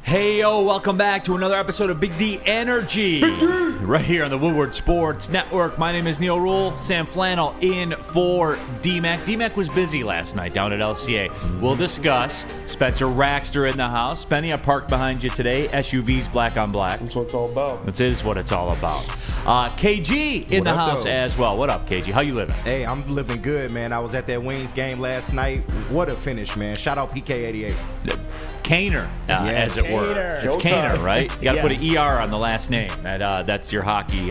Hey, yo, welcome back to another episode of Big D Energy. Right here on the Woodward Sports Network. My name is Neal Ruhl. Sam Flannel in for D-Mac. D-Mac was busy last night down at LCA. We'll discuss. Spencer Raxter in the house. Spenny, I parked behind you today. SUVs black on black. That's what it's all about. That is what it's all about. KG in the house as well. What up, KG? How you living? Hey, I'm living good, man. I was at that Wings game last night. What a finish, man. Shout out PK88. Kaner, as it were. It's Kaner, right? You got to put an ER on the last name. That's your hockey.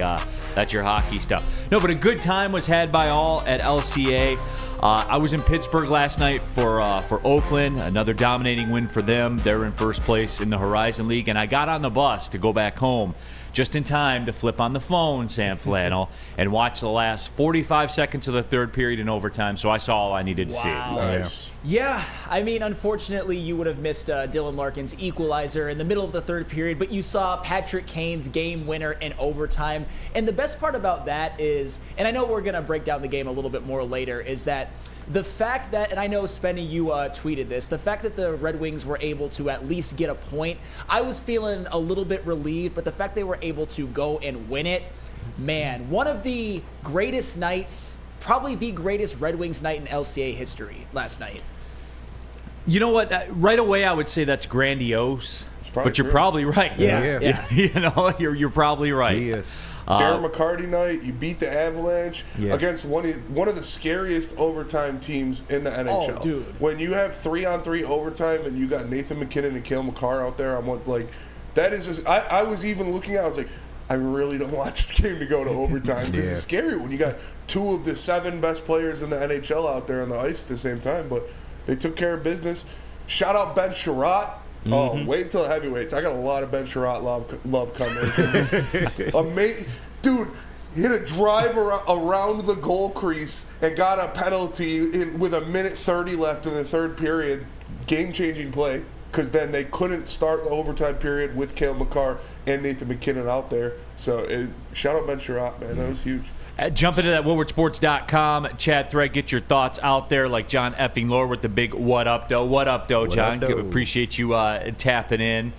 That's your hockey stuff. No, but a good time was had by all at LCA. I was in Pittsburgh last night for Oakland. Another dominating win for them. They're in first place in the Horizon League, and I got on the bus to go back home just in time to flip on the phone, Sam Flannel, and watch the last 45 seconds of the third period in overtime. So I saw all I needed to see. Nice. Yeah, I mean, unfortunately, you would have missed Dylan Larkin's equalizer in the middle of the third period, but you saw Patrick Kane's game winner in overtime. And the best part about that is, and I know we're going to break down the game a little bit more later, is that the fact that, and I know, Spenny, you tweeted this, the fact that the Red Wings were able to at least get a point, I was feeling a little bit relieved, but the fact they were able to go and win it, man, one of the greatest nights, probably the greatest Red Wings night in LCA history last night. You know what? Right away, I would say that's grandiose, but you're probably right. Yeah. You know, you're probably right. He is. Darren McCarty night, you beat the Avalanche against one of the scariest overtime teams in the NHL. Oh, dude. When you have 3-on-3 overtime and you got Nathan McKinnon and Cale Makar out there, that is just, I was even looking at it, I was like, I really don't want this game to go to overtime because it's scary when you got two of the 7 best players in the NHL out there on the ice at the same time, but they took care of business. Shout out Ben Sherratt. Oh, wait till the heavyweights. I got a lot of Ben Sherratt love coming. Amazing. Dude, hit a drive around the goal crease and got a penalty with a minute 30 left in the third period. Game-changing play, because then they couldn't start the overtime period with Cale Makar and Nathan McKinnon out there. So shout out Ben Sherratt, man. That was huge. Jump into that WoodwardSports.com chat thread. Get your thoughts out there, like John effing Lord with the big what up, though. What up, though, John? Appreciate you tapping in.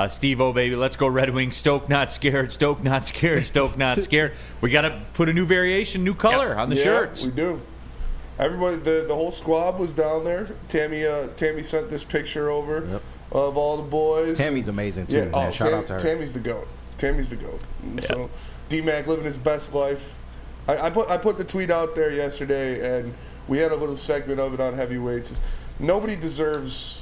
Steve-O, baby, let's go Red Wings. Stoke not scared. Stoke not scared. Stoke not scared. We got to put a new variation, new color on the shirts. We do. Everybody, the whole squad was down there. Tammy sent this picture over of all the boys. Tammy's amazing, too, man. Shout out to her. Tammy's the GOAT. Tammy's the GOAT. So, D-Mac living his best life. I put the tweet out there yesterday, and we had a little segment of it on heavyweights. Nobody deserves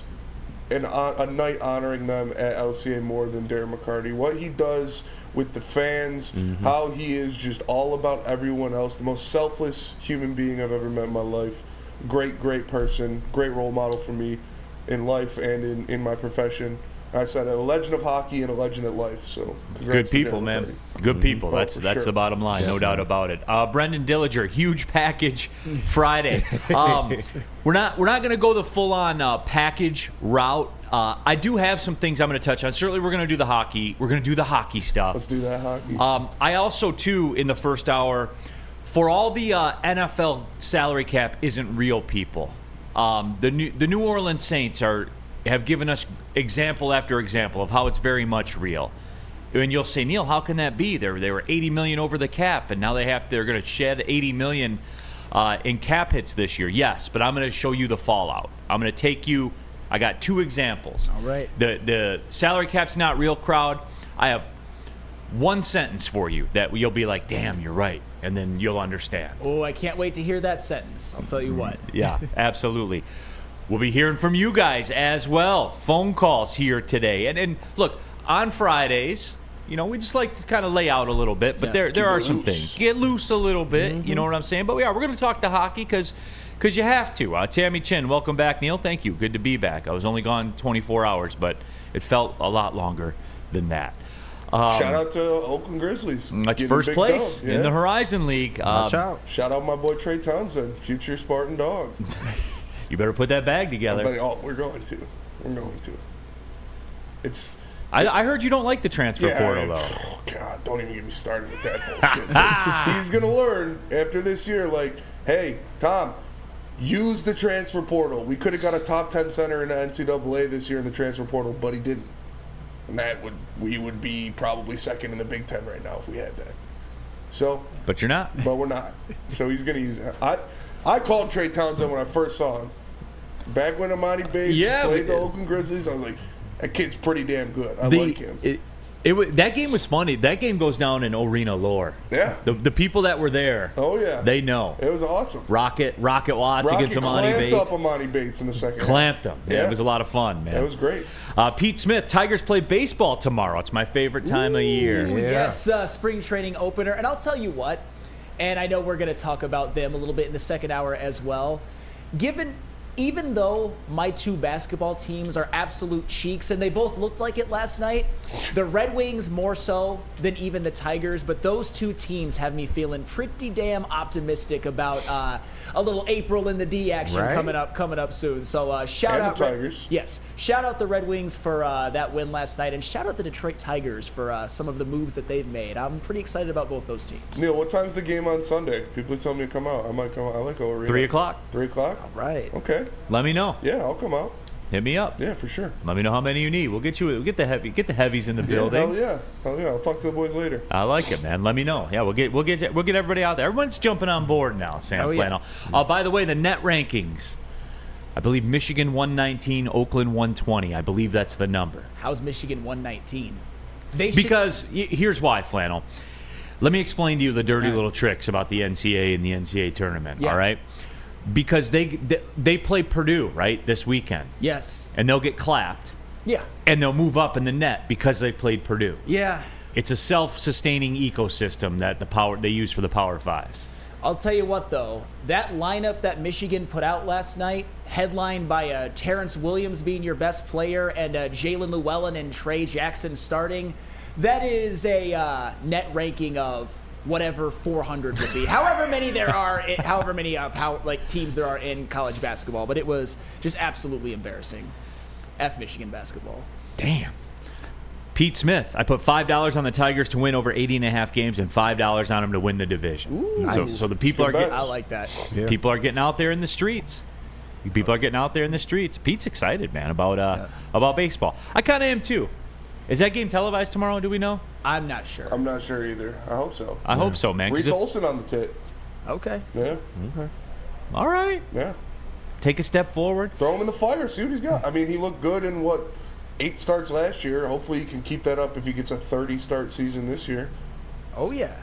a night honoring them at LCA more than Darren McCarty. What he does with the fans, how he is just all about everyone else, the most selfless human being I've ever met in my life. Great person, great role model for me in life and in my profession. I said a legend of hockey and a legend at life. So good people, man. Good people. That's the bottom line, no doubt about it. Brendan Dillinger, huge package Friday. We're not going to go the full on package route. I do have some things I'm going to touch on. Certainly, we're going to do the hockey. We're going to do the hockey stuff. Let's do that hockey. I also too in the first hour, for all the NFL salary cap isn't real people. The New Orleans Saints have given us example after example of how it's very much real. And you'll say, Neal, how can that be? They were $80 million over the cap, and now they're going to shed $80 million in cap hits this year. Yes, but I'm going to show you the fallout. I'm going to take you. I got 2 examples. All right. The salary cap's not real, crowd. I have one sentence for you that you'll be like, damn, you're right, and then you'll understand. Oh, I can't wait to hear that sentence. I'll tell you what. Yeah, absolutely. We'll be hearing from you guys as well. Phone calls here today. And look, on Fridays, we just like to kind of lay out a little bit, but there are some things. Get loose a little bit, you know what I'm saying? But we're going to talk to hockey because you have to. Tammy Chin, welcome back, Neal. Thank you. Good to be back. I was only gone 24 hours, but it felt a lot longer than that. Shout out to Oakland Grizzlies. That's first place in the Horizon League. Watch out. Shout out my boy Trey Townsend, future Spartan dog. You better put that bag together. We're going to. It's. I heard you don't like the transfer portal, though. Oh, God, don't even get me started with that bullshit. He's going to learn after this year, hey, Tom, use the transfer portal. We could have got a top 10 center in the NCAA this year in the transfer portal, but he didn't. And we would be probably second in the Big Ten right now if we had that. So, But you're not. but we're not. So he's going to use that. I called Trey Townsend when I first saw him. Back when Amani Bates played the Oakland Grizzlies, I was like, that kid's pretty damn good. I like him. That game was funny. That game goes down in arena lore. Yeah. The people that were there, they know. It was awesome. Rocket Watts against Amani Bates. Clamped up Amani Bates in the second Clamped half. him. Yeah, it was a lot of fun, man. It was great. Pete Smith, Tigers play baseball tomorrow. It's my favorite time of year. Yes, spring training opener. And I'll tell you what, and I know we're going to talk about them a little bit in the second hour as well. Even though my two basketball teams are absolute cheeks, and they both looked like it last night, the Red Wings more so than even the Tigers, but those two teams have me feeling pretty damn optimistic about a little April in the D action coming up soon. So shout out the Tigers. Yes, shout out the Red Wings for that win last night, and shout out the Detroit Tigers for some of the moves that they've made. I'm pretty excited about both those teams. Neal, what time's the game on Sunday? People tell me to come out. I might come out. I like over 3 o'clock. 3 o'clock? All right. Okay. Let me know. Yeah, I'll come out. Hit me up. Yeah, for sure. Let me know how many you need. We'll get the heavies in the building. Hell yeah. I'll talk to the boys later. I like it, man. Let me know. Yeah, we'll get everybody out there. Everyone's jumping on board now, Sam Flannel. By the way, the net rankings. I believe Michigan 119, Oakland 120. I believe that's the number. How's Michigan 119? Here's why, Flannel. Let me explain to you the dirty little tricks about the NCAA and the NCAA tournament. Yeah. All right. Because they play Purdue, right, this weekend. Yes. And they'll get clapped. Yeah. And they'll move up in the net because they played Purdue. Yeah. It's a self-sustaining ecosystem that they use for the Power Fives. I'll tell you what, though. That lineup that Michigan put out last night, headlined by Terrence Williams being your best player and Jalen Llewellyn and Trey Jackson starting, that is a net ranking of whatever 400 would be. However many there are, however many teams there are in college basketball. But it was just absolutely embarrassing. F Michigan basketball. Damn. Pete Smith, I put $5 on the Tigers to win over 80.5 games and $5 on them to win the division. Ooh, nice. So the people are getting. I like that. Yeah. People are getting out there in the streets. Pete's excited, man, about baseball. I kind of am too. Is that game televised tomorrow? Do we know? I'm not sure. I'm not sure either. I hope so. I hope so, man. Reese Olson on the tit. Okay. Yeah. Okay. All right. Yeah. Take a step forward. Throw him in the fire. See what he's got. I mean, he looked good in 8 starts last year. Hopefully, he can keep that up if he gets a 30 start season this year. Oh yeah.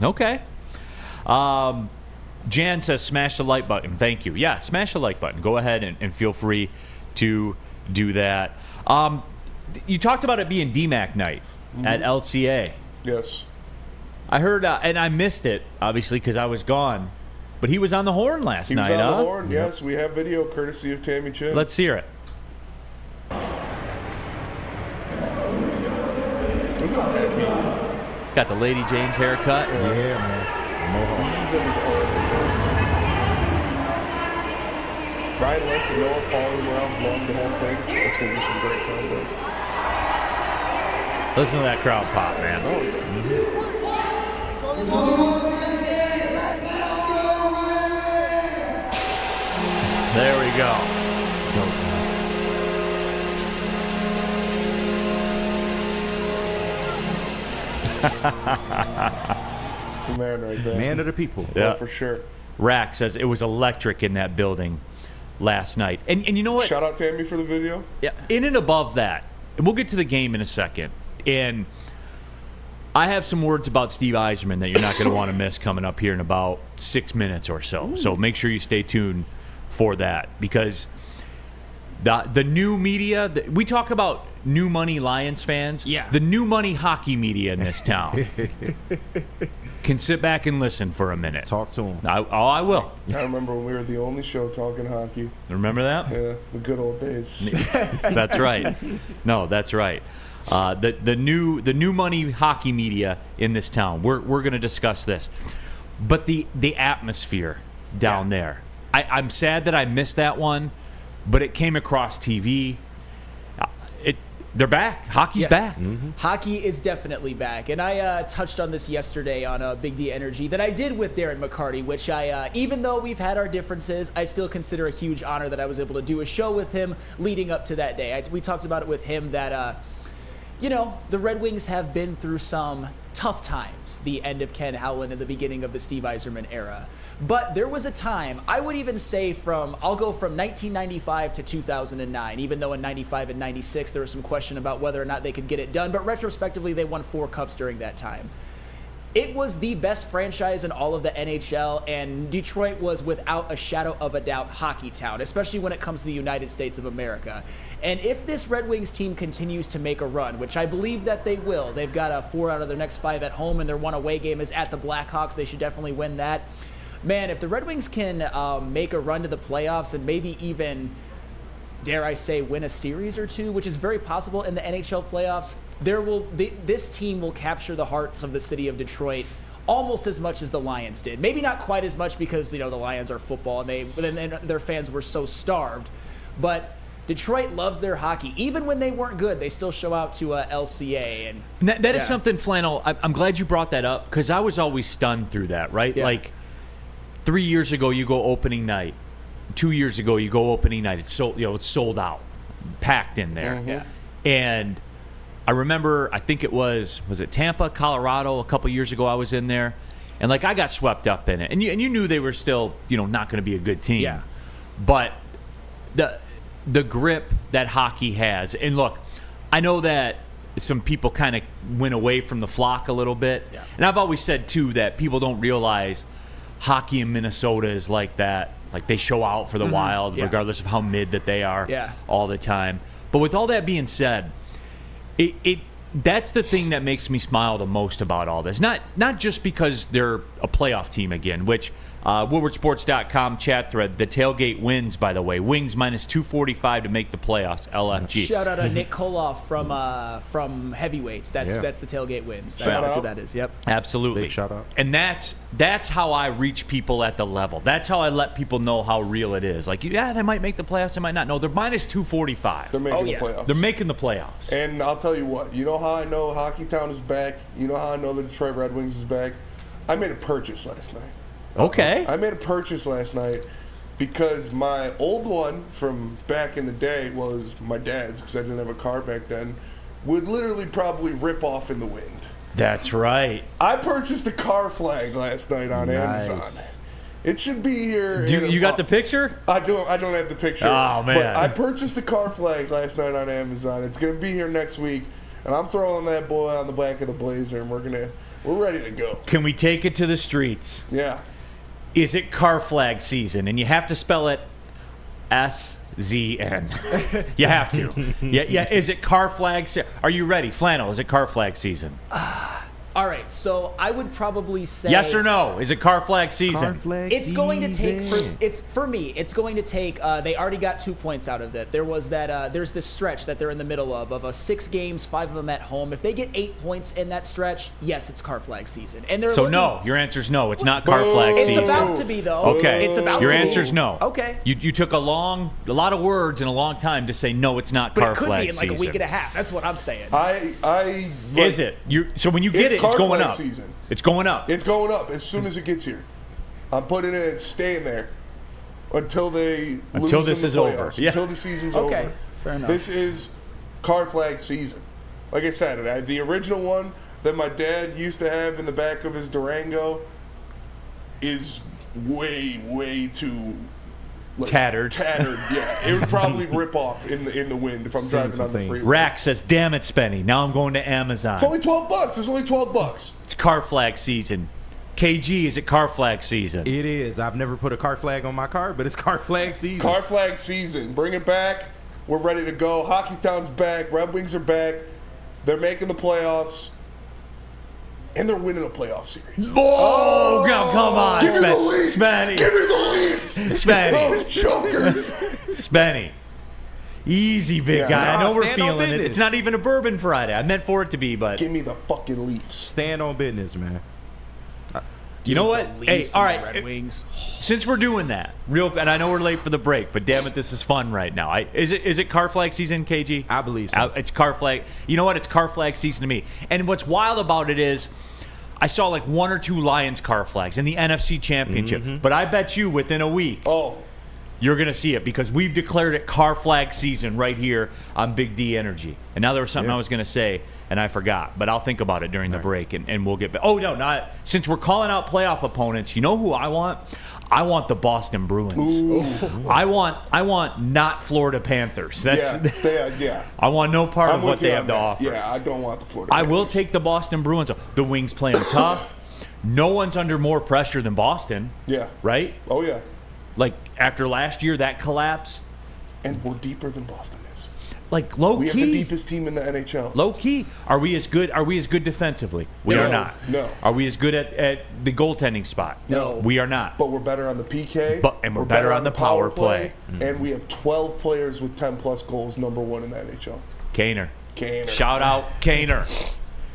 Okay. Jan says smash the like button. Thank you. Yeah, smash the like button. Go ahead and feel free to do that. You talked about it being DMAC night at LCA. Yes. I heard, and I missed it, obviously, because I was gone. But he was on the horn last night, He was on the horn, yes. We have video courtesy of Tammy Chin. Let's hear it. Look how happy he is. Got the Lady Jane's haircut. Yeah, man. Mohawk. This is of his own. Brian Lentz and Noah following him around, vlogging the whole thing. It's going to be some great content. Listen to that crowd pop, man. Oh, yeah. There we go. It's the man right there. Man of the people. Yeah. Oh, for sure. Rack says it was electric in that building last night. And you know what? Shout out Tammy for the video. Yeah. In and above that, and we'll get to the game in a second. And I have some words about Steve Yzerman that you're not going to want to miss coming up here in about 6 minutes or so. So make sure you stay tuned for that, because the new media, we talk about new money Lions fans. Yeah. The new money hockey media in this town can sit back and listen for a minute. Talk to him. I will. I remember when we were the only show talking hockey. Remember that? Yeah, the good old days. That's right. No, that's right. The new money hockey media in this town. We're going to discuss this, but the atmosphere down there. I'm sad that I missed that one, but it came across TV. They're back. Hockey's back. Mm-hmm. Hockey is definitely back, and I touched on this yesterday on Big D Energy that I did with Darren McCarty, which I, even though we've had our differences, I still consider a huge honor that I was able to do a show with him leading up to that day. We talked about it with him that the Red Wings have been through some tough times, the end of Ken Howland and the beginning of the Steve Yzerman era. But there was a time, I would even say I'll go from 1995 to 2009, even though in 95 and 96 there was some question about whether or not they could get it done. But retrospectively, they won 4 cups during that time. It was the best franchise in all of the NHL, and Detroit was, without a shadow of a doubt, hockey town, especially when it comes to the United States of America. And if this Red Wings team continues to make a run, which I believe that they will, they've got 4 out of their next 5 at home, and their one away game is at the Blackhawks. They should definitely win that. Man, if the Red Wings can make a run to the playoffs and maybe even, dare I say, win a series or 2, which is very possible in the NHL playoffs, this team will capture the hearts of the city of Detroit almost as much as the Lions did. Maybe not quite as much because the Lions are football and their fans were so starved, but Detroit loves their hockey. Even when they weren't good, they still show out to LCA. And that is something, Flannel. I'm glad you brought that up because I was always stunned through that. Right, like 3 years ago, you go opening night. 2 years ago, you go opening night. It's sold out, packed in there. Yeah. And I remember, I think it was it Tampa, Colorado, a couple years ago I was in there. And, I got swept up in it. And you knew they were still, not going to be a good team. Yeah. But the grip that hockey has. And, look, I know that some people kind of went away from the flock a little bit. Yeah. And I've always said, too, that people don't realize hockey in Minnesota is like that. Like, they show out for the Wild, regardless of how mid that they are all the time. But with all that being said, that's the thing that makes me smile the most about all this. Not just because they're a playoff team again, which WoodwardSports.com chat thread, the tailgate wins, by the way. Wings minus 245 to make the playoffs, LFG. Shout out to Nick Koloff from Heavyweights. That's the tailgate wins. That's what that is. Yep. Absolutely. Big shout out. And that's how I reach people at the level. That's how I let people know how real it is. Like, they might make the playoffs, they might not. No, they're minus 245. They're making the playoffs. They're making the playoffs. And I'll tell you what. You know how I know Hockey Town is back? You know how I know the Detroit Red Wings is back? I made a purchase last night. Okay. I made a purchase last night because my old one from back in the day was my dad's, because I didn't have a car back then, would literally probably rip off in the wind. That's right. I purchased a car flag last night on Amazon. It should be here. You got the picture? I don't have the picture. Oh, man. But I purchased a car flag last night on Amazon. It's going to be here next week, and I'm throwing that boy on the back of the Blazer, and we're ready to go. Can we take it to the streets? Yeah. Is it car flag season? And you have to spell it SZN. You have to. Yeah. Is it car flag? Are you ready, Flannel? Is it car flag season? All right, so I would probably say yes or no. Is it car flag season? It's going to take for me. It's going to take. They already got 2 points out of it. There was that. There's this stretch that they're in the middle of 6 games, 5 of them at home. If they get 8 points in that stretch, yes, it's car flag season. And they're no. Your answer's no. It's not car flag season. It's about to be though. Okay. It's about. Your to answer's be. no. Okay. You took a lot of words and a long time to say no. It's not car flag season. But it could be in like a week and a half. That's what I'm saying. Is it? So when you get it, it's going up. Season. It's going up. It's going up as soon as it gets here. I'm putting it and staying there until they lose this in is the over. playoffs. Yeah. Until the season's okay. over. Fair enough. This is car flag season. Like I said, the original one that my dad used to have in the back of his Durango is way too tattered. Yeah. It would probably rip off in the wind if I'm driving on the freeway. Rack says, "Damn it, Spenny! Now I'm going to Amazon." It's only $12. There's only $12. It's car flag season. KG, is it car flag season? It is. I've never put a car flag on my car, but it's car flag season. Car flag season. Bring it back. We're ready to go. Hockey Town's back. Red Wings are back. They're making the playoffs. And they're winning a playoff series. Oh, come on. Give me the Leafs. Spenny. Give me the Leafs. Spenny. Those jokers. Spenny. Easy, big guy. I know we're feeling it. It's not even a Bourbon Friday. I meant for it to be, but... Give me the fucking Leafs. Stand on business, man. You know what? Hey, all right. Red Wings. Since we're doing that, and I know we're late for the break, but damn it, this is fun right now. Is it car flag season, KG? I believe so. It's car flag. You know what? It's car flag season to me. And what's wild about it is, I saw like 1 or 2 Lions car flags in the NFC Championship, but I bet you within a week, you're going to see it because we've declared it car flag season right here on Big D Energy. And now there was something I was going to say, and I forgot. But I'll think about it during the break, and we'll get back. Oh, no, not since we're calling out playoff opponents, you know who I want? I want the Boston Bruins. Ooh. I want not Florida Panthers. That's yeah. I want no part of what they have to offer. Yeah, I don't want the Florida I Panthers. will take the Boston Bruins. The Wings play them tough. No one's under more pressure than Boston. Yeah. Right? Oh, yeah. Like, after last year, that collapse. And we're deeper than Boston is. Like, low key. We have the deepest team in the NHL. Low key. Are we as good defensively? We are not. No. Are we as good at the goaltending spot? No. We are not. But we're better on the PK. And we're better on the power play. And we have 12 players with 10-plus goals, number one in the NHL. Kaner. Kaner. Shout out Kaner.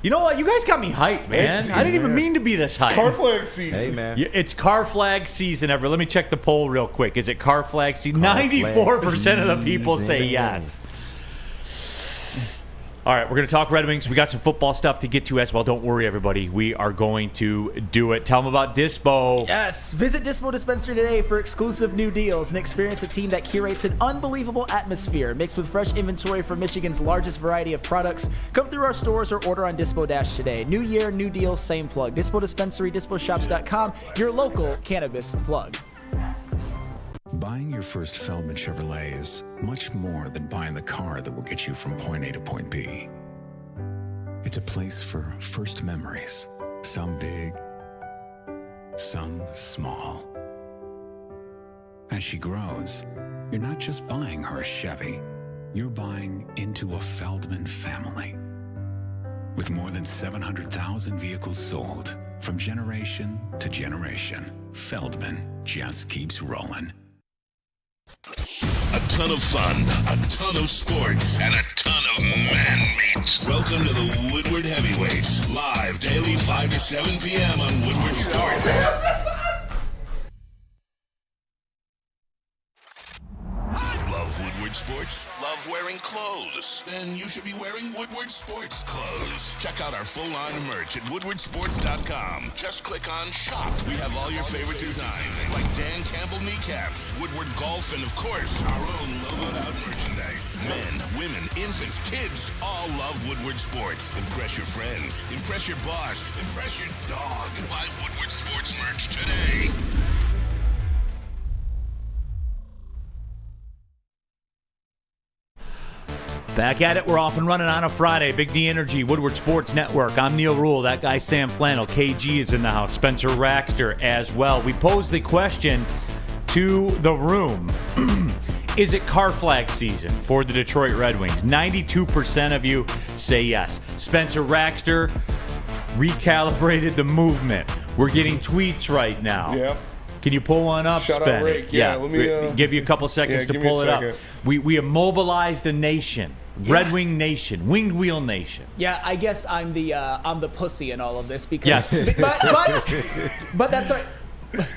You know what? You guys got me hyped, man. I didn't even mean to be this hyped. It's car flag season. Hey, man. It's car flag season. Let me check the poll real quick. Is it car flag season? 94% of the people say yes. All right, we're going to talk Red Wings. We got some football stuff to get to as well. Don't worry, everybody. We are going to do it. Tell them about Dispo. Yes. Visit Dispo Dispensary today for exclusive new deals and experience a team that curates an unbelievable atmosphere mixed with fresh inventory from Michigan's largest variety of products. Come through our stores or order on Dispo Dash today. New year, new deals, same plug. Dispo Dispensary, DispoShops.com, your local cannabis plug. Buying your first Feldman Chevrolet is much more than buying the car that will get you from point A to point B. It's a place for first memories, some big, some small. As she grows, you're not just buying her a Chevy, you're buying into a Feldman family. With more than 700,000 vehicles sold, from generation to generation, Feldman just keeps rolling. A ton of fun, a ton of sports, and a ton of man-meat. Welcome to the Woodward Heavyweights, live daily 5 to 7 p.m. on Woodward Sports. Love Woodward Sports? Love wearing clothes? Then you should be wearing Woodward Sports clothes. Check out our full-line merch at woodwardsports.com. Just click on Shop. We have all your favorite designs, like Dan Campbell kneecaps, Woodward Golf, and of course, our own logoed-out merchandise. Men, women, infants, kids, all love Woodward Sports. Impress your friends. Impress your boss. Impress your dog. Buy Woodward Sports merch today. Back at it. We're off and running on a Friday. Big D Energy, Woodward Sports Network. I'm Neal Ruhl. That guy Sam Flannel. KG is in the house. Spencer Raxter as well. We posed the question to the room. Is it car flag season for the Detroit Red Wings? 92% of you say yes. Spencer Raxter recalibrated the movement. We're getting tweets right now. Yep. Can you pull one up, Shout Spen? out Rake. Yeah, let me give you a couple seconds to give me pull a it up. second. We have mobilized a nation. Red Wing Nation, Winged Wheel Nation. Yeah, I guess I'm the pussy in all of this because Yes. but that's all right.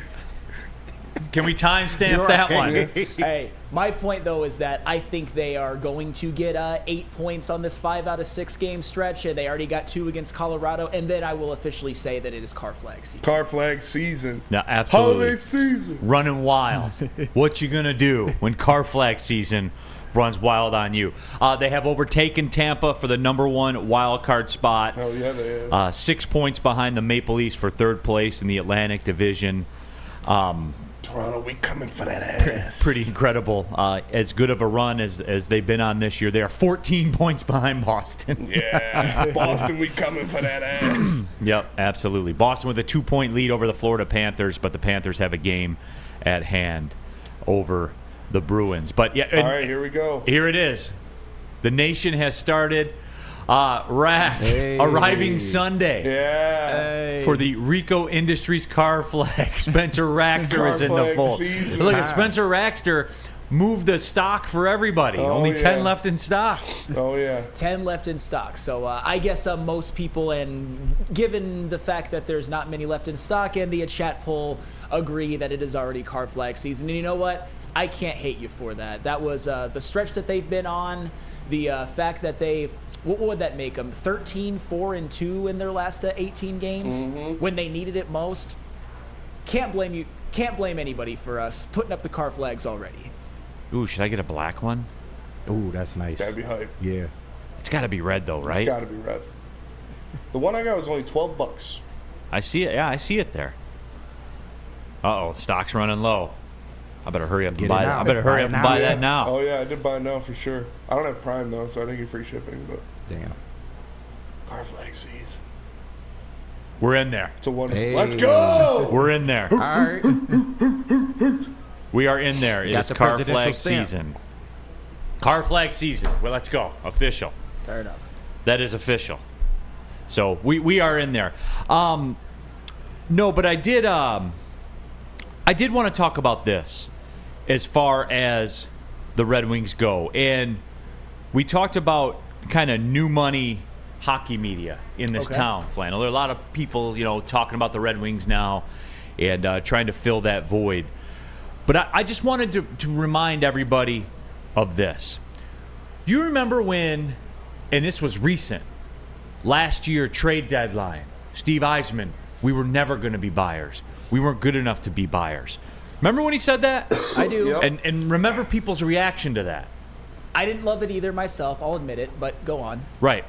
Can we timestamp that one? Hey, my point though is that I think they are going to get 8 points on this 5 out of 6 game stretch, and they already got 2 against Colorado, and then I will officially say that it is car flag season. Car flag season. No, absolutely. Holiday season. Running wild. What you gonna do when car flag season runs wild on you? They have overtaken Tampa for the number 1 wild card spot. Oh yeah, they have. 6 points behind the Maple Leafs for 3rd place in the Atlantic Division. Toronto, we coming for that ass. Pretty incredible. As good of a run as they've been on this year. They are 14 points behind Boston. Yeah, Boston, we coming for that ass. Yep, absolutely. Boston with a 2-point lead over the Florida Panthers, but the Panthers have a game at hand over the Bruins. But yeah, all right, here we go. Here it is. The nation has started. Rack arriving Sunday. Yeah. For the Rico Industries car flag. Spencer Raxter is in the fold. Look at Spencer Raxter moved the stock for everybody. Only 10 left in stock. Oh, yeah. 10 left in stock. So I guess most people, and given the fact that there's not many left in stock and the chat poll agree that it is already car flag season. And you know what? I can't hate you for that. That was the stretch that they've been on, the fact that they've, what would that make them? 13, 4, and 2 in their last 18 games when they needed it most. Can't blame you can't blame anybody for us putting up the car flags already. Ooh, should I get a black one? Ooh, that's nice. That'd be hype. Yeah. It's got to be red though, right? It's got to be red. The one I got was only $12. I see it. Yeah, I see it there. Uh-oh, stock's running low. I better hurry up and buy that. I better hurry up and buy that now. Oh yeah, I did buy it now for sure. I don't have Prime though, so I didn't get free shipping. But Damn. car flag seas. We're in there. It's a wonderful. Hey. Let's go. We're in there. All right. We are in there. It Got is the car presidential flag stamp. season. Car flag season. Well, let's go. Official. Fair enough. That is official. So we are in there. No, but I did want to talk about this as far as the Red Wings go. And we talked about kind of new money hockey media in this town, Flannel. There are a lot of people, talking about the Red Wings now and trying to fill that void. But I just wanted to remind everybody of this. You remember when, and this was recent, last year trade deadline, Steve Yzerman, we were never going to be buyers. We weren't good enough to be buyers. Remember when he said that? I do. Yep. And remember people's reaction to that. I didn't love it either myself, I'll admit it, but go on. Right.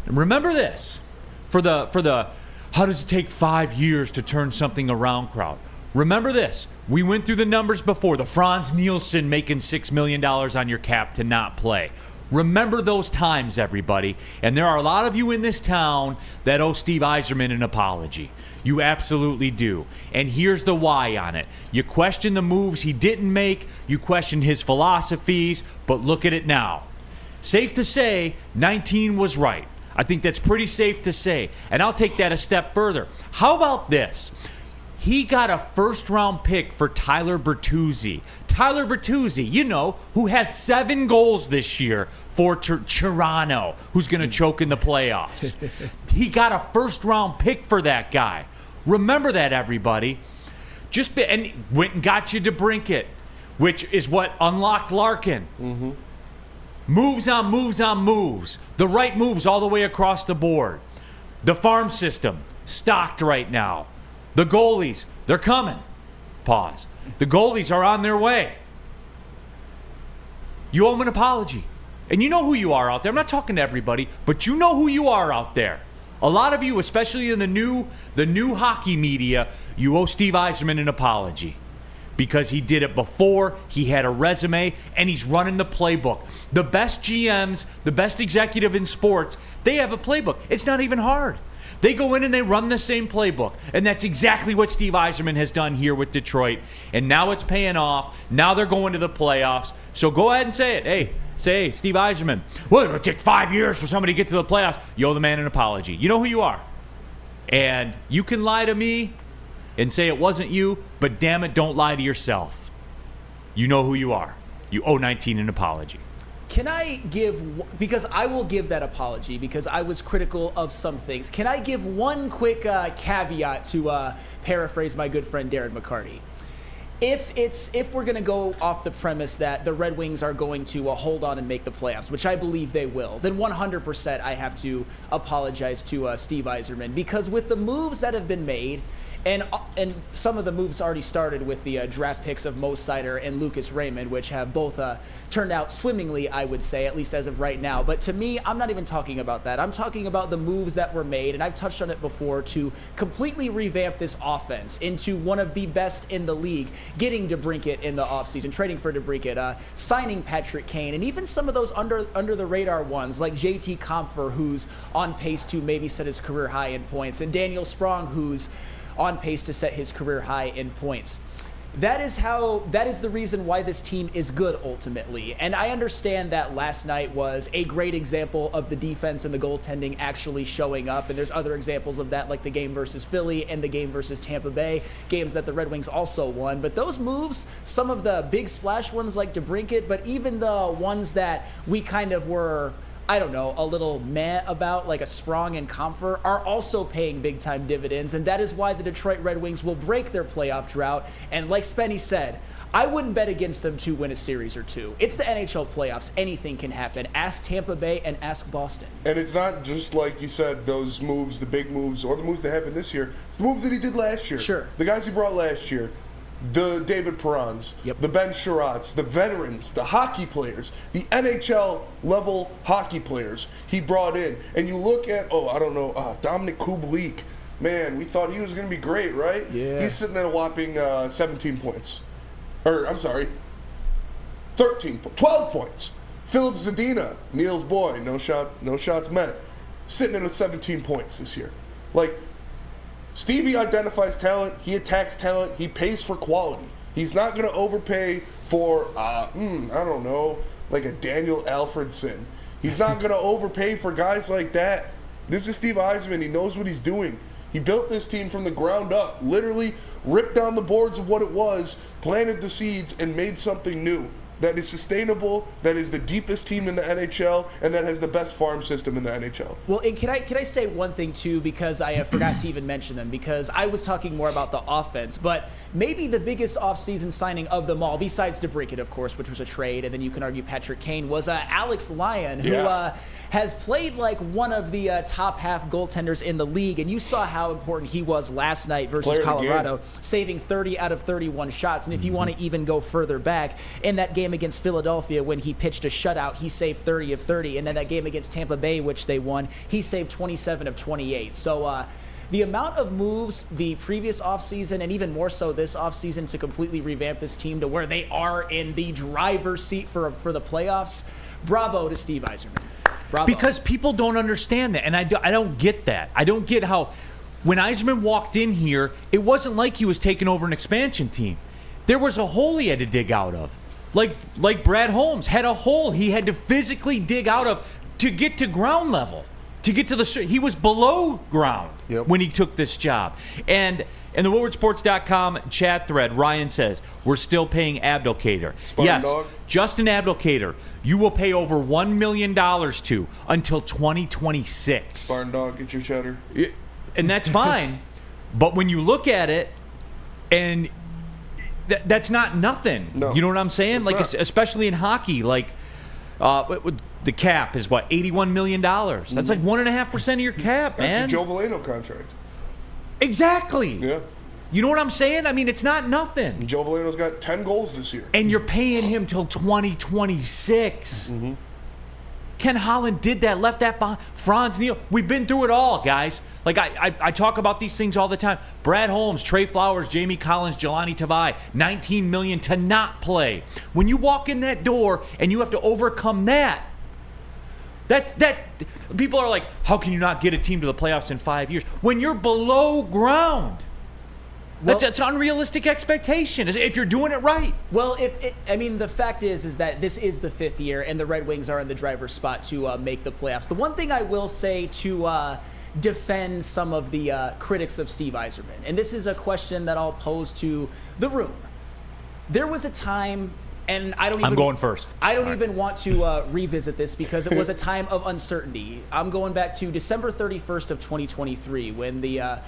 And remember this. For the how does it take 5 years to turn something around crowd? Remember this. We went through the numbers before. The Franz Nielsen making $6 million on your cap to not play. Remember those times, everybody. And there are a lot of you in this town that owe Steve Yzerman an apology. You absolutely do. And here's the why on it. You question the moves he didn't make. You question his philosophies. But look at it now. Safe to say, 19 was right. I think that's pretty safe to say. And I'll take that a step further. How about this? He got a first-round pick for Tyler Bertuzzi. Tyler Bertuzzi, who has 7 goals this year for Toronto, who's going to choke in the playoffs. He got a first-round pick for that guy. Remember that, everybody. And went and got you DeBrincat, which is what unlocked Larkin. Mm-hmm. Moves on moves on moves. The right moves all the way across the board. The farm system, stocked right now. The goalies, they're coming. Pause. The goalies are on their way. You owe them an apology. And you know who you are out there. I'm not talking to everybody, but you know who you are out there. A lot of you, especially in the new hockey media, you owe Steve Yzerman an apology. Because he did it before, he had a resume, and he's running the playbook. The best GMs, the best executive in sports, they have a playbook. It's not even hard. They go in and they run the same playbook. And that's exactly what Steve Yzerman has done here with Detroit. And now it's paying off. Now they're going to the playoffs. So go ahead and say it. Hey, Steve Yzerman, well, it'll take 5 years for somebody to get to the playoffs. You owe the man an apology. You know who you are. And you can lie to me and say it wasn't you, but damn it, don't lie to yourself. You know who you are. You owe 19 an apology. Can I give, because I will give that apology because I was critical of some things. Can I give one quick caveat to paraphrase my good friend Darren McCarty? If we're going to go off the premise that the Red Wings are going to hold on and make the playoffs, which I believe they will, then 100% I have to apologize to Steve Yzerman because with the moves that have been made, and some of the moves already started with the draft picks of Mo Seider and Lucas Raymond, which have both turned out swimmingly, I would say, at least as of right now. But to me, I'm not even talking about that. I'm talking about the moves that were made, and I've touched on it before, to completely revamp this offense into one of the best in the league, getting DeBrincat in the offseason, trading for DeBrincat, signing Patrick Kane, and even some of those under-the-radar ones, like JT Compher, who's on pace to maybe set his career high in points, and Daniel Sprong, who's on pace to set his career high in points. That is the reason why this team is good ultimately. And I understand that last night was a great example of the defense and the goaltending actually showing up. And there's other examples of that, like the game versus Philly and the game versus Tampa Bay, games that the Red Wings also won. But those moves, some of the big splash ones like DeBrincat, but even the ones that we kind of were, I don't know, a little meh about, like a Sprong and Compher, are also paying big-time dividends, and that is why the Detroit Red Wings will break their playoff drought. And like Spenny said, I wouldn't bet against them to win a series or two. It's the NHL playoffs. Anything can happen. Ask Tampa Bay and ask Boston. And it's not just like you said, those moves, the big moves, or the moves that happened this year. It's the moves that he did last year. Sure. The guys he brought last year. the David Perrons, Yep. the Ben Sherratts, the veterans, the hockey players, the NHL level hockey players he brought in. And you look at, Dominic Kubalik. Man, we thought he was going to be great, right? Yeah. He's sitting at a whopping 17 points. 12 points. Philip Zadina, Neal's boy, no shots meant, sitting at 17 points this year. Like, Stevie identifies talent, he attacks talent, he pays for quality. He's not going to overpay for, like a Daniel Alfredson. He's not going to overpay for guys like that. This is Steve Yzerman. He knows what he's doing. He built this team from the ground up, literally ripped down the boards of what it was, planted the seeds, and made something new that is sustainable, that is the deepest team in the NHL, and that has the best farm system in the NHL. Well, and can I say one thing too, because I forgot to even mention them, because I was talking more about the offense, but maybe the biggest offseason signing of them all, besides DeBrincat, of course, which was a trade, and then you can argue Patrick Kane, was Alex Lyon, who has played like one of the top half goaltenders in the league, and you saw how important he was last night versus Colorado, saving 30 out of 31 shots. And if you want to even go further back, in that game against Philadelphia when he pitched a shutout, he saved 30 of 30. And then that game against Tampa Bay, which they won, he saved 27 of 28. So the amount of moves the previous offseason, and even more so this offseason, to completely revamp this team to where they are in the driver's seat for the playoffs, bravo to Steve Yzerman. Bravo. Because people don't understand that, and I don't get that. I don't get how when Yzerman walked in here, it wasn't like he was taking over an expansion team. There was a hole he had to dig out of. Like Brad Holmes had a hole he had to physically dig out of to get to ground level. To get to he was below ground when he took this job. And in the WoodwardSports.com chat thread, Ryan says, we're still paying Abdelkader. Yes, dog. Justin Abdelkader, you will pay over $1 million to until 2026. Spartan dog, get your cheddar. And that's fine. But when you look at it, and that's not nothing. No, you know what I'm saying? not. Especially in hockey, the cap is what, $81 million. That's like 1.5% of your cap, man. That's a Joe Valeno contract. Exactly. Yeah. You know what I'm saying? I mean, it's not nothing. And Joe Valeno's got 10 goals this year. And you're paying him till 2026. Mm-hmm. Ken Holland did that, left that behind. Franz Neal. We've been through it all, guys. Like, I talk about these things all the time. Brad Holmes, Trey Flowers, Jamie Collins, Jelani Tavai, $19 million to not play. When you walk in that door and you have to overcome that, people are like, how can you not get a team to the playoffs in 5 years? When you're below ground. Well, that's unrealistic expectation if you're doing it right. Well, the fact is that this is the 5th year, and the Red Wings are in the driver's spot to make the playoffs. The one thing I will say to defend some of the critics of Steve Yzerman, and this is a question that I'll pose to the room. There was a time, and I'm going first. I don't even want to revisit this because it was a time of uncertainty. I'm going back to December 31st of 2023 when the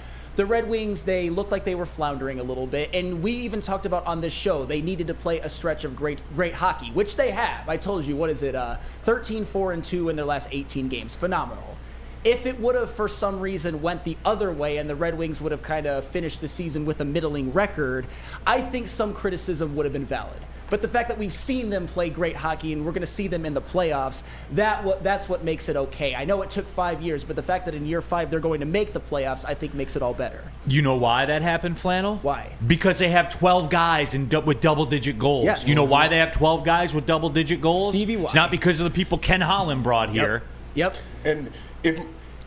Red Wings, they looked like they were floundering a little bit, and we even talked about on this show they needed to play a stretch of great hockey, which they have. I told you, 13-4-2 in their last 18 games. Phenomenal. If it would have, for some reason, went the other way and the Red Wings would have kind of finished the season with a middling record, I think some criticism would have been valid. But the fact that we've seen them play great hockey and we're going to see them in the playoffs, that's what makes it okay. I know it took 5 years, but the fact that in year 5 they're going to make the playoffs, I think makes it all better. You know why that happened, Flannel? Why? Because they have 12 guys with double-digit goals. Yes. You know why they have 12 guys with double-digit goals? Stevie, why? It's not because of the people Ken Holland brought here. Yep. And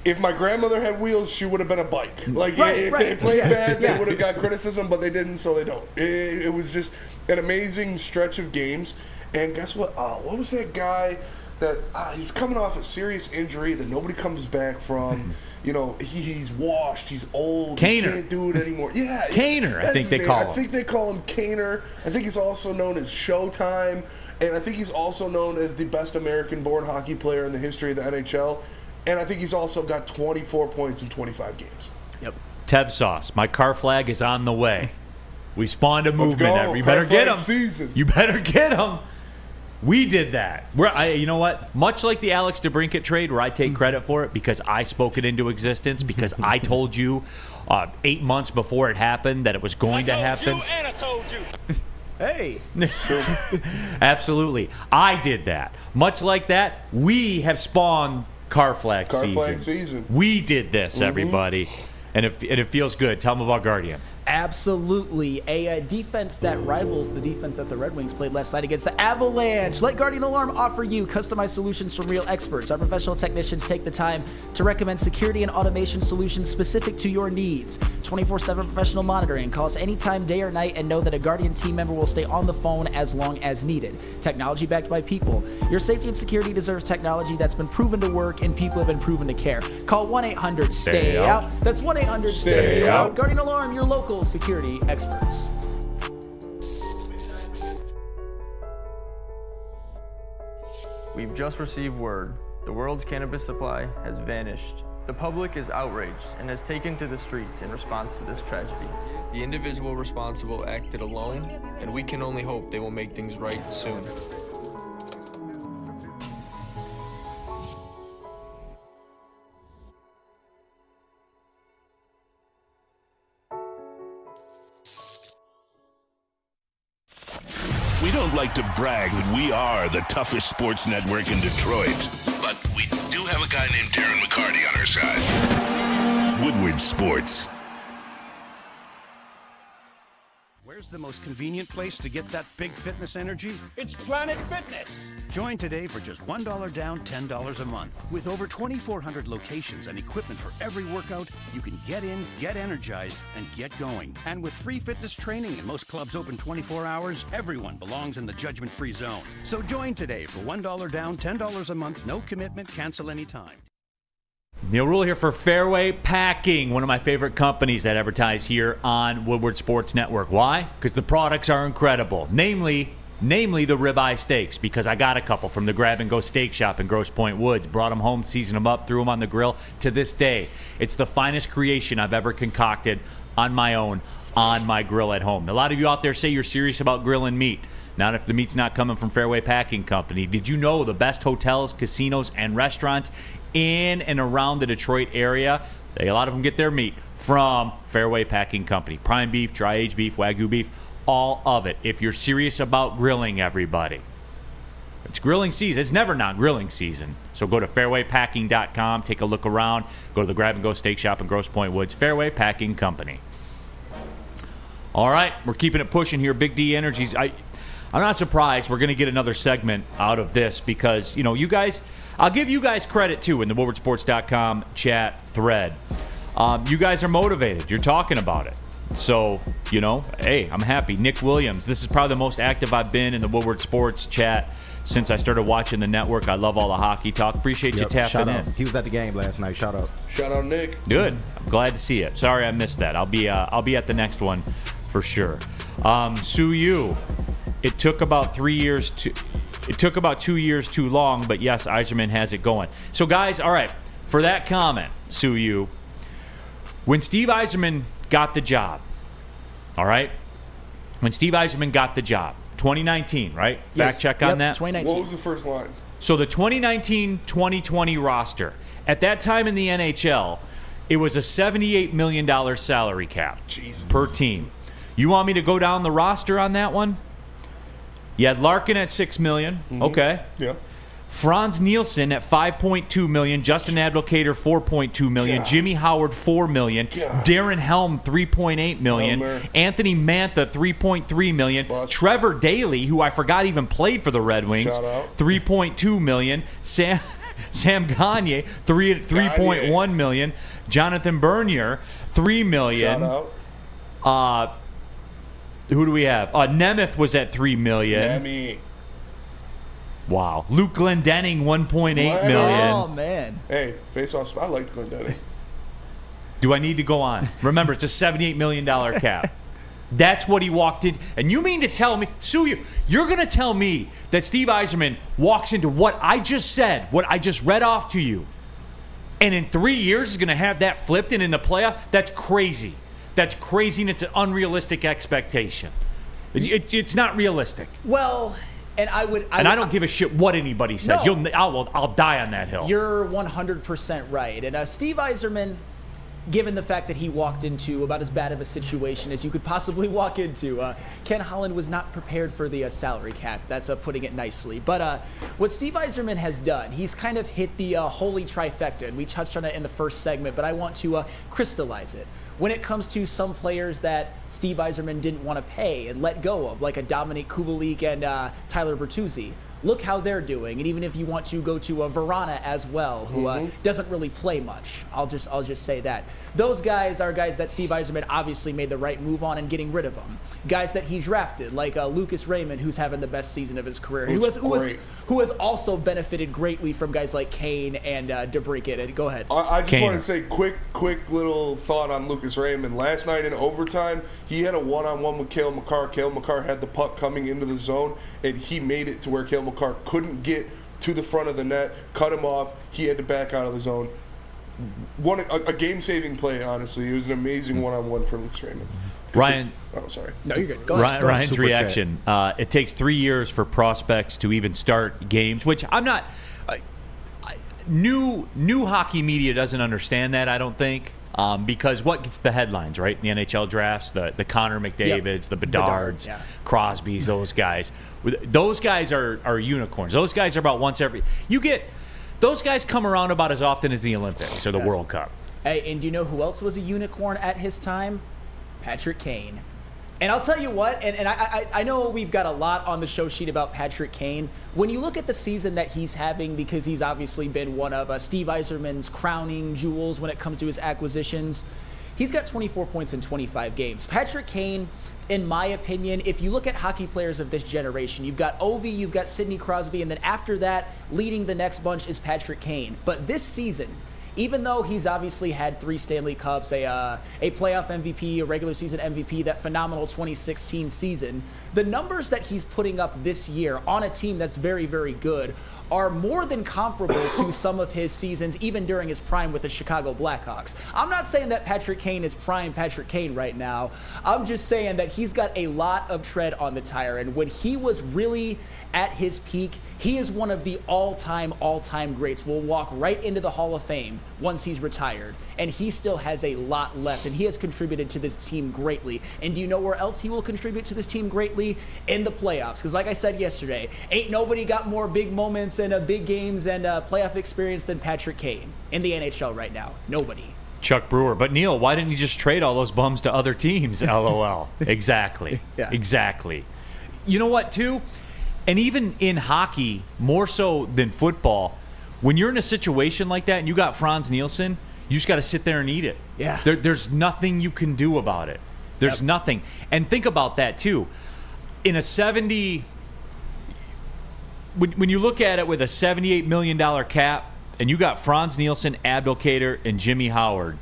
if my grandmother had wheels, she would have been a bike. Like, if they played bad, they would have got criticism, but they didn't, so they don't. It was just an amazing stretch of games. And guess what? What was that guy that he's coming off a serious injury that nobody comes back from? You know, he's washed, he's old, Kaner. He can't do it anymore. Yeah, Kaner, I think they call him. I think they call him Kaner. I think he's also known as Showtime, and I think he's also known as the best American-born hockey player in the history of the NHL. And I think he's also got 24 points in 25 games. Yep. Tev Sauce, my car flag is on the way. We spawned a movement. Let's go. You better get him. Season. You better get him. We did that. You know what? Much like the Alex DeBrincat trade, where I take credit for it because I spoke it into existence, because I told you 8 months before it happened that it was going to happen. I told you. Hey. Absolutely. I did that. Much like that, we have spawned Carflag season. We did this, everybody. And it feels good. Tell them about Guardian. Absolutely. A defense that rivals the defense that the Red Wings played last night against the Avalanche. Let Guardian Alarm offer you customized solutions from real experts. Our professional technicians take the time to recommend security and automation solutions specific to your needs. 24/7 professional monitoring. Call us anytime, day or night, and know that a Guardian team member will stay on the phone as long as needed. Technology backed by people. Your safety and security deserves technology that's been proven to work and people have been proven to care. Call 1-800-STAY-OUT. That's 1-800-STAY-OUT. Guardian Alarm, your local security experts. We've just received word. The world's cannabis supply has vanished. The public is outraged and has taken to the streets in response to this tragedy. The individual responsible acted alone, and we can only hope they will make things right soon. We don't like to brag that we are the toughest sports network in Detroit, but we do have a guy named Darren McCarty on our side. Woodward Sports. Where's the most convenient place to get that big fitness energy? It's Planet Fitness. Join today for just $1 down, $10 a month. With over 2,400 locations and equipment for every workout, you can get in, get energized, and get going. And with free fitness training and most clubs open 24 hours, everyone belongs in the judgment-free zone. So join today for $1 down, $10 a month, no commitment, cancel anytime. Neal Ruhl here for Fairway Packing, one of my favorite companies that advertise here on Woodward Sports Network. Why? Because the products are incredible. Namely the ribeye steaks, because I got a couple from the Grab and Go Steak Shop in Grosse Pointe Woods. Brought them home, seasoned them up, threw them on the grill. To this day, it's the finest creation I've ever concocted on my own, on my grill at home. A lot of you out there say you're serious about grilling meat. Not if the meat's not coming from Fairway Packing Company. Did you know the best hotels, casinos, and restaurants in and around the Detroit area, a lot of them get their meat from Fairway Packing Company? Prime beef, dry aged beef, Wagyu beef, all of it. If you're serious about grilling, everybody. It's grilling season. It's never not grilling season. So go to fairwaypacking.com, take a look around, go to the Grab and Go Steak Shop in Grosse Pointe Woods. Fairway Packing Company. All right, we're keeping it pushing here. Big D Energies. I'm not surprised we're going to get another segment out of this because, you know, you guys, I'll give you guys credit, too, in the WoodwardSports.com chat thread. You guys are motivated. You're talking about it. So, you know, hey, I'm happy. Nick Williams, this is probably the most active I've been in the Woodward Sports chat since I started watching the network. I love all the hockey talk. Appreciate you tapping in. He was at the game last night. Shout out. Shout out, Nick. Good. I'm glad to see it. Sorry I missed that. I'll be at the next one for sure. Sue Yu. It took about 2 years too long, but yes, Yzerman has it going. So, guys, all right, for that comment, Sue Yu, when Steve Yzerman got the job, all right, when Steve Yzerman got the job, 2019, right? Yes. Fact check on that. 2019. What was the first line? So the 2019-2020 roster, at that time in the NHL, it was a $78 million salary cap per team. You want me to go down the roster on that one? You had Larkin at $6 million. Mm-hmm. Okay. Yeah. Franz Nielsen at $5.2 million. Justin Advocator $4.2 million. God. Jimmy Howard $4 million. God. Darren Helm $3.8 million. Helmer. Anthony Mantha $3.3 million. Bust. Trevor Daley, who I forgot even played for the Red Wings, Shout out. $3.2 million. Sam Gagne $3.1 million. Jonathan Bernier $3 million. Shout out. Who do we have? Nemeth was at $3 million. Nemi. Wow. Luke Glendening, $1.8 million. Oh, man. Hey, face-off. I liked Glendening. Do I need to go on? Remember, it's a $78 million cap. That's what he walked in. And you mean to tell me, Sue, you're going to tell me that Steve Yzerman walks into what I just said, what I just read off to you, and in 3 years is going to have that flipped and in the playoff? That's crazy. That's crazy, and it's an unrealistic expectation. It's not realistic. Well, And I don't give a shit what anybody says. No. I'll die on that hill. You're 100% right. And Steve Yzerman, given the fact that he walked into about as bad of a situation as you could possibly walk into, Ken Holland was not prepared for the salary cap. That's putting it nicely. But what Steve Yzerman has done, he's kind of hit the holy trifecta, and we touched on it in the first segment, but I want to crystallize it. When it comes to some players that Steve Yzerman didn't want to pay and let go of, like a Dominic Kubalik and Tyler Bertuzzi, look how they're doing. And even if you want to go to Verana as well, who doesn't really play much, I'll just say that. Those guys are guys that Steve Yzerman obviously made the right move on and getting rid of them. Guys that he drafted, like Lucas Raymond, who's having the best season of his career, who has also benefited greatly from guys like Kane and DeBrincat. And go ahead. I just want to say quick little thought on Lucas Raymond. Last night in overtime, he had a one-on-one with Cale Makar. Cale Makar had the puck coming into the zone, and he made it to where Cale Makar couldn't get to the front of the net, cut him off. He had to back out of the zone. A game-saving play, honestly. It was an amazing one-on-one for Lucas Raymond. Ryan. Oh, sorry. No, you're good. Go ahead. Ryan's reaction. It takes 3 years for prospects to even start games, which I'm not. New hockey media doesn't understand that, I don't think. Because what gets the headlines, right? The NHL drafts, the Connor McDavids, the Bedards, Crosbys, those guys. Those guys are unicorns. Those guys are about once every. Those guys come around about as often as the Olympics or the World Cup. Hey, and do you know who else was a unicorn at his time? Patrick Kane. And I'll tell you what, and I know we've got a lot on the show sheet about Patrick Kane. When you look at the season that he's having, because he's obviously been one of Steve Yzerman's crowning jewels when it comes to his acquisitions, he's got 24 points in 25 games. Patrick Kane, in my opinion, if you look at hockey players of this generation, you've got Ovi, you've got Sidney Crosby, and then after that, leading the next bunch is Patrick Kane. But this season, even though he's obviously had 3 Stanley Cups, a playoff MVP, a regular season MVP, that phenomenal 2016 season, the numbers that he's putting up this year on a team that's very, very good are more than comparable to some of his seasons, even during his prime with the Chicago Blackhawks. I'm not saying that Patrick Kane is prime Patrick Kane right now. I'm just saying that he's got a lot of tread on the tire, and when he was really at his peak, he is one of the all-time greats. Will walk right into the Hall of Fame once he's retired, and he still has a lot left, and he has contributed to this team greatly. And do you know where else he will contribute to this team greatly? In the playoffs, because like I said yesterday, ain't nobody got more big moments and big games and playoff experience than Patrick Kane in the NHL right now. Nobody. Chuck Brewer. But Neal, why didn't you just trade all those bums to other teams? LOL. Exactly. Exactly. You know what, too? And even in hockey, more so than football, when you're in a situation like that and you got Franz Nielsen, you just got to sit there and eat it. Yeah. There's nothing you can do about it. There's nothing. And think about that, too. In a 70... When you look at it with a $78 million cap, and you got Franz Nielsen, Abdelkader, and Jimmy Howard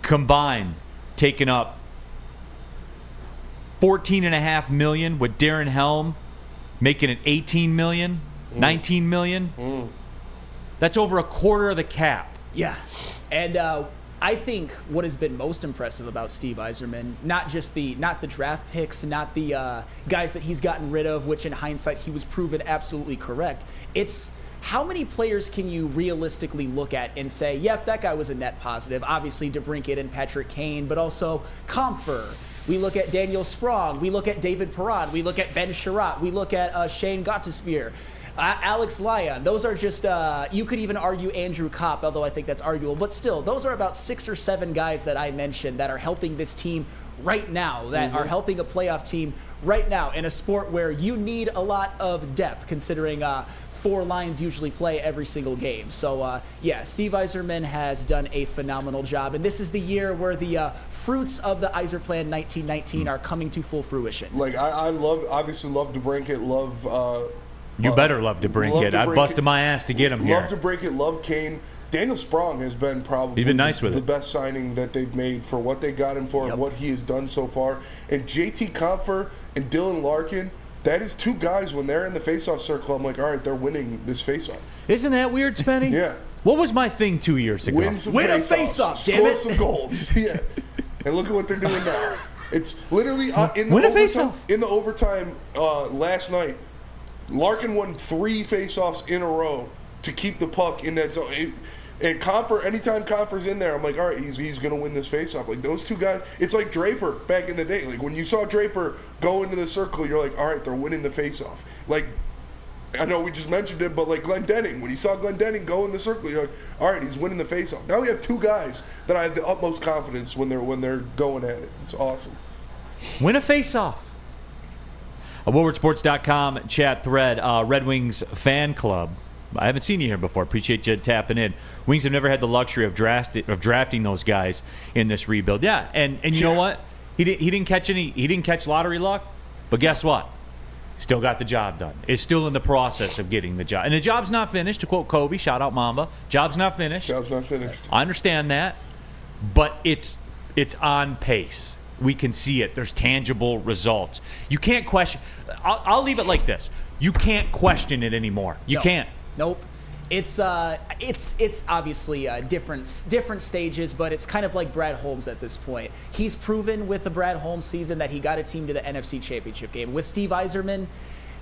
combined taking up $14.5 million, with Darren Helm making it $18 million, $19 million. That's over a quarter of the cap. Yeah, and I think what has been most impressive about Steve Yzerman, not the draft picks, not the guys that he's gotten rid of, which in hindsight he was proven absolutely correct. It's how many players can you realistically look at and say, yep, that guy was a net positive? Obviously DeBrincat and Patrick Kane, but also Comfer. We look at Daniel Sprong. We look at David Perron. We look at Ben Sherratt. We look at Shane Gottespear. Alex Lyon. Those are just, you could even argue Andrew Kopp, although I think that's arguable. But still, those are about 6 or 7 guys that I mentioned that are helping this team right now, that are helping a playoff team right now in a sport where you need a lot of depth, considering 4 lines usually play every single game. So, Steve Yzerman has done a phenomenal job. And this is the year where the fruits of the Yzer Plan 1919 are coming to full fruition. Like, I obviously love DeBrincat, You better love DeBrincat. I busted my ass to get him here. Love DeBrincat, love Kane. Daniel Sprong has been probably nice with the best signing that they've made for what they got him for and what he has done so far. And JT Compher and Dylan Larkin, that is 2 guys, when they're in the faceoff circle, I'm like, all right, they're winning this faceoff. Isn't that weird, Spenny? Yeah. What was my thing 2 years ago? Win some Win a faceoffs. damn Score it. some goals. Yeah. And look at what they're doing now. It's literally in Win a the overtime. faceoff. In the overtime last night, Larkin won 3 faceoffs in a row to keep the puck in that zone. And anytime Confer's in there, I'm like, all right, he's going to win this faceoff. Like, those two guys, it's like Draper back in the day. Like, when you saw Draper go into the circle, you're like, all right, they're winning the faceoff. Like, I know we just mentioned it, but like Glendening, when you saw Glendening go in the circle, you're like, all right, he's winning the faceoff. Now we have 2 guys that I have the utmost confidence when they're going at it. It's awesome. Win a faceoff. A WoodwardSports.com chat thread, Red Wings fan club. I haven't seen you here before. Appreciate you tapping in. Wings have never had the luxury of drafting those guys in this rebuild. Yeah, and you know what? He didn't catch lottery luck, but guess what? Still got the job done. Is still in the process of getting the job. And the job's not finished, to quote Kobe, shout out Mamba. Job's not finished. Job's not finished. I understand that, but it's on pace. We can see it. There's tangible results. You can't question. I'll leave it like this. You can't question it anymore. You can't. Nope. It's obviously different stages, but it's kind of like Brad Holmes at this point. He's proven with the Brad Holmes season that he got a team to the NFC Championship game. With Steve Yzerman,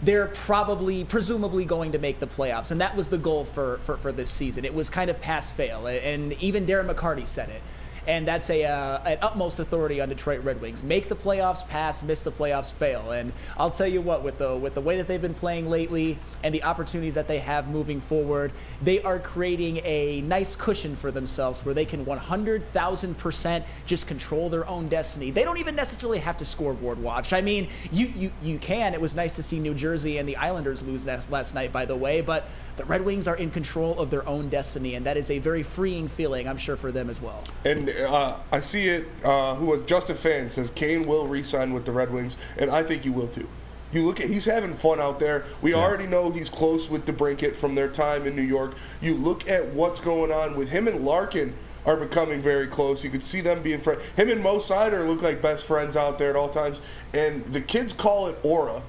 they're presumably going to make the playoffs, and that was the goal for this season. It was kind of pass-fail, and even Darren McCarty said it. And that's an utmost authority on Detroit Red Wings. Make the playoffs, pass, miss the playoffs, fail. And I'll tell you what, with the way that they've been playing lately and the opportunities that they have moving forward, they are creating a nice cushion for themselves where they can 100,000% just control their own destiny. They don't even necessarily have to scoreboard watch. I mean, you can. It was nice to see New Jersey and the Islanders lose last night, by the way, but the Red Wings are in control of their own destiny, and that is a very freeing feeling, I'm sure, for them as well. And I see it. Who was Justin Fan says Kane will re-sign with the Red Wings, and I think he will too. You look at he's having fun out there. We already know he's close with DeBrincat from their time in New York. You look at what's going on with him and Larkin are becoming very close. You could see them being friends. Him and Mo Sider look like best friends out there at all times. And the kids call it aura.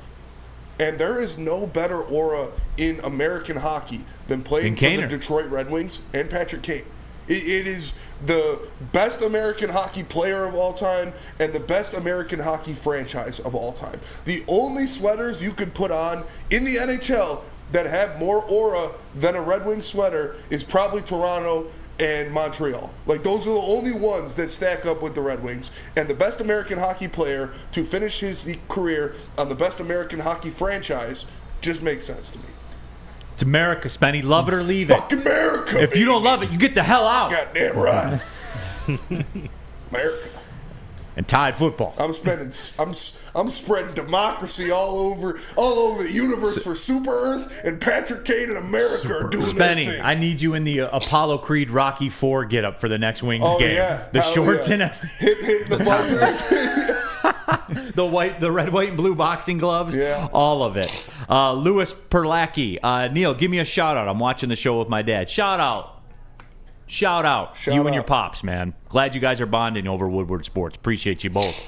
And there is no better aura in American hockey than playing for the Detroit Red Wings and Patrick Kane. It is the best American hockey player of all time and the best American hockey franchise of all time. The only sweaters you could put on in the NHL that have more aura than a Red Wings sweater is probably Toronto and Montreal. Like, those are the only ones that stack up with the Red Wings. And the best American hockey player to finish his career on the best American hockey franchise just makes sense to me. It's America, Spenny. Love it or leave it. Fucking America. If you don't love it, you get the hell out. Goddamn right. America. And Tide football. I'm spreading democracy all over the universe for Super Earth, and Patrick Kane and America are doing their thing. I need you in the Apollo Creed Rocky IV get up for the next Wings game. Yeah. The shorts and hit the buzzer. the red, white, and blue boxing gloves. Yeah. All of it. Louis Perlacki. Neal, give me a shout out. I'm watching the show with my dad. Shout out. And your pops, man. Glad you guys are bonding over Woodward Sports. Appreciate you both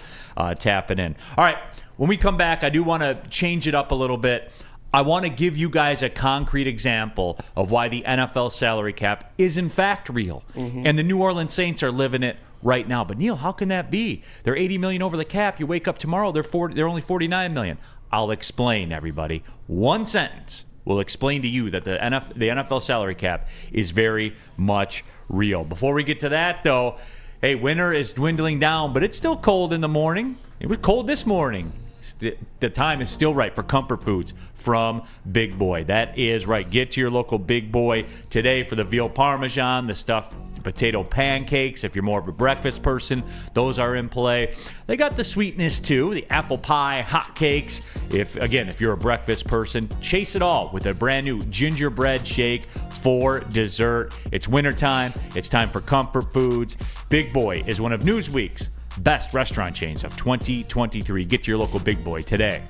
tapping in. All right, when we come back, I do want to change it up a little bit. I want to give you guys a concrete example of why the NFL salary cap is in fact real. Mm-hmm. And the New Orleans Saints are living it right now. But Neal, how can that be? They're $80 million over the cap. You wake up tomorrow, they're only $49 million. I'll explain, everybody. One sentence will explain to you that the NFL salary cap is very much real. Before we get to that, though, hey, winter is dwindling down, but it's still cold in the morning. It was cold this morning. The time is still right for comfort foods from Big Boy. That is right. Get to your local Big Boy today for the veal parmesan, the stuffed potato pancakes. If you're more of a breakfast person, those are in play. They got the sweetness too, the apple pie, hot cakes. If you're a breakfast person, chase it all with a brand new gingerbread shake for dessert. It's wintertime. It's time for comfort foods. Big Boy is one of Newsweek's best restaurant chains of 2023. Get to your local Big Boy today.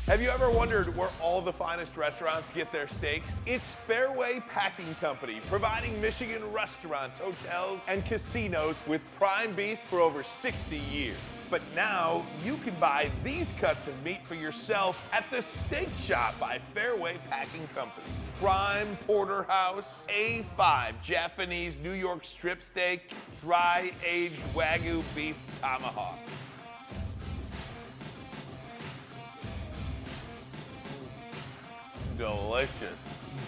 Have you ever wondered where all the finest restaurants get their steaks? It's Fairway Packing Company, providing Michigan restaurants, hotels, and casinos with prime beef for over 60 years. But now you can buy these cuts of meat for yourself at the Steak Shop by Fairway Packing Company. Prime porterhouse, A5 Japanese New York strip steak, dry-aged Wagyu beef tomahawk. delicious.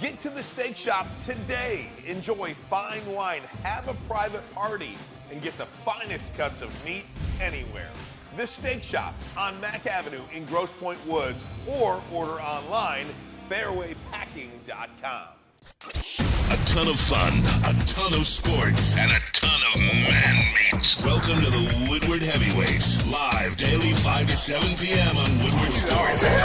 Get to the steak shop today. Enjoy fine wine, have a private party, and get the finest cuts of meat anywhere. The Steak Shop on Mack Avenue in Grosse Pointe Woods, or order online, fairwaypacking.com. A ton of fun, a ton of sports, and a ton of man meat. Welcome to the Woodward Heavyweights, live daily 5 to 7 p.m. on Woodward Sports.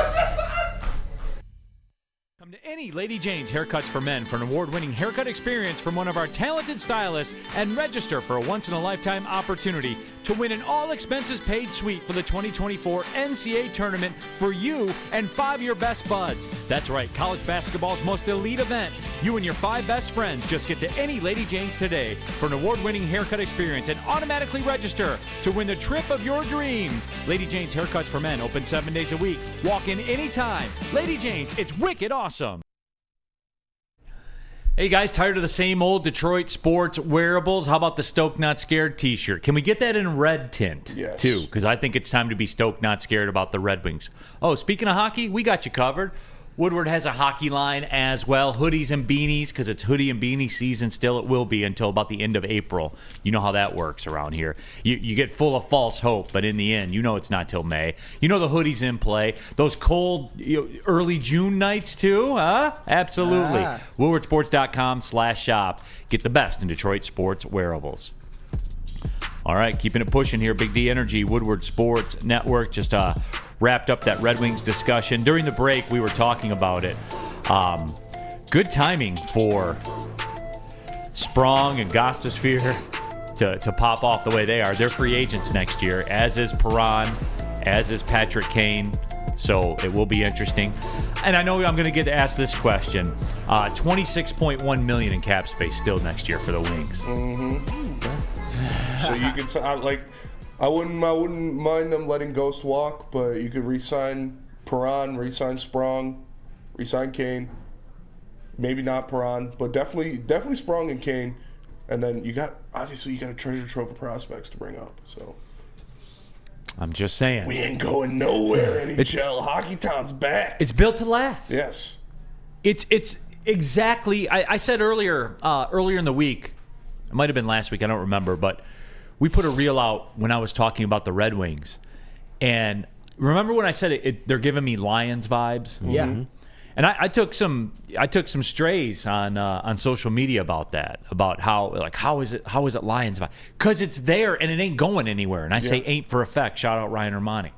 Come to any Lady Jane's Haircuts for Men for an award-winning haircut experience from one of our talented stylists and register for a once-in-a-lifetime opportunity to win an all-expenses-paid suite for the 2024 NCAA tournament for you and 5 of your best buds. That's right, college basketball's most elite event. You and your 5 best friends just get to any Lady Jane's today for an award-winning haircut experience and automatically register to win the trip of your dreams. Lady Jane's Haircuts for Men, open 7 days a week. Walk in anytime. Lady Jane's, it's wicked awesome. Hey guys, tired of the same old Detroit sports wearables? How about the Stoke Not Scared t-shirt? Can we get that in red tint too? Because I think it's time to be Stoke Not Scared about the Red Wings. Oh, speaking of hockey, we got you covered. Woodward has a hockey line as well, hoodies and beanies, because it's hoodie and beanie season still. It will be until about the end of April. You know how that works around here. You get full of false hope, but in the end, you know it's not till May. You know the hoodie's in play. Those cold early June nights too, huh? Absolutely. WoodwardSports.com/shop. Get the best in Detroit sports wearables. All right, keeping it pushing here. Big D Energy, Woodward Sports Network just wrapped up that Red Wings discussion. During the break, we were talking about it. Good timing for Sprong and Gostosphere to pop off the way they are. They're free agents next year, as is Perron, as is Patrick Kane. So it will be interesting. And I know I'm going to get asked this question. $26.1 million in cap space still next year for the Wings. So you could I wouldn't mind them letting Ghost walk, but you could re-sign Perron, re-sign Sprong, re-sign Kane. Maybe not Perron, but definitely Sprong and Kane. And then you got a treasure trove of prospects to bring up. So I'm just saying. We ain't going nowhere, NHL. Hockey Town's back. It's built to last. Yes. It's exactly. I said earlier in the week, it might have been last week, I don't remember, but we put a reel out when I was talking about the Red Wings. And remember when I said they're giving me Lions vibes? Yeah. Mm-hmm. And I took some strays on social media about that, about how is it Lions vibe? Because it's there and it ain't going anywhere. And I say ain't for effect. Shout out Ryan Ermanni.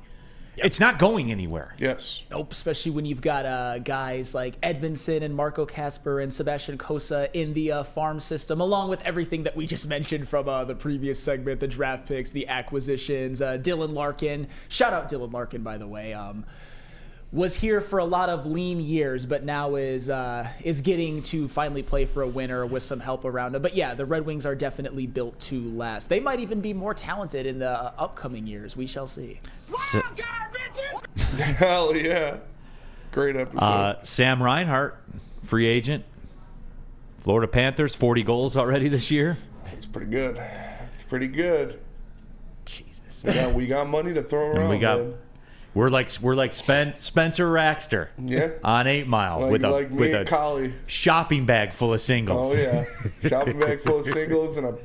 Yep. It's not going anywhere. Yes. Nope, especially when you've got guys like Edvinsson and Marco Kasper and Sebastian Kosa in the farm system, along with everything that we just mentioned from the previous segment, the draft picks, the acquisitions, Dylan Larkin. Shout out Dylan Larkin, by the way. Was here for a lot of lean years, but now is getting to finally play for a winner with some help around him. But yeah, the Red Wings are definitely built to last. They might even be more talented in the upcoming years. We shall see. Hell yeah. Great episode. Sam Reinhart, free agent. Florida Panthers, 40 goals already this year. That's pretty good. It's pretty good. Jesus. Yeah, we got money to throw around, man. We're like Spencer Raxter on 8 Mile with a Collie. Shopping bag full of singles. Oh yeah, shopping bag full of singles and a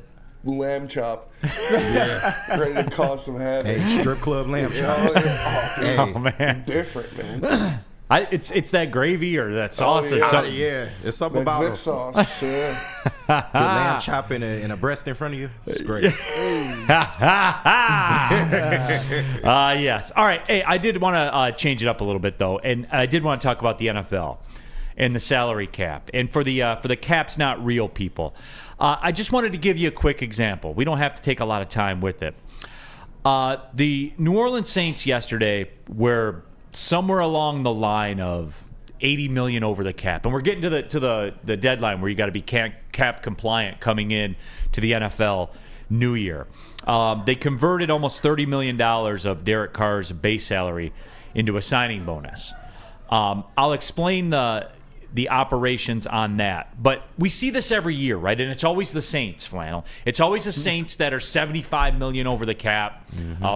lamb chop. Yeah, ready to cause some havoc. Hey, strip club lamb chops. Oh man, different man. It's that gravy or that sauce. Yeah, it's something that about zip them. sauce. Yeah. Good lamb chop in a breast in front of you. It's great. Yes. All right. Hey, I did want to change it up a little bit though, and I did want to talk about the NFL and the salary cap, and for the cap's not real people. I just wanted to give you a quick example. We don't have to take a lot of time with it. The New Orleans Saints yesterday were somewhere along the line of $80 million over the cap, and we're getting to the deadline where you got to be cap compliant coming in to the NFL New Year. They converted almost $30 million of Derek Carr's base salary into a signing bonus. I'll explain the operations on that, but we see this every year, right? And it's always the Saints, Flannel. It's always the Saints that are $75 million over the cap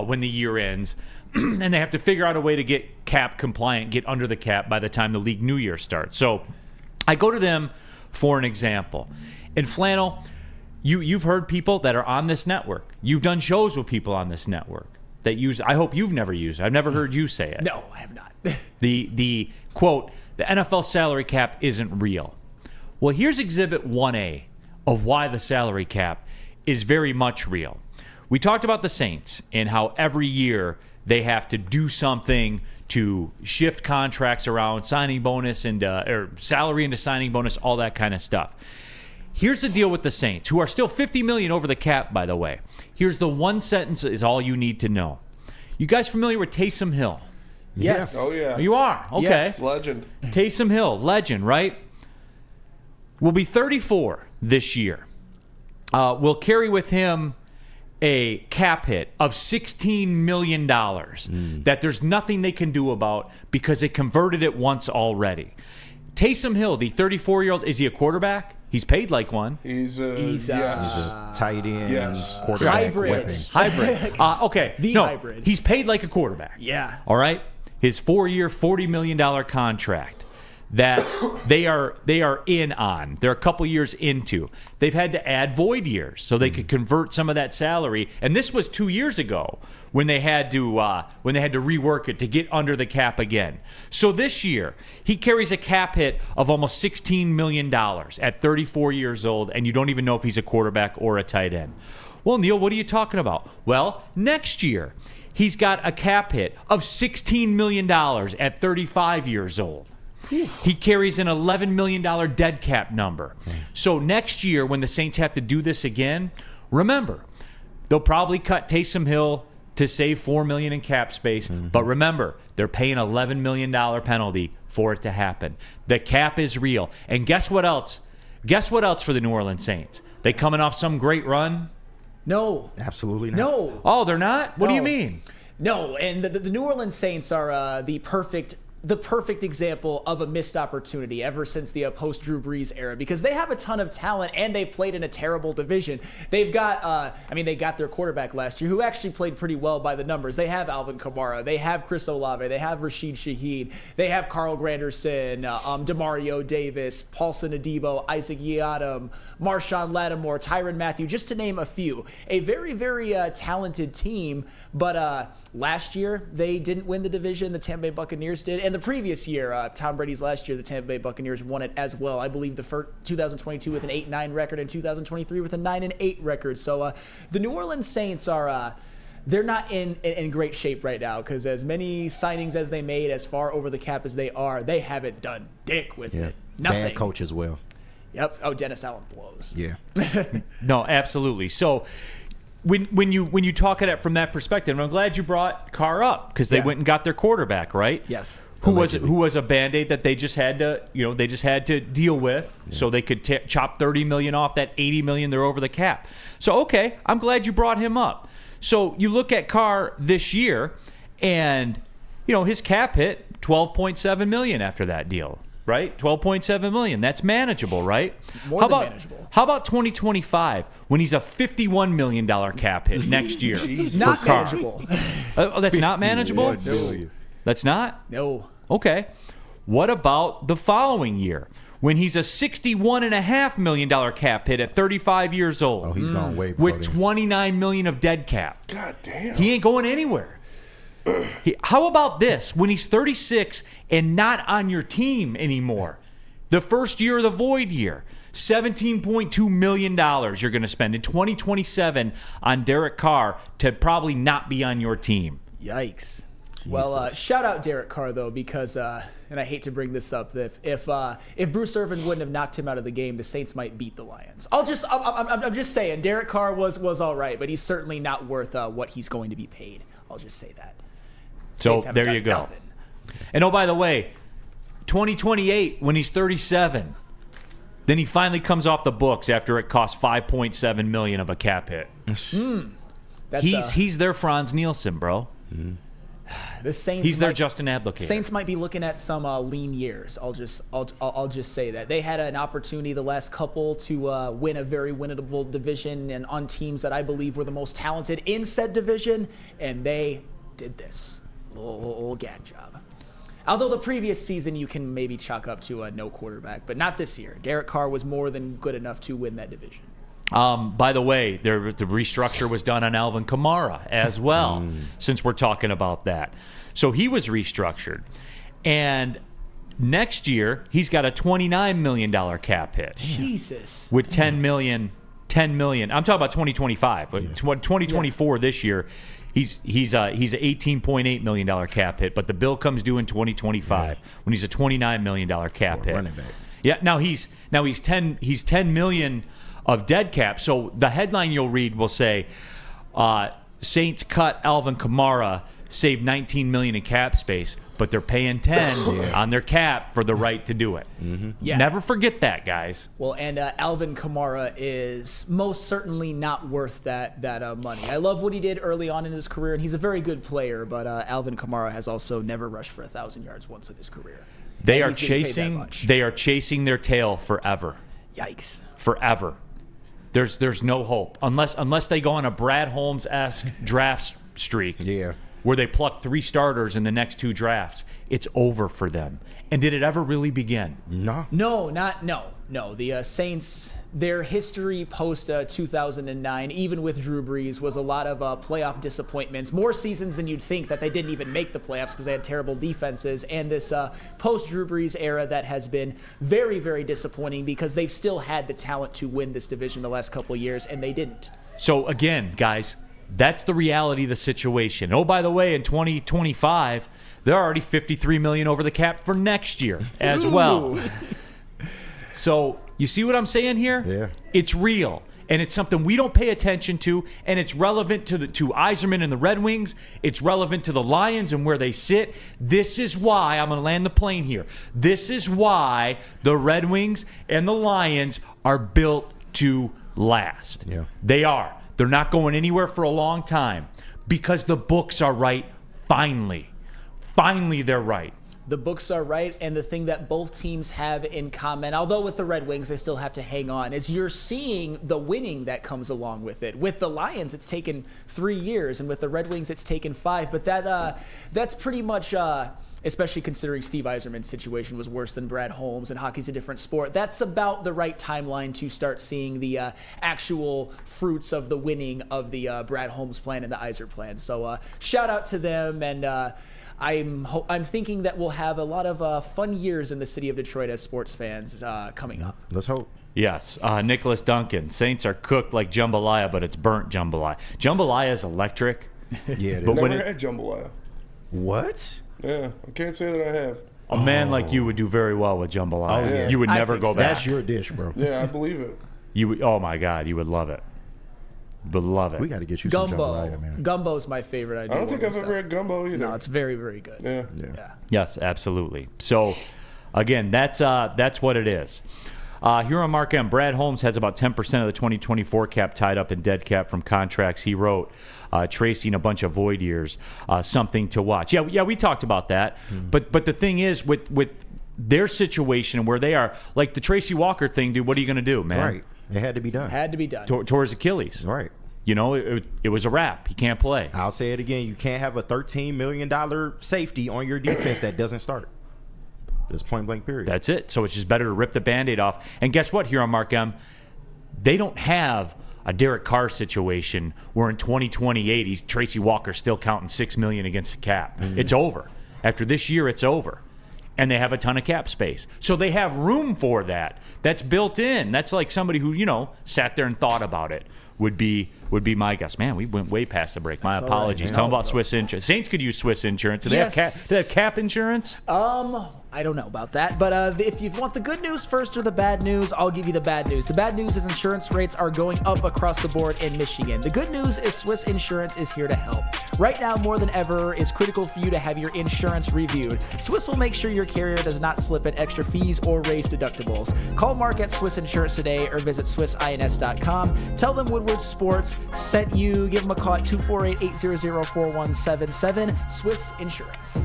when the year ends. and they have to figure out a way to get cap compliant, get under the cap by the time the league new year starts. So I go to them for an example. And Flannel, you've heard people that are on this network. You've done shows with people on this network that use. I hope you've never used it. I've never heard you say it. No, I have not. The quote, the NFL salary cap isn't real. Well, here's Exhibit 1A of why the salary cap is very much real. We talked about the Saints and how every year they have to do something to shift contracts around, signing bonus and or salary into signing bonus, all that kind of stuff. Here's the deal with the Saints, who are still $50 million over the cap, by the way. Here's the one sentence is all you need to know. You guys familiar with Taysom Hill? Yes. Oh, yeah. You are? Okay. Yes. Legend. Taysom Hill, legend, right? Will be 34 this year. Will carry with him a cap hit of $16 million that there's nothing they can do about because they converted it once already. Taysom Hill, the 34-year-old, is he a quarterback? He's paid like one. He's He's a tight end, Yes. quarterback, Hybrid. weapon. Hybrid. Okay. The no, hybrid. He's paid like a quarterback. Yeah. All right? His 4-year, $40 million contract that they are in on. They're a couple years into. They've had to add void years so they could convert some of that salary. And this was 2 years ago when they had to rework it to get under the cap again. So this year he carries a cap hit of almost $16 million at 34 years old, and you don't even know if he's a quarterback or a tight end. Well, Neal, what are you talking about? Well, next year he's got a cap hit of $16 million at 35 years old. He carries an $11 million dead cap number. So next year, when the Saints have to do this again, remember, they'll probably cut Taysom Hill to save $4 million in cap space. But remember, they're paying $11 million penalty for it to happen. The cap is real. And guess what else? Guess what else for the New Orleans Saints? They coming off some great run? No. Absolutely not. No. Oh, they're not? What do you No. mean? No, and the New Orleans Saints are the perfect example of a missed opportunity ever since the post-Drew Brees era, because they have a ton of talent and they've played in a terrible division. They've got, they got their quarterback last year who actually played pretty well by the numbers. They have Alvin Kamara. They have Chris Olave. They have Rashid Shaheed. They have Carl Granderson, Demario Davis, Paulson Adebo, Isaac Yiadom, Marshawn Lattimore, Tyrann Mathieu, just to name a few. A very, very talented team, but last year they didn't win the division. The Tampa Bay Buccaneers did. And the previous year, Tom Brady's last year, the Tampa Bay Buccaneers won it as well. I believe the first 2022 with an 8-9 record and 2023 with a 9-8 record. So the New Orleans Saints are they're not in great shape right now, because as many signings as they made, as far over the cap as they are, they haven't done dick with it. Nothing. Bad coach as well. Yep. Oh, Dennis Allen blows. Yeah. No, absolutely. So when you talk at it from that perspective, and I'm glad you brought Carr up, because they went and got their quarterback, right? Yes. Who was a Band-Aid that they just had to deal with, so they could chop $30 million off that $80 million they're over the cap. So okay, I'm glad you brought him up. So you look at Carr this year, and his cap hit $12.7 million after that deal. Right? $12.7 million. That's manageable, right? More than manageable. How about 2025 when he's a $51 million cap hit next year? Not for Carr? manageable. Oh, that's not manageable? No. That's not? No. Okay. What about the following year when he's a $61.5 million cap hit at 35 years old? Oh, he's gone way before with $29 million of dead cap. God damn. He ain't going anywhere. How about this? When he's 36 and not on your team anymore, the first year of the void year, $17.2 million you're going to spend in 2027 on Derek Carr to probably not be on your team. Yikes. Well, shout out Derek Carr, though, because, and I hate to bring this up, if Bruce Irvin wouldn't have knocked him out of the game, the Saints might beat the Lions. I'm just saying, Derek Carr was all right, but he's certainly not worth what he's going to be paid. I'll just say that. So Saints haven't there you done go. nothing. And oh, by the way, 2028, when he's 37, then he finally comes off the books after it cost $5.7 million of a cap hit. He's their Franz Nielsen, bro. The Saints. He's their Justin Ablocator. Saints might be looking at some lean years. I'll just say that they had an opportunity the last couple to win a very winnable division and on teams that I believe were the most talented in said division, and they did this. Little gag job. Although the previous season you can maybe chalk up to a no quarterback, but not this year. Derek Carr was more than good enough to win that division. By the way, the restructure was done on Alvin Kamara as well, since we're talking about that. So he was restructured. And next year, he's got a $29 million cap hit. Jesus. With $10 million. I'm talking about 2025. Yeah. 2024 this year, he's a $18.8 million cap hit, but the bill comes due in 2025 when he's a $29 million cap hit. Running back. Yeah, now he's $10 million of dead cap. So the headline you'll read will say, Saints cut Alvin Kamara, save $19 million in cap space, but they're paying $10 on their cap for the right to do it. Yeah. Never forget that, guys. Well, and Alvin Kamara is most certainly not worth that money. I love what he did early on in his career, and he's a very good player, but Alvin Kamara has also never rushed for 1,000 yards once in his career. They And are he's getting paid that much. They are chasing their tail forever. Yikes. Forever. There's no hope unless they go on a Brad Holmes-esque draft streak. Yeah. Where they pluck 3 starters in the next 2 drafts. It's over for them. And did it ever really begin? No. No. The Saints, their history post 2009, even with Drew Brees, was a lot of playoff disappointments. More seasons than you'd think that they didn't even make the playoffs because they had terrible defenses. And this post Drew Brees era that has been very, very disappointing because they've still had the talent to win this division the last couple of years, and they didn't. So again, guys, that's the reality of the situation. Oh, by the way, in 2025, they're already $53 million over the cap for next year as well. So you see what I'm saying here? Yeah. It's real, and it's something we don't pay attention to, and it's relevant to Yzerman and the Red Wings. It's relevant to the Lions and where they sit. This is why I'm going to land the plane here. This is why the Red Wings and the Lions are built to last. Yeah. They are. They're not going anywhere for a long time because the books are right finally. Finally, they're right. The books are right, and the thing that both teams have in common, although with the Red Wings they still have to hang on, is you're seeing the winning that comes along with it. With the Lions, it's taken 3 years, and with the Red Wings, it's taken 5. But that's pretty much... especially considering Steve Yzerman's situation was worse than Brad Holmes, and hockey's a different sport. That's about the right timeline to start seeing the actual fruits of the winning of the Brad Holmes plan and the Yzer plan. So shout out to them, and I'm thinking that we'll have a lot of fun years in the city of Detroit as sports fans coming up. Let's hope. Yes. Nicholas Duncan. Saints are cooked like jambalaya, but it's burnt jambalaya. Jambalaya is electric. Yeah, but when Never had jambalaya. What? Yeah, I can't say that I have. a man like you would do very well with jambalaya. Oh, yeah. You would I never think go so. back. That's your dish, bro. Yeah, I believe it. You would, oh my God, you would love it. Would love it. We got to get you some Gumbo. jambalaya, man. Gumbo's my favorite. I don't think I've ever had gumbo either. No, it's very, very good. Yeah. Yes, absolutely. So, again, that's what it is. Here on Mark M, Brad Holmes has about 10% of the 2024 cap tied up in dead cap from contracts he wrote, tracing a bunch of void years, something to watch. Yeah, we talked about that. Mm-hmm. But the thing is, with their situation and where they are, like the Tracy Walker thing, dude, what are you going to do, man? Right. It had to be done. Had to be done. Tore his Achilles. Right. You know, it was a wrap. He can't play. I'll say it again. You can't have a $13 million safety on your defense that doesn't start. Just point blank period. That's it. So it's just better to rip the Band-Aid off. And guess what, here on Mark M? They don't have a Derek Carr situation where in 2028 Tracy Walker still counting $6 million against the cap. Mm-hmm. It's over. After this year, it's over. And they have a ton of cap space. So they have room for that. That's built in. That's like somebody who, sat there and thought about it would be my guess. Man, we went way past the break. My apologies. Tell them about Swiss insurance. Saints could use Swiss insurance. Do they have cap insurance? I don't know about that, but if you want the good news first or the bad news, I'll give you the bad news. The bad news is insurance rates are going up across the board in Michigan. The good news is Swiss Insurance is here to help. Right now, more than ever, it's critical for you to have your insurance reviewed. Swiss will make sure your carrier does not slip at extra fees or raise deductibles. Call Mark at Swiss Insurance today or visit SwissINS.com. Tell them Woodward Sports sent you. Give them a call at 248-800-4177. Swiss Insurance.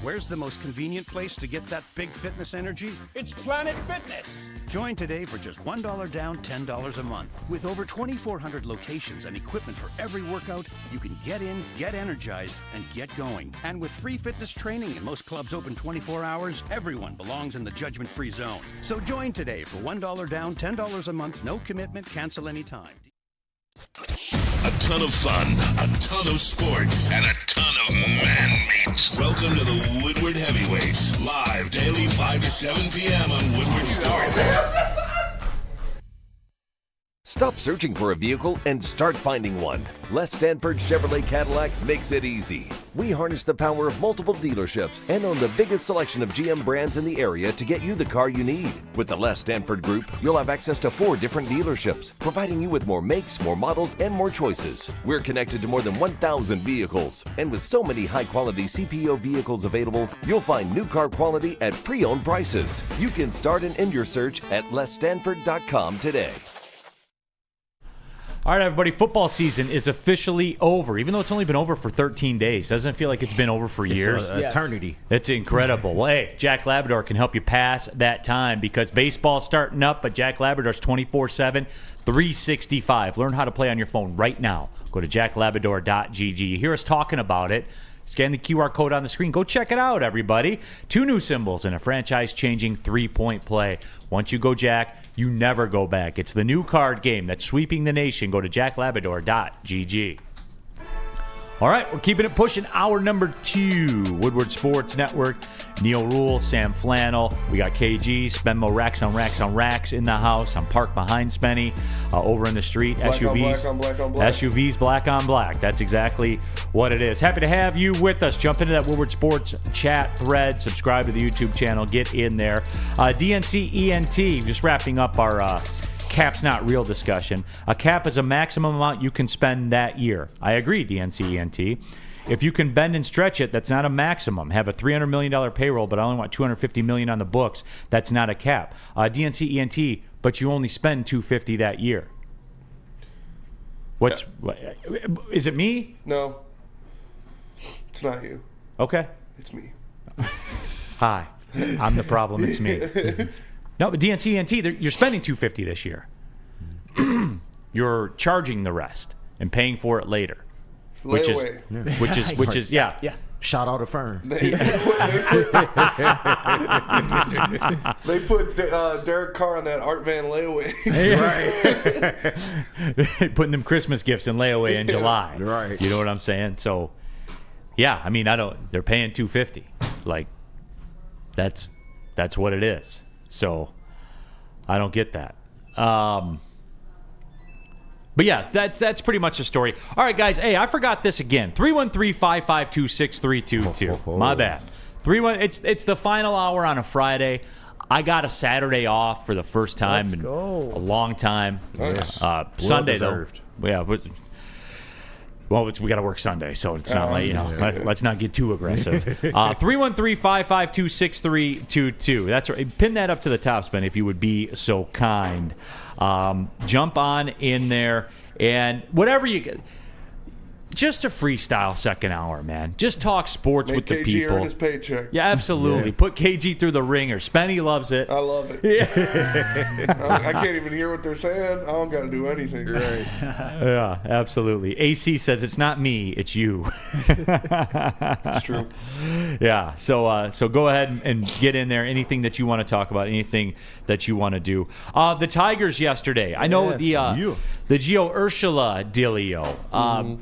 Where's Where's the most convenient place to get that big fitness energy? It's Planet Fitness. Join today for just $1 down, $10 a month. With over 2,400 locations and equipment for every workout, you can get in, get energized, and get going. And with free fitness training and most clubs open 24 hours, everyone belongs in the judgment-free zone. So join today for $1 down, $10 a month, no commitment, cancel anytime. A ton of fun, a ton of sports, and a ton of man meat. Welcome to the Woodward Heavyweights, live daily 5 to 7 p.m. on Woodward Sports. Stop searching for a vehicle and start finding one. Les Stanford Chevrolet Cadillac makes it easy. We harness the power of multiple dealerships and own the biggest selection of GM brands in the area to get you the car you need. With the Les Stanford Group, you'll have access to 4 different dealerships, providing you with more makes, more models, and more choices. We're connected to more than 1,000 vehicles, and with so many high-quality CPO vehicles available, you'll find new car quality at pre-owned prices. You can start and end your search at lesstanford.com today. All right, everybody, football season is officially over, even though it's only been over for 13 days. Doesn't it feel like it's been over for years? It's eternity. It's incredible. Well, hey, Jack Labrador can help you pass that time because baseball's starting up, but Jack Labrador's 24/7, 365. Learn how to play on your phone right now. Go to jacklabrador.gg. You hear us talking about it. Scan the QR code on the screen. Go check it out, everybody. 2 new symbols in a franchise-changing 3-point play. Once you go Jack, you never go back. It's the new card game that's sweeping the nation. Go to jacklabrador.gg. All right, we're keeping it pushing. Hour number 2, Woodward Sports Network. Neal, Ruhl, Sam Flannel. We got KG, Spenmo, racks on racks on racks in the house. I'm parked behind Spenny over in the street. Black SUVs, on black on black. SUVs, black on black. That's exactly what it is. Happy to have you with us. Jump into that Woodward Sports chat thread. Subscribe to the YouTube channel. Get in there. DNC ENT, just wrapping up our cap's not real discussion. A cap is a maximum amount you can spend that year. I agree, DNCENT. If you can bend and stretch it, that's not a maximum. Have a $300 million payroll, but I only want $250 million on the books. That's not a cap. DNCENT, but you only spend $250 that year. Is it me? No. It's not you. Okay. It's me. Hi. I'm the problem. It's me. No, but DNCENT, you're spending $250 this year. You're charging the rest and paying for it later. Which is yeah. Shout out to Fern. They put Derek Carr on that Art Van layaway. Right. Putting them Christmas gifts in layaway in July. Right. You know what I'm saying? So, yeah, I mean, they're paying $250. Like, that's what it is. So, I don't get that. But yeah, that's pretty much the story. All right, guys. Hey, I forgot this again. 313-552-6322. My bad. It's the final hour on a Friday. I got a Saturday off for the first time in a long time. Nice. Sunday though. Yeah. Well, we got to work Sunday, so it's not like, let's not get too aggressive. 313-552-6322. That's right. Pin that up to the top, Spen, if you would be so kind. Jump on in there, and whatever you get. Just a freestyle second hour, man. Just talk sports with the people. Earn his paycheck. Yeah, absolutely. Yeah. Put KG through the ringer. Spenny loves it. I love it. Yeah. I can't even hear what they're saying. I don't got to do anything. Right. Yeah, absolutely. AC says it's not me, it's you. That's true. Yeah. So go ahead and get in there. Anything that you want to talk about, anything that you want to do. The Tigers yesterday. I know the Gio Urshela dealio.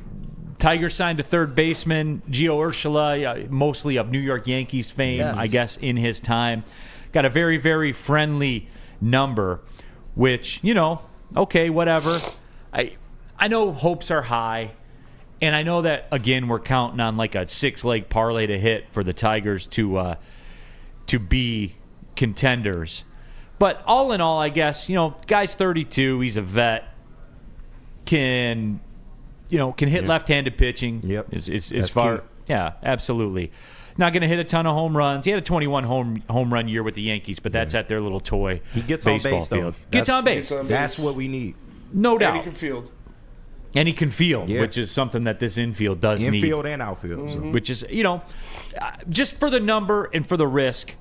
Tigers signed a third baseman, Gio Urshela, mostly of New York Yankees fame, I guess, in his time. Got a very, very friendly number, which, okay, whatever. I know hopes are high, and I know that, again, we're counting on like a 6-leg parlay to hit for the Tigers to be contenders. But all in all, I guess, guy's 32, he's a vet, can hit left-handed pitching. Yep. As far, yeah, absolutely. Not going to hit a ton of home runs. He had a 21 home run year with the Yankees, but that's at their little toy he gets baseball on base, field. Though. Gets on base. That's what we need. No doubt. And he can field. And he can field, which is something that this infield does need. Infield and outfield. So. Which is, just for the number and for the risk,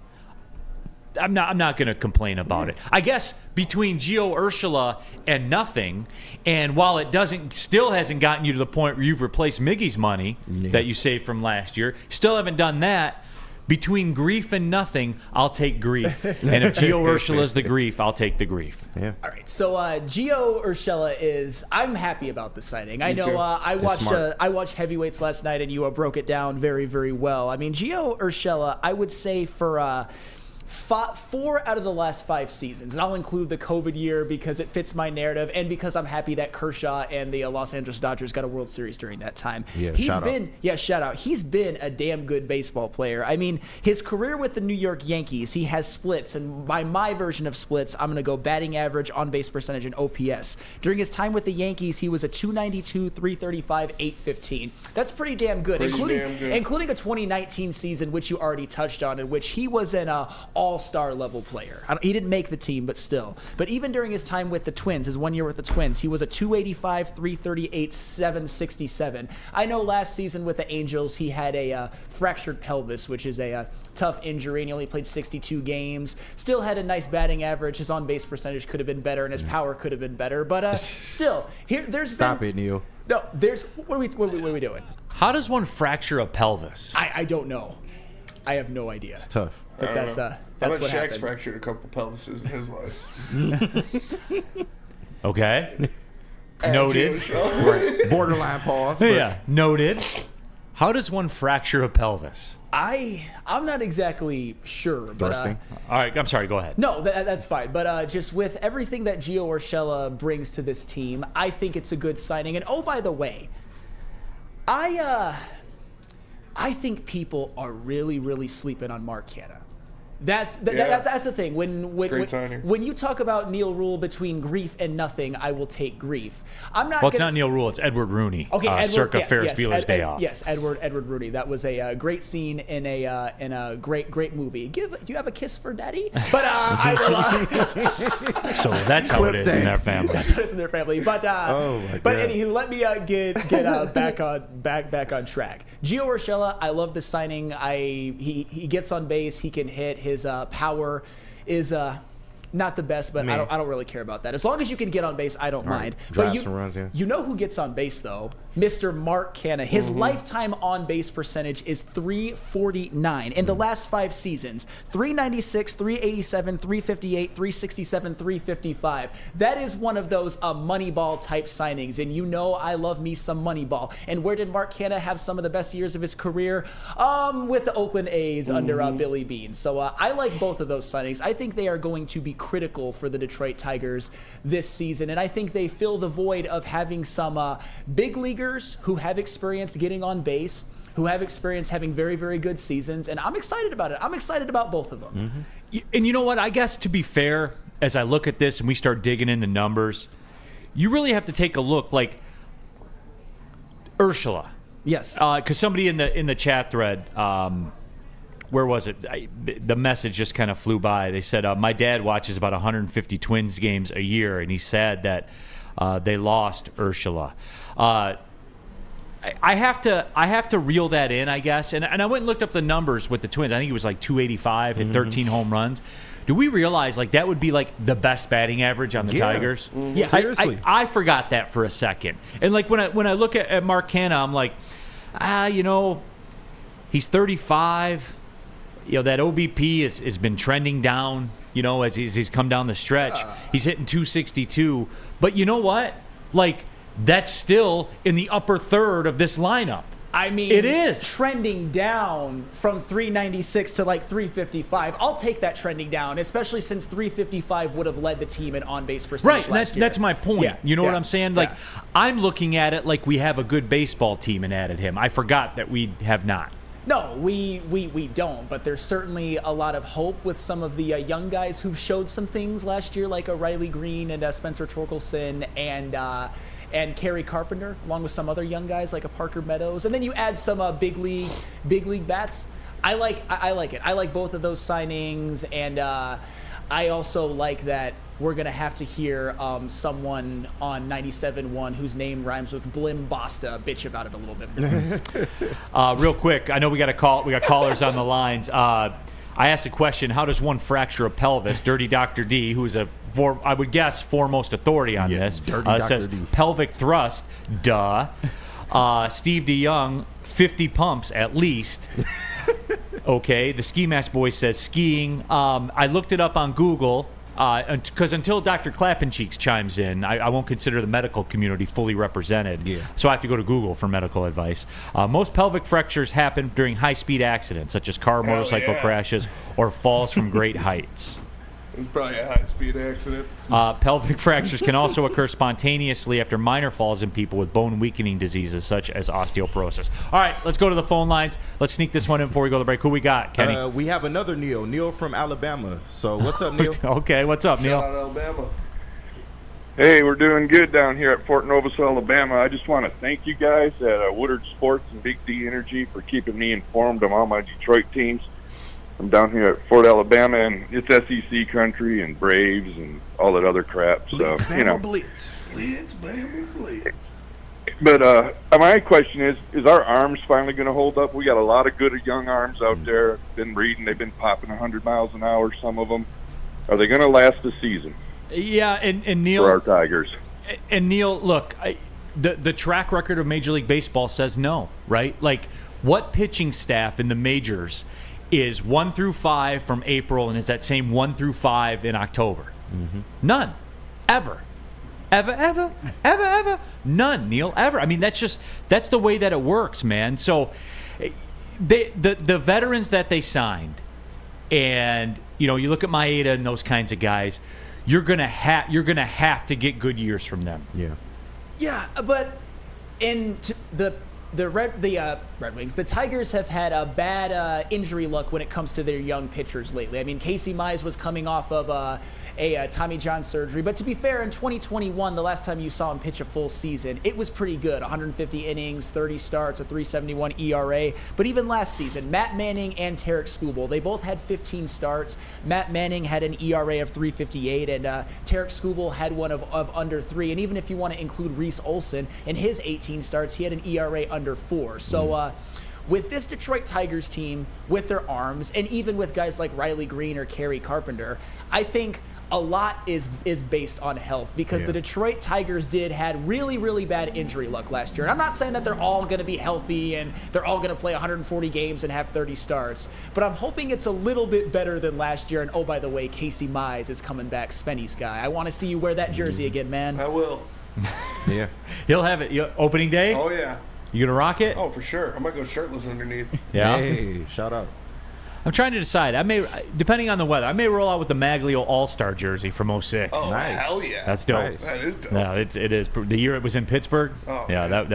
I'm not going to complain about it. I guess between Gio Urshela and nothing, and while it still hasn't gotten you to the point where you've replaced Miggy's money that you saved from last year, still haven't done that. Between grief and nothing, I'll take grief. And if Gio Urshela's the grief, I'll take the grief. Yeah. All right, so Gio Urshela I'm happy about the signing. I know I watched Heavyweights last night, and you broke it down very, very well. I mean, Gio Urshela, I would say for 4 out of the last 5 seasons, and I'll include the COVID year because it fits my narrative and because I'm happy that Kershaw and the Los Angeles Dodgers got a World Series during that time. Shout out. He's been a damn good baseball player. I mean, his career with the New York Yankees, he has splits, and by my version of splits, I'm going to go batting average, on-base percentage, and OPS. During his time with the Yankees, he was a 292, 335, 815. That's pretty damn good, including a 2019 season, which you already touched on, in which he was an all-star level player. He didn't make the team, but still. But even during his time with the Twins, his 1 year with the Twins, he was a 285, 338, 767. I know last season with the Angels, he had a fractured pelvis, which is a tough injury, and he only played 62 games. Still had a nice batting average. His on-base percentage could have been better, and his power could have been better. But still, Stop it, Neal. No, what are we doing? How does one fracture a pelvis? I don't know. I have no idea. It's tough. But that's what Shaq's happened. Fractured a couple pelvises in his life. Okay. Noted. Borderline pause. Yeah, noted. How does one fracture a pelvis? I'm not exactly sure. But, all right, I'm sorry, go ahead. No, that's fine. But just with everything that Gio Urshela brings to this team, I think it's a good signing. And oh, by the way, I think people are really, really sleeping on Mark Canha. That's the thing. When you talk about Neal Ruhl between grief and nothing, I will take grief. I'm not. Well, it's not Neal Ruhl. It's Edward Rooney. Okay, circa Ferris Bueller's Day Off. Yes, Edward Rooney. That was a great scene in a great movie. Do you have a kiss for Daddy? But I will. So that's how it is in their family. That's how it is in their family. But anywho, let me get back on track. Gio Urshela, I love the signing. He gets on base. He can hit. His power is not the best, but I don't really care about that. As long as you can get on base, I don't mind. But you know who gets on base though? Mr. Mark Canha. His lifetime on-base percentage is 349. In the last 5 seasons, 396, 387, 358, 367, 355. That is one of those Moneyball type signings, and you know I love me some Moneyball. And where did Mark Canha have some of the best years of his career? With the Oakland A's under Billy Beane. So I like both of those signings. I think they are going to be critical for the Detroit Tigers this season, and I think they fill the void of having some big leaguers who have experience getting on base, who have experience having very, very good seasons, and I'm excited about it. I'm excited about both of them. And you know what? I guess to be fair, as I look at this and we start digging in the numbers, you really have to take a look like Urshela. Yes. Because somebody in the chat thread, where was it? The message just kind of flew by. They said, my dad watches about 150 Twins games a year, and he said that they lost Urshela. I have to reel that in, I guess. And I went and looked up the numbers with the Twins. I think it was like 285, hit 13 home runs. Do we realize like that would be like the best batting average on the Tigers? Yeah, seriously. I forgot that for a second. And like when I look at Mark Canha, I'm like, he's 35. That OBP has been trending down, as he's come down the stretch. He's hitting 262. But you know what? Like, that's still in the upper third of this lineup. I mean, it is trending down from 396 to like 355. I'll take that trending down, especially since 355 would have led the team in on-base percentage last year. That's my point. Yeah. You know what I'm saying? Like, I'm looking at it like we have a good baseball team and added him. I forgot that we have not. No, we don't, but there's certainly a lot of hope with some of the young guys who've showed some things last year, like Riley Green and Spencer Torkelson and Kerry Carpenter, along with some other young guys like a Parker Meadows. And then you add some big league bats. I like it. I like both of those signings, and I also like that we're going to have to hear someone on 97.1 whose name rhymes with Blim Basta bitch about it a little bit more. Real quick, I know we got callers on the lines. I asked a question, how does one fracture a pelvis? Dirty Dr. D, who is I would guess, foremost authority on this, says D. pelvic thrust, duh. Steve DeYoung, 50 pumps at least. Okay, the Ski Mask Boy says skiing. I looked it up on Google. Because until Dr. Clappencheeks chimes in, I won't consider the medical community fully represented. Yeah. So I have to go to Google for medical advice. Most pelvic fractures happen during high-speed accidents, such as car, motorcycle crashes, or falls from great heights. It's probably a high-speed accident. Pelvic fractures can also occur spontaneously after minor falls in people with bone-weakening diseases such as osteoporosis. All right, let's go to the phone lines. Let's sneak this one in before we go to the break. Who we got, Kenny? We have another Neal. Neal from Alabama. So what's up, Neal? Okay, what's up, Neal? Shout out Alabama. Hey, we're doing good down here at Fort Novus, Alabama. I just want to thank you guys at Woodward Sports and Big D Energy for keeping me informed of all my Detroit teams. I'm down here at Fort Alabama, and it's SEC country and Braves and all that other crap. So, Blitz, Bama, Blitz. But my question is our arms finally going to hold up? We got a lot of good young arms out there. Been reading, they've been popping 100 miles an hour, some of them. Are they going to last the season? Yeah, and Neal, for our Tigers. And Neal, look, the track record of Major League Baseball says no, right? Like, what pitching staff in the majors is 1 through 5 from April and is that same 1 through 5 in October? Mm-hmm. None. Ever. None, Neal, ever. I mean, that's the way that it works, man. So the veterans that they signed, and you look at Maeda and those kinds of guys, you're gonna have to get good years from them. Yeah, but in the Red Wings, the Tigers have had a bad injury luck when it comes to their young pitchers lately. I mean, Casey Mize was coming off of a Tommy John surgery, but to be fair, in 2021, the last time you saw him pitch a full season, it was pretty good. 150 innings, 30 starts, a 3.71 ERA. But even last season, Matt Manning and Tarek Skubal, they both had 15 starts. Matt Manning had an ERA of 3.58, and Tarek Skubal had one of under 3. And even if you want to include Reese Olson, in his 18 starts, he had an ERA under 4. So with this Detroit Tigers team, with their arms, and even with guys like Riley Green or Kerry Carpenter, I think a lot is based on health, because the Detroit Tigers had really, really bad injury luck last year. And I'm not saying that they're all going to be healthy and they're all going to play 140 games and have 30 starts, but I'm hoping it's a little bit better than last year. And oh, by the way, Casey Mize is coming back, Spenny's guy. I want to see you wear that jersey again, man. I will. Yeah. He'll have it. Opening day? Oh, yeah. You going to rock it? Oh, for sure. I might go shirtless underneath. Yeah. Hey, shout out. I'm trying to decide. I may, depending on the weather, I may roll out with the Maglio All-Star jersey from 06. Oh, Nice. hell yeah. That's dope. Nice. That is dope. No, it is. The year it was in Pittsburgh. Oh, yeah, man.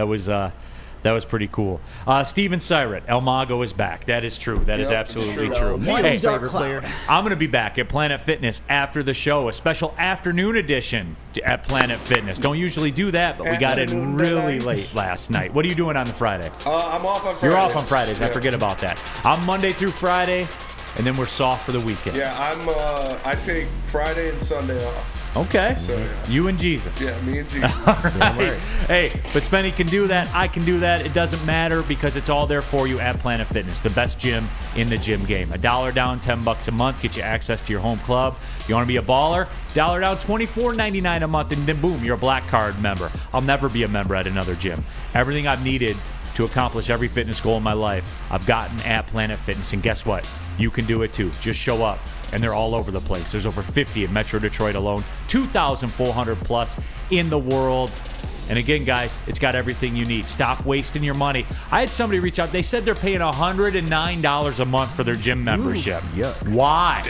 that was pretty cool. Steven Syrett, El Mago is back. That is true. That is absolutely true. Neal's Dark Cloud. I'm going to be back at Planet Fitness after the show, a special afternoon edition at Planet Fitness. Don't usually do that, but we got in really late last night. What are you doing on the Friday? I'm off on Fridays. You're off on Fridays. Yeah. I forget about that. I'm Monday through Friday, and then we're soft for the weekend. Yeah, I take Friday and Sunday off. Okay. So, yeah. You and Jesus. Yeah, me and Jesus. Right. Hey, but Spenny can do that. I can do that. It doesn't matter, because it's all there for you at Planet Fitness, the best gym in the gym game. $1 down, $10 a month, get you access to your home club. You want to be a baller? $1 down, $24.99 a month, and then boom, you're a Black Card member. I'll never be a member at another gym. Everything I've needed to accomplish every fitness goal in my life, I've gotten at Planet Fitness. And guess what? You can do it too. Just show up. And they're all over the place. There's over 50 in Metro Detroit alone, 2,400 plus in the world. And again, guys, it's got everything you need. Stop wasting your money. I had somebody reach out. They said they're paying $109 a month for their gym membership. Yuck. Why?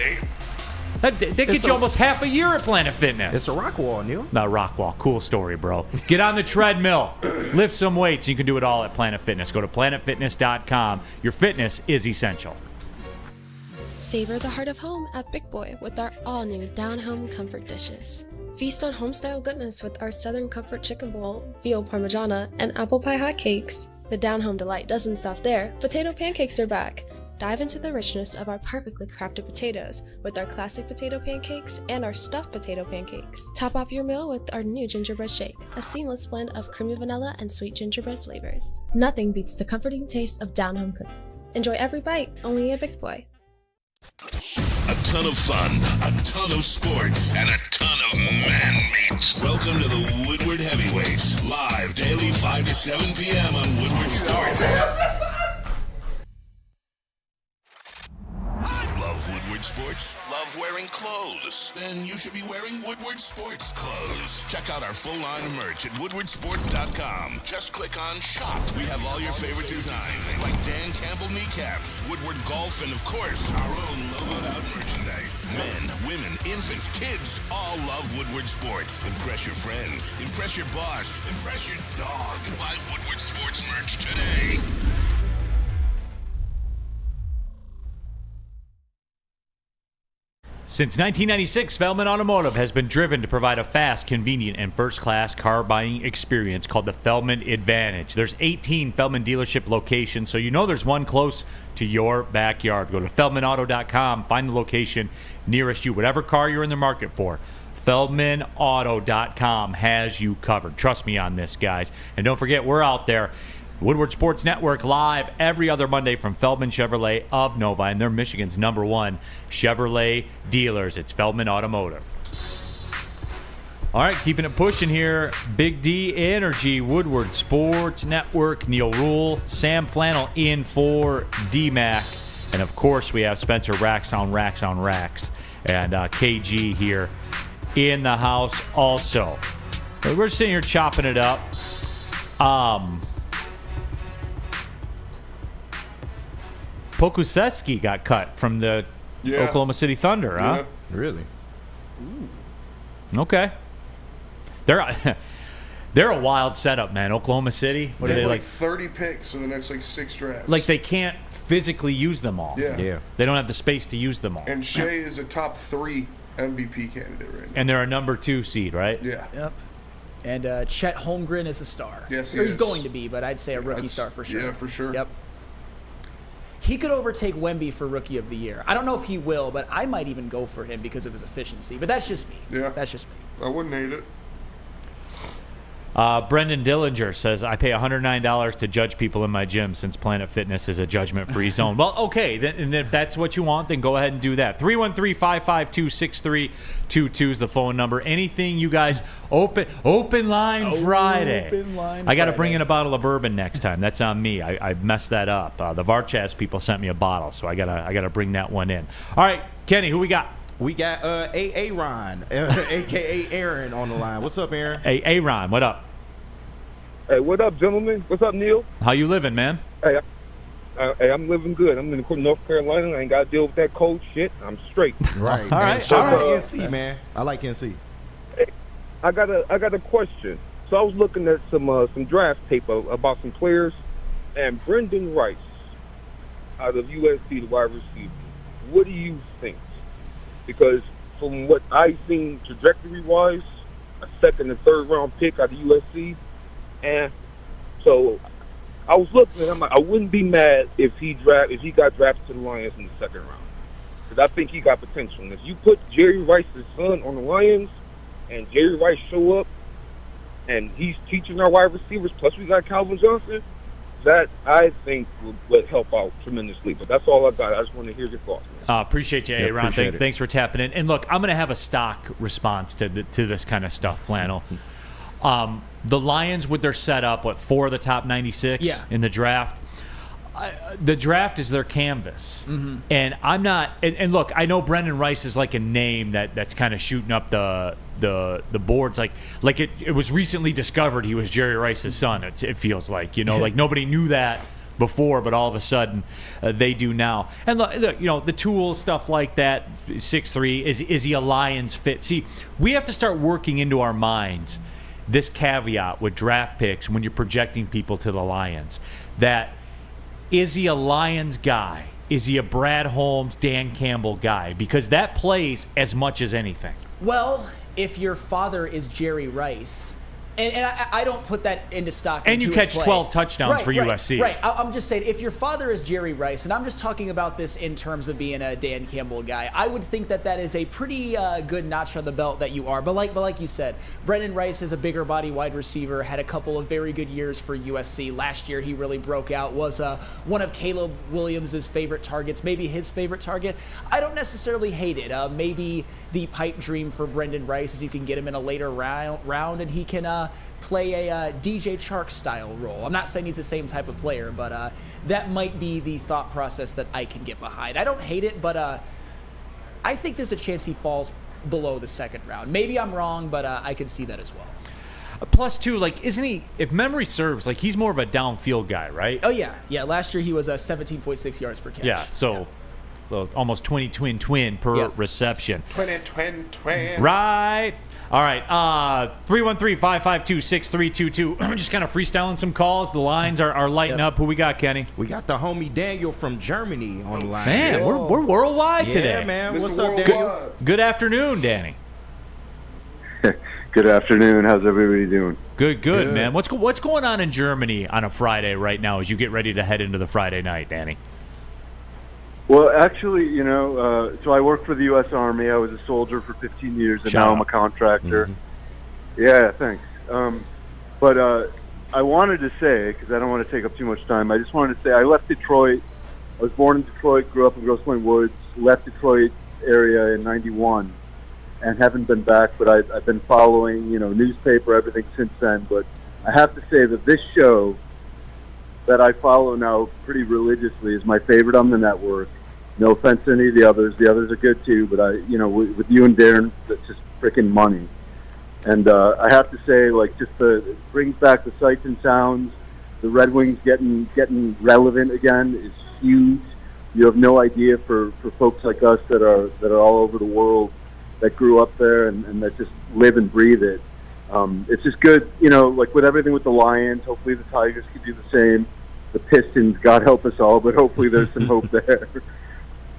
Damn. They get you almost half a year at Planet Fitness. It's a rock wall, Neal. No, rock wall. Cool story, bro. Get on the treadmill. Lift some weights. You can do it all at Planet Fitness. Go to planetfitness.com. Your fitness is essential. Savor the heart of home at Big Boy with our all-new down-home comfort dishes. Feast on home-style goodness with our Southern Comfort Chicken Bowl, veal parmigiana, and apple pie hotcakes. The down-home delight doesn't stop there. Potato pancakes are back. Dive into the richness of our perfectly crafted potatoes with our classic potato pancakes and our stuffed potato pancakes. Top off your meal with our new gingerbread shake, a seamless blend of creamy vanilla and sweet gingerbread flavors. Nothing beats the comforting taste of down-home cooking. Enjoy every bite, only at Big Boy. A ton of fun, a ton of sports, and a ton of man meat. Welcome to the Woodward Heavyweights, live daily 5 to 7 p.m. on Woodward Sports. Love Woodward Sports? Love wearing clothes? Then you should be wearing Woodward Sports clothes. Check out our full line of merch at woodwardsports.com. Just click on shop. We have all your favorite designs, like Dan Campbell kneecaps, Woodward golf, and of course, our own logoed out merchandise. Men, women, infants, kids all love Woodward Sports. Impress your friends. Impress your boss. Impress your dog. Buy Woodward Sports merch today. Since 1996, Feldman Automotive has been driven to provide a fast, convenient, and first-class car buying experience called the Feldman Advantage. There's 18 Feldman dealership locations, so you know there's one close to your backyard. Go to feldmanauto.com, find the location nearest you, whatever car you're in the market for. feldmanauto.com has you covered. Trust me on this, guys. And don't forget, we're out there. Woodward Sports Network live every other Monday from Feldman Chevrolet of Novi, and they're Michigan's #1 Chevrolet dealers. It's Feldman Automotive. All right, keeping it pushing here. Big D Energy, Woodward Sports Network, Neal Ruhl, Sam Flannel in for D-Mac. And, of course, we have Spencer Racks on Racks, and KG here in the house also. We're sitting here chopping it up. Pokusevski got cut from the Oklahoma City Thunder, huh? Yeah. Really? Okay. They're a wild setup, man. Oklahoma City. What they are they have like? 30 picks in the next 6 drafts. Like they can't physically use them all. Yeah. They don't have the space to use them all. And Shea is a top 3 MVP candidate right now. And they're a #2 seed, right? Yeah. Yep. And Chet Holmgren is a star. Yes, Or he's going to be, but I'd say a rookie That's- star for sure. Yeah, for sure. Yep. He could overtake Wemby for Rookie of the Year. I don't know if he will, but I might even go for him because of his efficiency. But that's just me. Yeah. That's just me. I wouldn't hate it. Brendan Dillinger says, I pay $109 to judge people in my gym since Planet Fitness is a judgment-free zone. Well, okay, and if that's what you want, then go ahead and do that. 313-552-6322 is the phone number. Anything you guys, open line Friday. Open line I got to bring Friday. in a bottle of bourbon next time. That's on me. I messed that up. The Varchaz people sent me a bottle, so I gotta bring that one in. All right, Kenny, who we got? We got Aaron, a.k.a. Aaron, on the line. What's up, Aaron? Hey, Aaron, what up? Hey, what up, gentlemen? What's up, Neal? How you living, man? Hey, I'm living good. I'm in North Carolina. I ain't got to deal with that cold shit. I'm straight. Right. All right. Shout out right. NC, man. I like NC. Hey, I got a question. So I was looking at some draft tape about some players, and Brendan Rice out of USC, the wide receiver. What do you think? Because from what I've seen trajectory-wise, a second and third round pick out of USC, and so I was looking at him. I wouldn't be mad if he got drafted to the Lions in the second round, because I think he got potential. And if you put Jerry Rice's son on the Lions, and Jerry Rice show up, and he's teaching our wide receivers, plus we got Calvin Johnson, that I think would help out tremendously. But that's all I got. I just want to hear your thoughts. Appreciate you, Aaron. appreciate it. Thanks for tapping in. And look, I'm going to have a stock response to this kind of stuff, Flannel. The Lions, with their setup, 4 of the top 96 in the draft. The draft is their canvas. Mm-hmm. And I'm not – and look, I know Brendan Rice is like a name that's kind of shooting up the boards. Like it was recently discovered he was Jerry Rice's son, it feels like. Like nobody knew that before, but all of a sudden they do now. And look, the tool stuff like that, 6'3", is he a Lions fit? See, we have to start working into our minds this caveat with draft picks when you're projecting people to the Lions, that is he a Lions guy? Is he a Brad Holmes, Dan Campbell guy? Because that plays as much as anything. Well, if your father is Jerry Rice, And I don't put that into stock. And you into his catch play. 12 touchdowns for USC. Right. I'm just saying, if your father is Jerry Rice, and I'm just talking about this in terms of being a Dan Campbell guy, I would think that is a pretty good notch on the belt that you are. But like you said, Brendan Rice is a bigger body wide receiver, had a couple of very good years for USC. Last year, he really broke out, was one of Caleb Williams' favorite targets, maybe his favorite target. I don't necessarily hate it. Maybe the pipe dream for Brendan Rice is you can get him in a later round and he can play a DJ Chark style role. I'm not saying he's the same type of player, but that might be the thought process that I can get behind. I don't hate it, but I think there's a chance he falls below the second round. Maybe I'm wrong, but I could see that as well. Plus, too, like, isn't he, if memory serves, like, he's more of a downfield guy, right? Oh, yeah. Yeah, last year he was 17.6 yards per catch. Yeah, so almost 20 twin per reception. Twin. Right. All right. 313-552-6322. Just kind of freestyling some calls. The lines are lighting up. Who we got, Kenny? We got the homie Daniel from Germany on the line. Man, we're worldwide today. Yeah, man. Mr. What's up, Worldwide. Daniel? Good afternoon, Danny. Good afternoon. How's everybody doing? Good, man. What's going on in Germany on a Friday right now as you get ready to head into the Friday night, Danny? Well, actually, so I work for the U.S. Army. I was a soldier for 15 years, and now I'm a contractor. Mm-hmm. Yeah, thanks. But I wanted to say, because I don't want to take up too much time, I just wanted to say I left Detroit. I was born in Detroit, grew up in Grosse Pointe Woods, left Detroit area in 91, and haven't been back, but I've been following, newspaper, everything since then. But I have to say that this show that I follow now pretty religiously is my favorite on the network. No offense to any of the others. The others are good too, but with you and Darren, that's just freaking money. And I have to say, just it brings back the sights and sounds. The Red Wings getting relevant again is huge. You have no idea for folks like us that are all over the world, that grew up there and that just live and breathe it. It's just good, with everything with the Lions. Hopefully the Tigers can do the same. The Pistons, God help us all, but hopefully there's some hope there.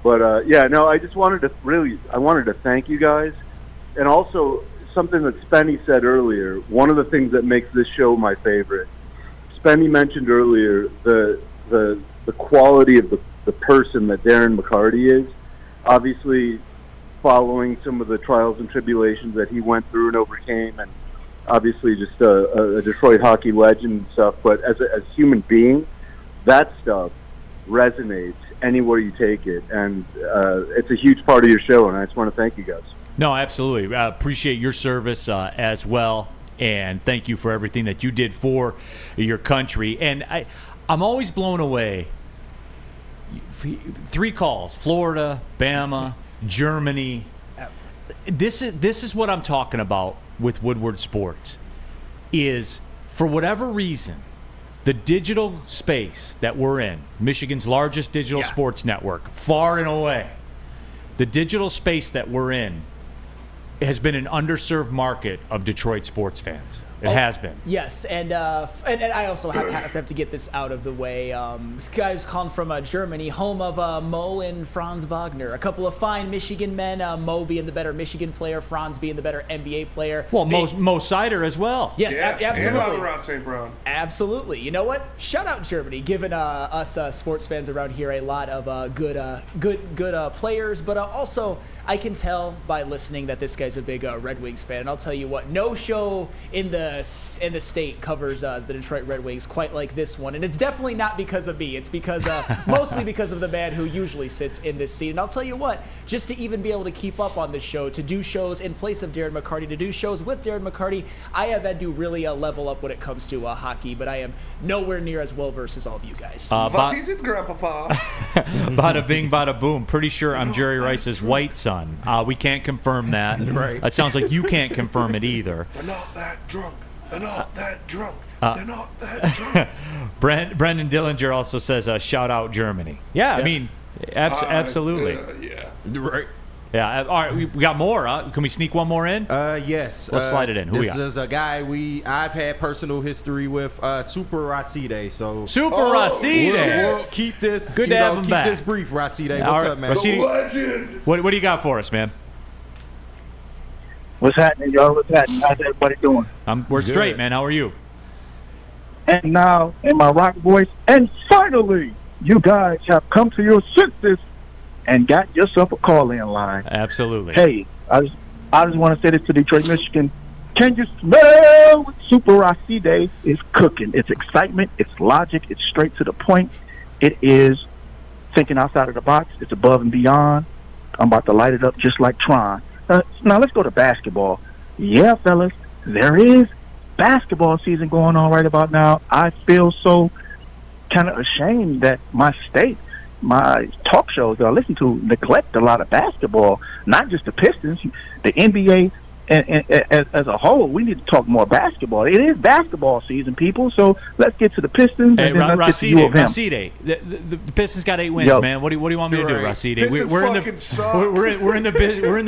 But I just wanted to thank you guys, and also something that Spenny said earlier. One of the things that makes this show my favorite. Spenny mentioned earlier the quality of the person that Darren McCarty is. Obviously, following some of the trials and tribulations that he went through and overcame, and obviously just a Detroit hockey legend and stuff. But as a human being, that stuff resonates anywhere you take it, and it's a huge part of your show, and I just want to thank you guys. No, absolutely. I appreciate your service as well, and thank you for everything that you did for your country. And I'm always blown away. 3 calls: Florida, Bama, Germany. This is what I'm talking about with Woodward Sports. Is, for whatever reason, the digital space that we're in, Michigan's largest digital sports network, far and away, the digital space that we're in has been an underserved market of Detroit sports fans. It has been. Yes, and I also have to get this out of the way. This guy's calling from Germany, home of Mo and Franz Wagner, a couple of fine Michigan men. Mo being the better Michigan player, Franz being the better NBA player. Well, Mo Sider as well. Yes, absolutely. And Amon-Ra St. Brown. Absolutely. You know what? Shout out Germany, giving us sports fans around here a lot of good players. But also, I can tell by listening that this guy's a big Red Wings fan. And I'll tell you what, no show in the state covers the Detroit Red Wings quite like this one, and it's definitely not because of me. It's because mostly because of the man who usually sits in this seat. And I'll tell you what, just to even be able to keep up on this show, to do shows in place of Darren McCarty, to do shows with Darren McCarty, I have had to really level up when it comes to hockey, but I am nowhere near as well versed as all of you guys. What is it, Grandpapa? Bada bing, bada boom. Pretty sure I'm Jerry Rice's white son. We can't confirm that. Right. It sounds like you can't confirm it either. They're not that drunk. They're not that drunk. They're not that drunk. Brendan Dillinger also says, shout out Germany. Yeah, I mean, absolutely. Yeah. Right. Yeah. All right, we got more. Can we sneak one more in? Yes. Let's slide it in. Who we got? This is a guy I've had personal history with, Super Racide. So Super Racide. We'll keep this. Good to have him back. Keep this brief, Racide. What's up, man? Racide, Legend. what do you got for us, man? What's happening, y'all? What's happening? How's everybody doing? We're straight, man. How are you? And now, in my rock voice, and finally, you guys have come to your senses and got yourself a call-in line. Absolutely. Hey, I just want to say this to Detroit, Michigan. Can you smell what Super Racide is cooking? It's excitement, it's logic, it's straight to the point. It is thinking outside of the box. It's above and beyond. I'm about to light it up just like Tron. Now let's go to basketball. Yeah, fellas, there is basketball season going on right about now. I feel so kind of ashamed that my state, my talk shows that I listen to, neglect a lot of basketball, not just the Pistons, the NBA. And as a whole, we need to talk more basketball. It is basketball season, people. So let's get to the Pistons. Hey, and then let's get to U of M. Racide, the Pistons got 8 wins, man. What do you want me to do, Racide? We're in the business. We're in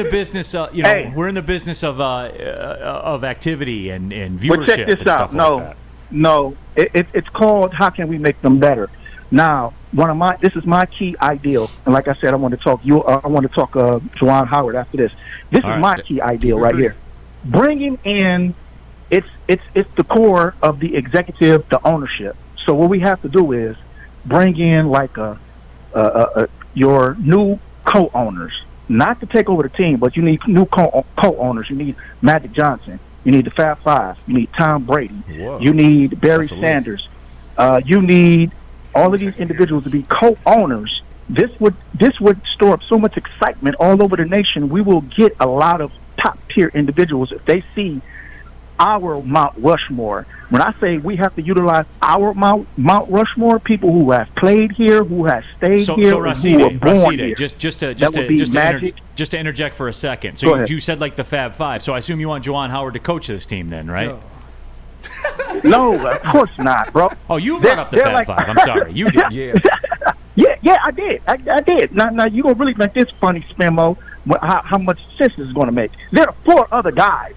the business of activity and viewership. But check this and out. Stuff like No, it's called how can we make them better. Now, this is my key ideal, and like I said, I want to talk Juwan Howard after this. This is my key ideal right here. Bringing in, it's the core of the executive, the ownership. So what we have to do is bring in like your new co-owners, not to take over the team, but you need new co-owners. You need Magic Johnson. You need the Fab Five. You need Tom Brady. Whoa. You need Barry Sanders. You need all of these individuals to be co-owners. This would store up so much excitement all over the nation. We will get a lot of top-tier individuals if they see our Mount Rushmore. When I say we have to utilize our Mount Rushmore, people who have played here, who have stayed here, who were born here. Just to interject for a second. Go So ahead. you said like the Fab Five. So I assume you want Juwan Howard to coach this team, then, right? No, of course not, bro. Oh, you brought up the Fab Five. I'm sorry, you did. Yeah, I did. I did. Now you gonna really make this funny, Spammo? How much sense this is gonna make? There are 4 other guys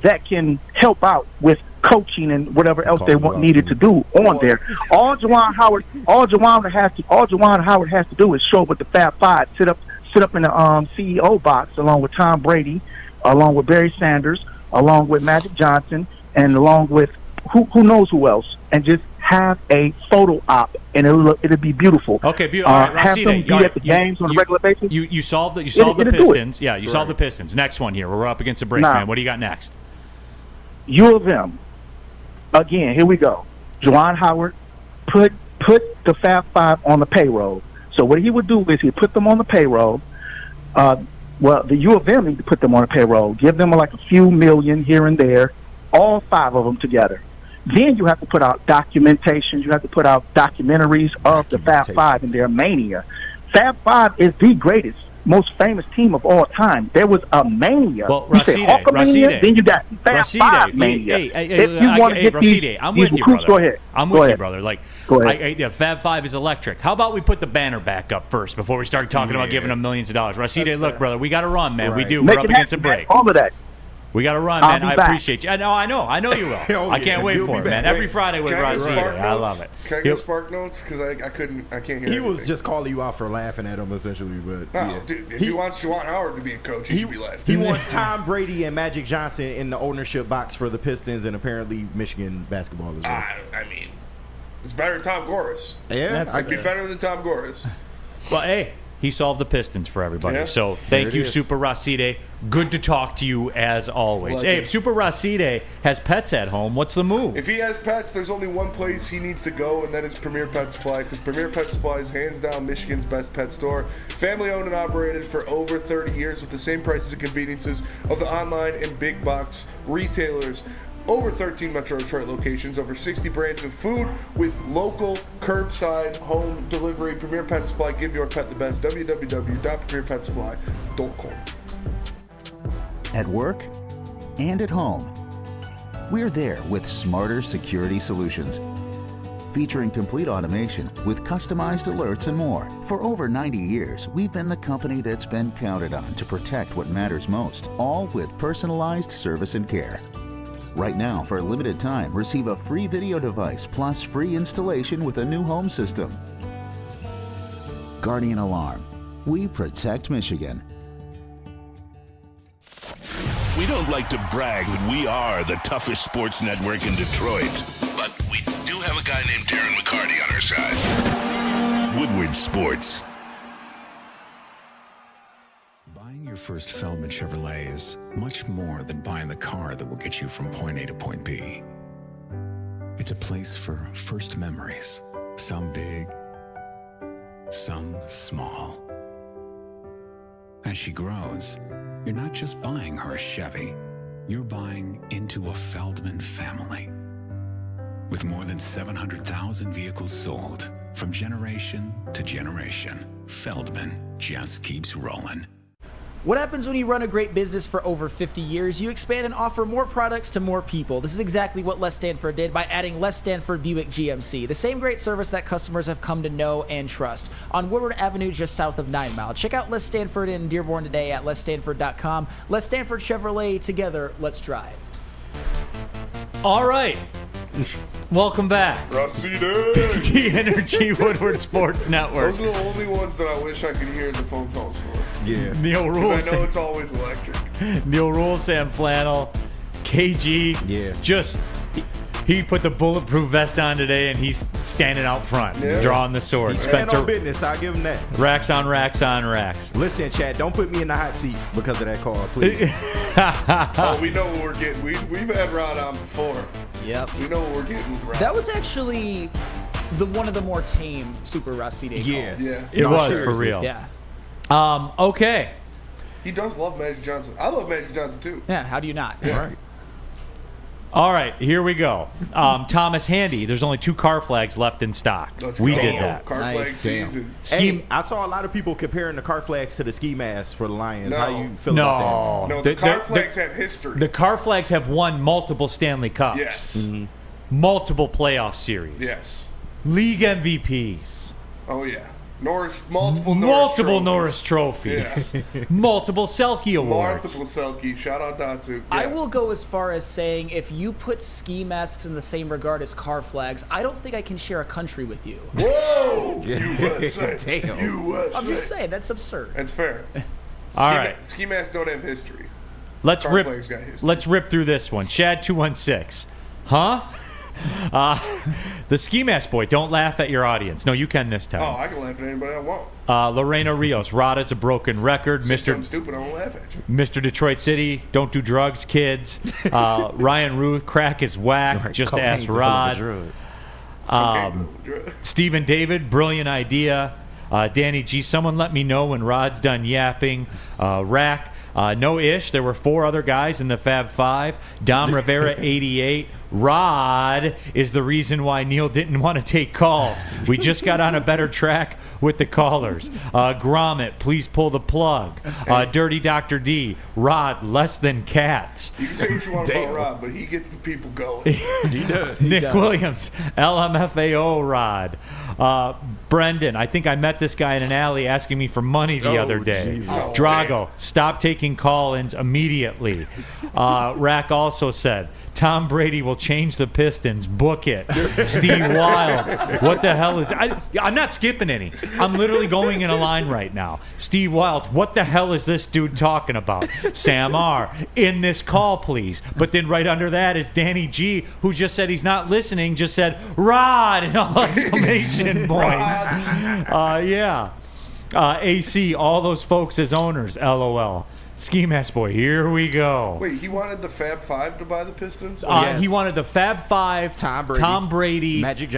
that can help out with coaching and whatever else they needed to do on there. All Juwan Howard has to do is show up with the Fab Five, sit up in the CEO box along with Tom Brady, along with Barry Sanders, along with Magic Johnson, and along with who knows who else, and just have a photo op, and it'll be beautiful. Okay, beautiful. All right, have Racide, them be at the games on a regular basis. You solved the Pistons. Yeah, you solved the Pistons. Next one here. We're up against a break, man. What do you got next? U of M. Again, here we go. Juwan Howard put the Fab Five on the payroll. So what he would do is he'd put them on the payroll. The U of M need to put them on the payroll. Give them like a few million here and there, all 5 of them together. Then you have to put out documentations. You have to put out documentaries of the Fab Five and their mania. Fab Five is the greatest, most famous team of all time. There was a mania. Well, Racide, then you got Fab Five mania. If you want to get Racide, I'm with you, brother. Go ahead. I'm with you, brother. Like, Fab Five is electric. How about we put the banner back up first before we start talking about giving them millions of dollars? Racide, look, brother, we got to run, man. We do. We're up against a break. All of that. We got to run, man. I appreciate you. I know you will. I can't wait for it, man. Every Friday with Racide. I love it. Can I get spark notes? Because I can't hear He anything. was just calling you out for laughing at him, essentially. But No, dude, if he wants Juwan Howard to be a coach, he should be left. He wants Tom Brady and Magic Johnson in the ownership box for the Pistons and apparently Michigan basketball as well. I mean, it's better than Tom Gores. Yeah, I'd be better than Tom Gores. Well, hey, he solved the Pistons for everybody. Yeah. So thank you, Super Racide. Good to talk to you as always. Hey, if Super Racide has pets at home, what's the move? If he has pets, there's only one place he needs to go, and that is Premier Pet Supply, because Premier Pet Supply is hands down Michigan's best pet store. Family owned and operated for over 30 years with the same prices and conveniences of the online and big box retailers. Over 13 Metro Detroit locations, over 60 brands of food with local curbside home delivery. Premier Pet Supply, give your pet the best. www.premierpetsupply.com. At work and at home, we're there with smarter security solutions. Featuring complete automation with customized alerts and more. For over 90 years, we've been the company that's been counted on to protect what matters most, all with personalized service and care. Right now, for a limited time, receive a free video device plus free installation with a new home system. Guardian Alarm. We protect Michigan. We don't like to brag that we are the toughest sports network in Detroit, but we do have a guy named Darren McCarty on our side. Woodward Sports. Buying your first Feldman Chevrolet is much more than buying the car that will get you from point A to point B. It's a place for first memories, some big, some small. As she grows, you're not just buying her a Chevy, you're buying into a Feldman family. With more than 700,000 vehicles sold, from generation to generation, Feldman just keeps rolling. What happens when you run a great business for over 50 years? You expand and offer more products to more people. This is exactly what Les Stanford did by adding Les Stanford Buick GMC, the same great service that customers have come to know and trust, on Woodward Avenue just south of 9 Mile. Check out Les Stanford in Dearborn today at lesstanford.com. Les Stanford Chevrolet, together, let's drive. All right. Welcome back. The Energy Woodward Sports Network. Those are the only ones that I wish I could hear the phone calls for. Yeah. Neal Ruhl. Because I know it's always electric. Neal Ruhl, Sam Flannel, KG. Yeah. Just, he put the bulletproof vest on today, and he's standing out front, drawing the sword. He's on business. I'll give him that. Racks on racks on racks. Listen, Chad, don't put me in the hot seat because of that call, please. Oh, we know what we're getting. We've had Rod on before. Yep. We know what we're getting with Rod. That was actually one of the more tame Super Rusty Day calls. Yeah. It was, for real. Yeah. Okay. He does love Magic Johnson. I love Magic Johnson, too. Yeah, how do you not? Yeah. Right. All right, here we go. Thomas Handy, there's only 2 car flags left in stock. We did that. Car flag season. Hey, I saw a lot of people comparing the car flags to the ski masks for the Lions. How you feel about that? No, the car flags have history. The car flags have won multiple Stanley Cups. Yes. Mm-hmm. Multiple playoff series. Yes. League MVPs. Oh, yeah. Multiple Norris trophies. Yeah. Multiple Selke awards. Multiple Selke. Shout out Datsu. Yeah. I will go as far as saying if you put ski masks in the same regard as car flags, I don't think I can share a country with you. Whoa! USA. Damn. USA. I'm just saying, that's absurd. That's fair. All right. Ski masks don't have history. Let's car flags got history. Let's rip through this one. Chad 216. Huh? The ski mask boy, don't laugh at your audience. No, you can this time. Oh, I can laugh at anybody I want. Lorena Rios, Rod is a broken record. Say something stupid, I won't laugh at you. Mr. Detroit City, don't do drugs, kids. Ryan Ruth, crack is whack. Right, just cocaine's ask a Rod. Stephen David, brilliant idea. Danny G, someone let me know when Rod's done yapping. Rack, no ish. There were 4 other guys in the Fab Five. Dom Rivera, 88. Rod is the reason why Neal didn't want to take calls. We just got on a better track with the callers. Gromit, please pull the plug. Dirty Dr. D, Rod, less than cats. You can say what you want about Rod, but he gets the people going. He does. Nick Williams, LMFAO Rod. Brendan, I think I met this guy in an alley asking me for money the other day. Drago, stop taking call-ins immediately. Rack also said, Tom Brady will change the Pistons. Book it. Steve Wild, what the hell is... I'm not skipping any. I'm literally going in a line right now. Steve Wild, what the hell is this dude talking about? Sam R, in this call, please. But then right under that is Danny G, who just said he's not listening, just said, Rod, and all exclamation points. Yeah. AC, all those folks as owners, LOL. Ski Mask Boy, here we go. Wait, he wanted the Fab Five to buy the Pistons? He wanted the Fab Five, Tom Brady, Magic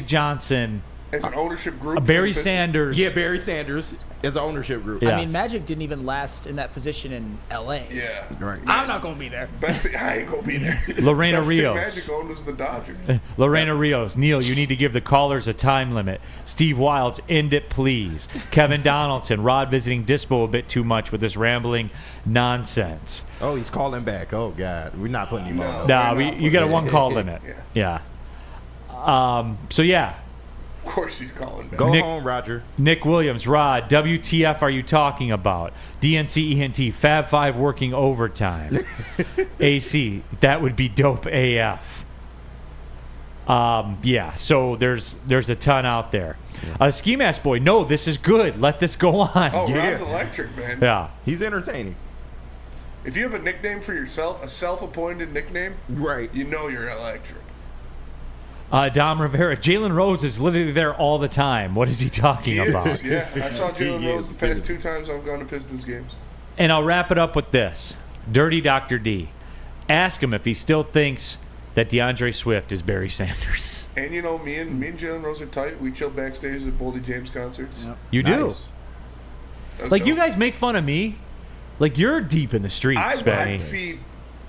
Johnson. As an ownership group? Barry Sanders. Yeah, Barry Sanders as an ownership group. Yes. I mean, Magic didn't even last in that position in L.A. Yeah. Right. I'm not going to be there. Best thing, I ain't going to be there. Lorena Best Rios. thing Magic owned was the Dodgers. Lorena Rios. Neal, you need to give the callers a time limit. Steve Wilds, end it, please. Kevin Donaldson. Rod visiting Dispo a bit too much with this rambling nonsense. Oh, he's calling back. Oh, God. We're not putting him on. No, you got a 1-call limit. Yeah. So, yeah. Of course he's calling back. Go home, Roger. Nick Williams, Rod, WTF are you talking about? DNC ENT, Fab 5 working overtime. AC, that would be dope AF. Yeah, so there's a ton out there. Ski Mask Boy, no, this is good. Let this go on. Oh, Rod's electric, man. Yeah. He's entertaining. If you have a nickname for yourself, a self-appointed nickname, right? You know you're electric. Dom Rivera, Jalen Rose is literally there all the time. What is he talking about? Yeah, I saw Jalen Rose the past 2 times I've gone to Pistons games. And I'll wrap it up with this. Dirty Dr. D. Ask him if he still thinks that DeAndre Swift is Barry Sanders. And you know, me and Jalen Rose are tight. We chill backstage at Boldy James concerts. Yep. You do. Like, you guys make fun of me. Like, you're deep in the streets, Benny.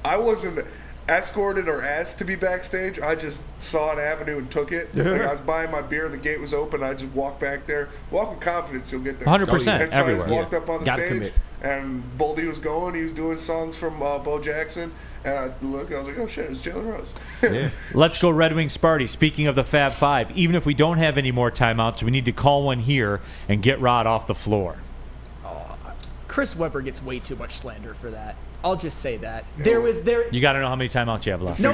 I wasn't escorted or asked to be backstage. I just saw an avenue and took it. Like, I was buying my beer, the gate was open. I just walked back there. Walk with confidence, you'll get there. 100%, and so everywhere. I just walked up on the Gotta stage, commit. and Boldy was going. He was doing songs from Bo Jackson. And I looked, and I was like, oh, shit, it's Jalen Rose. Let's go Red Wings Sparty. Speaking of the Fab Five, even if we don't have any more timeouts, we need to call one here and get Rod off the floor. Chris Webber gets way too much slander for that. I'll just say that. You got to know how many timeouts you have left. No,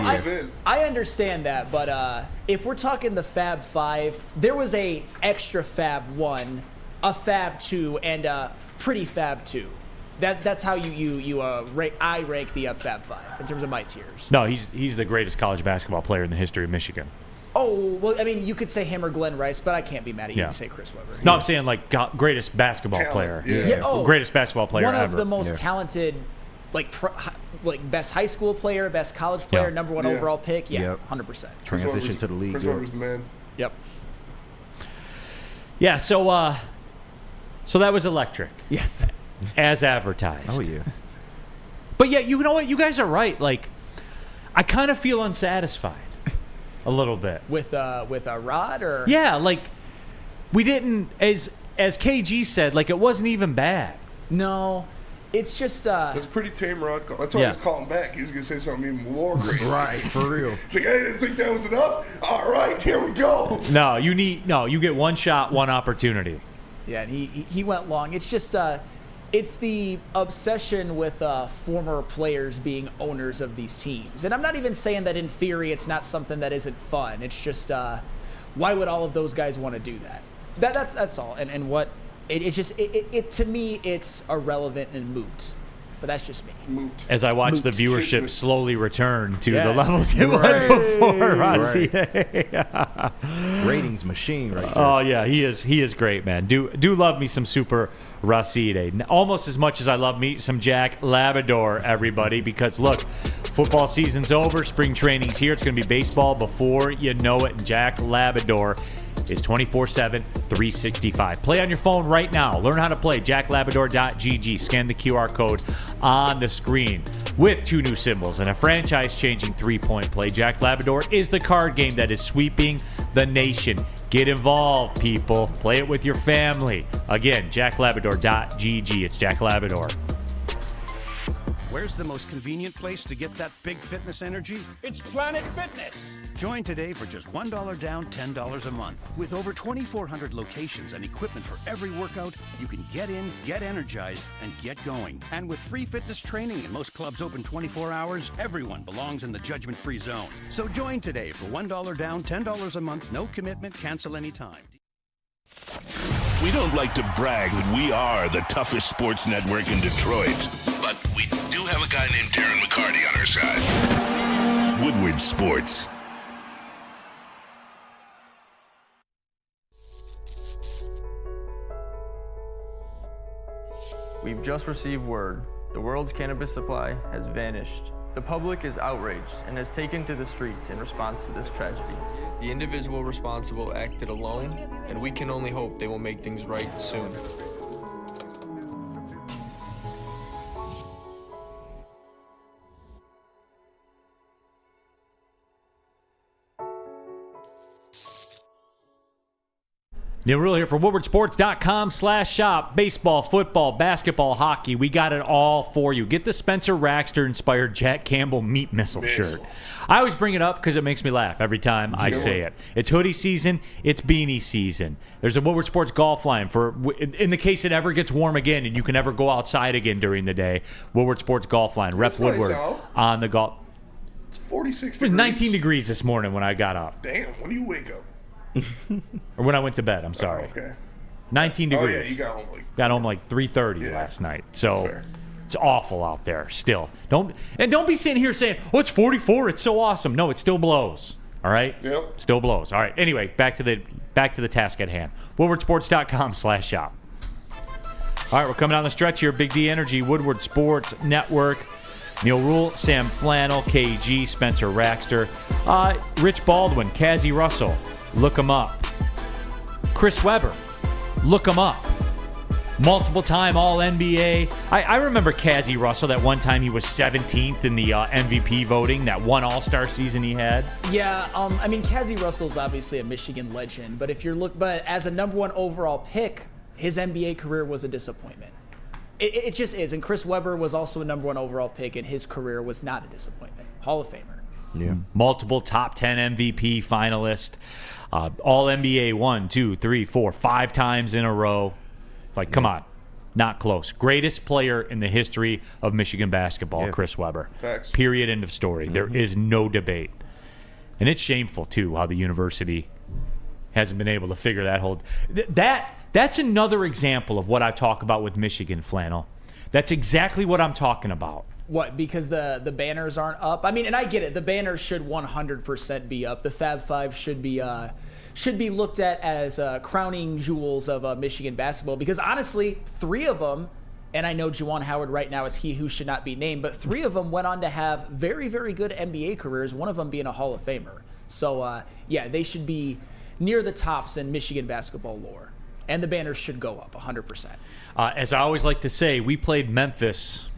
I understand that, but if we're talking the Fab Five, there was a extra Fab 1, a Fab 2, and a pretty Fab 2. That's how I rank the Fab Five in terms of my tiers. No, he's the greatest college basketball player in the history of Michigan. Oh, well, I mean, you could say him or Glenn Rice, but I can't be mad at you if you say Chris Webber. No, I'm saying like greatest basketball player. Greatest basketball player one ever. One of the most talented, like best high school player, best college player, number 1 overall pick. Yeah, 100%. Transition to the league. Chris Webber's the man. Yep. Yeah, so that was electric. Yes. As advertised. Oh, yeah. But yeah, you know what? You guys are right. Like, I kind of feel unsatisfied a little bit. With a Rod or? Yeah, like, we didn't, as KG said, like, it wasn't even bad. No. It's just That's a pretty tame Rod call. That's why I was calling back. He was gonna say something even more crazy. Right, for real. It's like, I didn't think that was enough. All right, here we go. No, you get one shot, one opportunity. Yeah, and he went long. It's just it's the obsession with former players being owners of these teams. And I'm not even saying that in theory it's not something that isn't fun. It's just why would all of those guys want to do that? That's all. And what it to me it's irrelevant and moot. But that's just me. Moot. As I watch the viewership slowly return to the levels it was before, Rossi. Ratings machine right there. Oh yeah, he is great, man. Do love me some Super Racide. Almost as much as I love me some Jack Labrador, everybody, because look, football season's over, spring training's here. It's going to be baseball before you know it, and Jack Labrador is 24/7, 365. Play on your phone right now. Learn how to play. JackLabrador.gg. Scan the QR code on the screen with 2 new symbols and a franchise-changing 3-point play. Jack Labrador is the card game that is sweeping the nation. Get involved, people. Play it with your family. Again, JackLabrador.gg. It's Jack Labrador. Where's the most convenient place to get that big fitness energy? It's Planet Fitness. Join today for just $1 down, $10 a month. With over 2,400 locations and equipment for every workout, you can get in, get energized, and get going. And with free fitness training and most clubs open 24 hours, everyone belongs in the judgment-free zone. So join today for $1 down, $10 a month, no commitment, cancel anytime. We don't like to brag that we are the toughest sports network in Detroit, but we do have a guy named Darren McCarty on our side. Woodward Sports. We've just received word. The world's cannabis supply has vanished. The public is outraged and has taken to the streets in response to this tragedy. The individual responsible acted alone, and we can only hope they will make things right soon. Neal Ruhl here for WoodwardSports.com/shop. Baseball, football, basketball, hockey. We got it all for you. Get the Spencer Raxter-inspired Jack Campbell Meat Missile shirt. I always bring it up because it makes me laugh every time I say it. It's hoodie season. It's beanie season. There's a Woodward Sports golf line for in the case it ever gets warm again and you can ever go outside again during the day. Woodward Sports golf line. Rep Woodward on the golf. It's 46 degrees. It was 19 degrees this morning when I got up. Damn, when do you wake up? Or when I went to bed, I'm sorry. Oh, okay. 19 degrees. Oh, yeah, you got home like 3:30 last night. So It's awful out there still. Don't be sitting here saying, "Oh, it's 44. It's so awesome." No, it still blows. All right. Yep. Still blows. All right. Anyway, back to the task at hand. WoodwardSports.com/shop. All right, we're coming down the stretch here. Big D Energy, Woodward Sports Network. Neal Ruhl, Sam Flannel, KG, Spencer Raxter, Rich Baldwin, Cazzie Russell. Look him up. Chris Webber. Look him up. Multiple-time All-NBA. I remember Cazzie Russell. That one time he was 17th in the MVP voting. That one All-Star season he had. Yeah, I mean, Cazzie Russell's obviously a Michigan legend, but but as a number 1 overall pick, his NBA career was a disappointment. It just is. And Chris Webber was also a number 1 overall pick, and his career was not a disappointment. Hall of Famer. Yeah. Multiple top 10 MVP finalist. All-NBA 1, 2, 3, 4, 5 times in a row. Like, come on. Not close. Greatest player in the history of Michigan basketball, Chris Webber. Facts. Period. End of story. There is no debate. And it's shameful, too, how the university hasn't been able to figure that whole... That's another example of what I talk about with Michigan, Flannel. That's exactly what I'm talking about. What, because the banners aren't up? I mean, and I get it. The banners should 100% be up. The Fab Five should be looked at as crowning jewels of Michigan basketball. Because honestly, 3 of them, and I know Juwan Howard right now is he who should not be named, but 3 of them went on to have very, very good NBA careers, one of them being a Hall of Famer. So, yeah, they should be near the tops in Michigan basketball lore. And the banners should go up 100%. As I always like to say, we played Memphis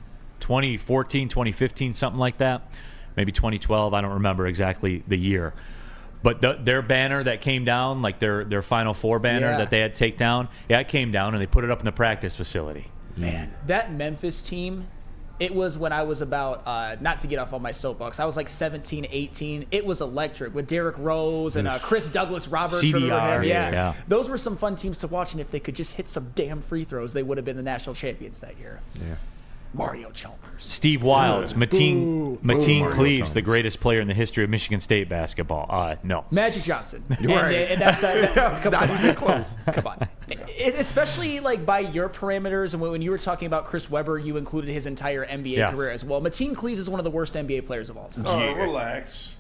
2014, 2015, something like that. Maybe 2012. I don't remember exactly the year. But their banner that came down, like their Final Four banner that they had to take down, it came down and they put it up in the practice facility. Man, that Memphis team, it was when I was about, not to get off on my soapbox, I was like 17, 18. It was electric with Derrick Rose and Chris Douglas Roberts. CDR, yeah. Those were some fun teams to watch, and if they could just hit some damn free throws, they would have been the national champions that year. Yeah. Mario Chalmers. Steve Wilds, Mateen Cleaves, Chalmers. the greatest player in the history of Michigan State basketball. No. Magic Johnson. You're right. And that's come Not on. even close. Come on. Especially like by your parameters, and when you were talking about Chris Webber, you included his entire NBA career as well. Mateen Cleaves is one of the worst NBA players of all time. Oh, relax.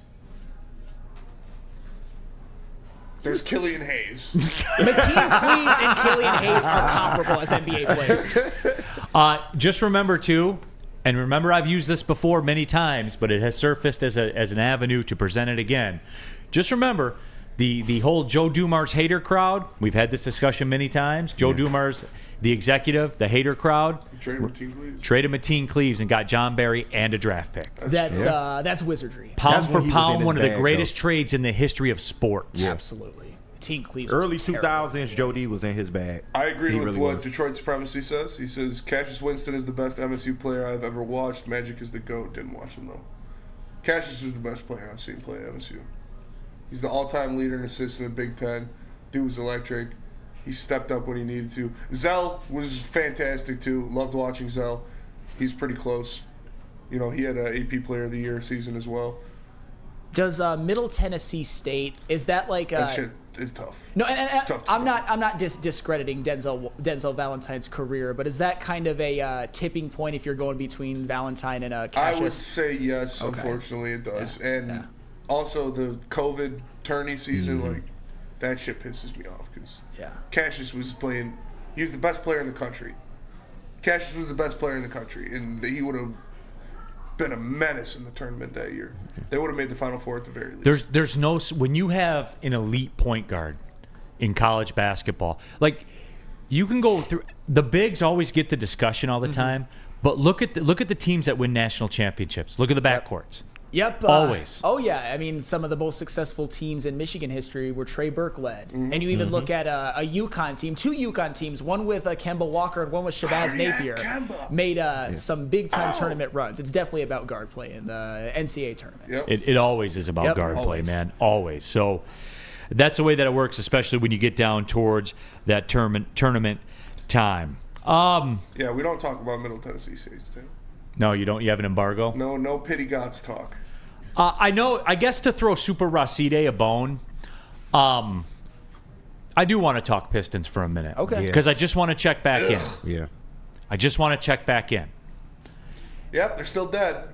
There's Killian Hayes. Mateen Cleaves and Killian Hayes are comparable as NBA players. Just remember, too, and remember I've used this before many times, but it has surfaced as an avenue to present it again. Just remember, the whole Joe Dumars hater crowd, we've had this discussion many times. Joe Dumars, the executive, the hater crowd, traded Mateen Cleaves and got John Barry and a draft pick. That's wizardry. Pound for pound, one of the greatest trades in the history of sports. Yeah. Absolutely. Mateen Cleaves Early was 2000s, Joe D was in his bag. I agree with really what was. Detroit Supremacy says. He says, Cassius Winston is the best MSU player I've ever watched. Magic is the GOAT. Didn't watch him, though. Cassius is the best player I've seen play at MSU. He's the all-time leader in assists in the Big Ten. Dude was electric. He stepped up when he needed to. Zell was fantastic, too. Loved watching Zell. He's pretty close. You know, he had an AP Player of the Year season as well. Does Middle Tennessee State, is that like... that shit is tough. No, and it's tough to I'm stop. not discrediting Denzel Valentine's career, but is that kind of a tipping point if you're going between Valentine and Cassius? I would say yes. Okay. Unfortunately, it does. Also, the COVID tourney season, like, that shit pisses me off because Cassius was playing. He was the best player in the country. Cassius was the best player in the country, and he would have been a menace in the tournament that year. They would have made the Final Four at the very least. There's no, when you have an elite point guard in college basketball, like, you can go through, the bigs always get the discussion all the time, but look at the teams that win national championships. Look at the backcourts. Yep. Always. Oh, yeah. I mean, some of the most successful teams in Michigan history were Trey Burke led. And you even look at a UConn team, 2 UConn teams, one with Kemba Walker and one with Shabazz Napier, made some big-time tournament runs. It's definitely about guard play in the NCAA tournament. Yep. It always is about guard play, man. Always. So that's the way that it works, especially when you get down towards that tournament time. Yeah, we don't talk about Middle Tennessee State, Tim. No, you don't? You have an embargo? No pity gods talk. I know, I guess to throw Super Raside a bone, I do want to talk Pistons for a minute. Okay. Because I just want to check back in. Yeah. I just want to check back in. Yep, they're still dead.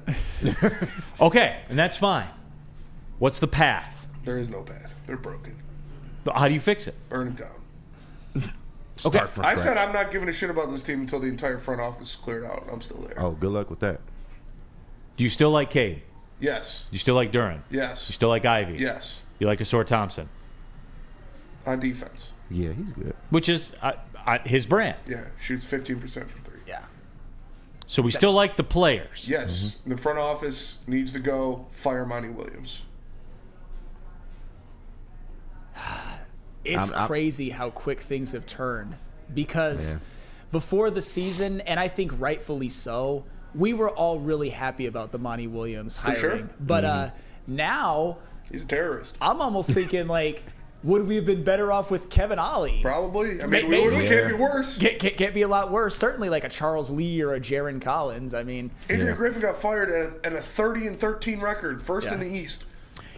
Okay, and that's fine. What's the path? There is no path. They're broken. But how do you fix it? Burn it down. Okay. I said I'm not giving a shit about this team until the entire front office is cleared out. I'm still there. Oh, good luck with that. Do you still like Cade? Yes. You still like Duran? Yes. You still like Ivy? Yes. You like Asor Thompson? On defense. Yeah, he's good. Which is his brand. Yeah, shoots 15% from three. Yeah. So we still like the players. Yes. The front office needs to go fire Monty Williams. It's crazy how quick things have turned because before the season, and I think rightfully so, we were all really happy about the Monty Williams hiring. Sure. But now he's a terrorist. I'm almost thinking like, would we have been better off with Kevin Ollie? Probably. I mean, we can't be worse. Can't be a lot worse. Certainly like a Charles Lee or a Jaron Collins. I mean, Adrian Griffin got fired at a 30-13 record, first in the East.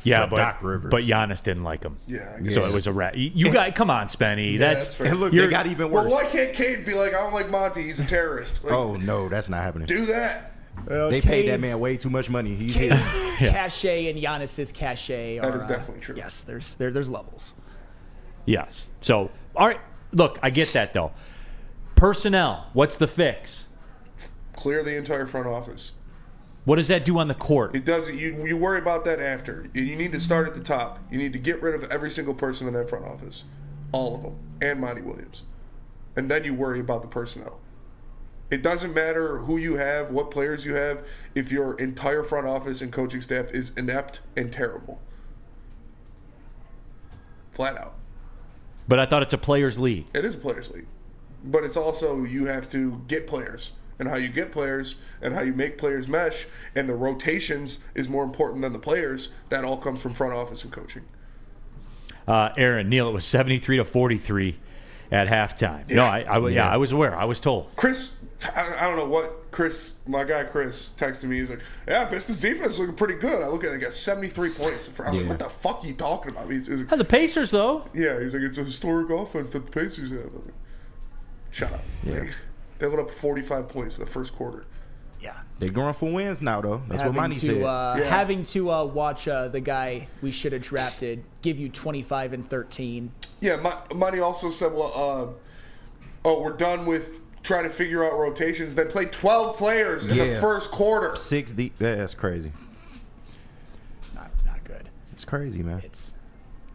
Yeah, Doc Rivers. but Giannis didn't like him. Yeah. So it was a rat. You guys, come on, Spenny. that's fair. And look, they got even worse. Well, why can't Cade be like, I don't like Monty, he's a terrorist? Like, Oh, no, that's not happening. do that. They paid that man way too much money. He's Cade's cachet and Giannis's cachet That are, is definitely true. Yes, there's levels. Yes. So, all right. Look, I get that, though. Personnel, what's the fix? Clear the entire front office. What does that do on the court? It does. You worry about that after. You need to start at the top. You need to get rid of every single person in that front office. All of them. And Monty Williams. And then you worry about the personnel. It doesn't matter who you have, what players you have, if your entire front office and coaching staff is inept and terrible. Flat out. But I thought it's a players' league. It is a players' league. But it's also, you have to get players. And how you get players and how you make players mesh, and the rotations is more important than the players. That all comes from front office and coaching. Aaron, Neal, it was 73-43 at halftime. Yeah. No, I was aware. I was told. Chris, I don't know what Chris, my guy Chris, texted me. He's like, yeah, Pistons defense is looking pretty good. I look at it, they got 73 points. I was like, what the fuck are you talking about? He's like, The Pacers, though. yeah, he's like, it's a historic offense that the Pacers have. I was like, shut up. Like, they lit up 45 points in the first quarter. Yeah. They're going for wins now, though. That's what Monty said. Having to watch the guy we should have drafted give you 25 and 13. Yeah, Monty also said, well, we're done with trying to figure out rotations. They played 12 players in the first quarter. 6 deep. Yeah, that's crazy. It's not good. It's crazy, man. It's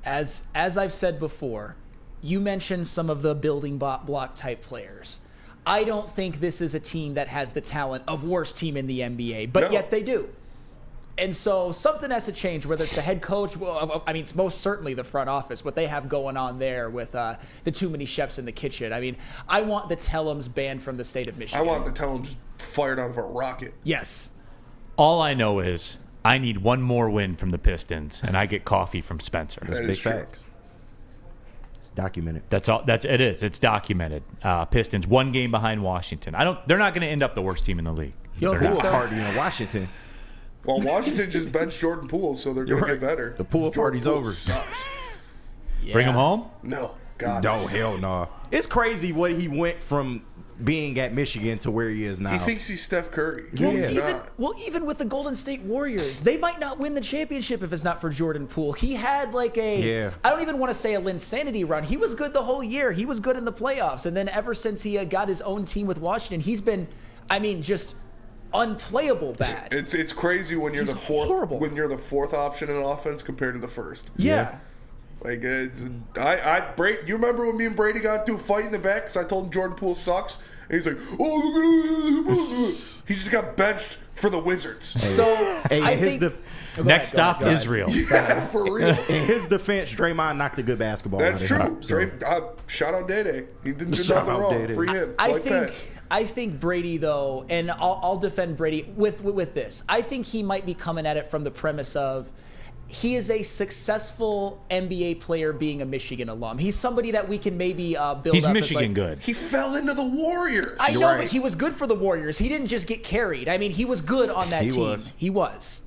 as I've said before, you mentioned some of the building block type players. I don't think this is a team that has the talent of worst team in the NBA, but yet they do. And so something has to change, whether it's the head coach. Well, I mean, it's most certainly the front office, what they have going on there with the too many chefs in the kitchen. I mean, I want the Tellums banned from the state of Michigan. I want the Tellums fired out of a rocket. Yes. All I know is I need one more win from the Pistons, and I get coffee from Spencer. That's big facts. It's documented. That's all. It is. It's documented. Pistons 1 game behind Washington. They're not going to end up the worst team in the league. You don't pool party in Washington. Well, Washington just benched Jordan Poole, so they're going to get better. The pool party's over. Sucks. Bring him home? No. God. No, hell no. It's crazy what he went from being at Michigan to where he is now. He thinks he's Steph Curry. Even with the Golden State Warriors, they might not win the championship if it's not for Jordan Poole. He had like I don't even want to say a Linsanity run. He was good the whole year. He was good in the playoffs. And then ever since he got his own team with Washington, he's been, just unplayable bad. It's crazy when you're the fourth option in offense compared to the first. Yeah. Like you remember when me and Brady got into a fight in the back because I told him Jordan Poole sucks, and he's like, "Oh, look at him!" He just got benched for the Wizards. So next stop Israel. Yeah, for real. In his defense, Draymond knocked a good basketball. That's true. So. Shout out Day. He didn't do nothing wrong. Free him. I think Brady, though, and I'll defend Brady with this. I think he might be coming at it from the premise of he is a successful NBA player being a Michigan alum. He's somebody that we can maybe build He's up. Michigan good. He fell into the Warriors. I know, but he was good for the Warriors. He didn't just get carried. I mean, he was good on that team. He was.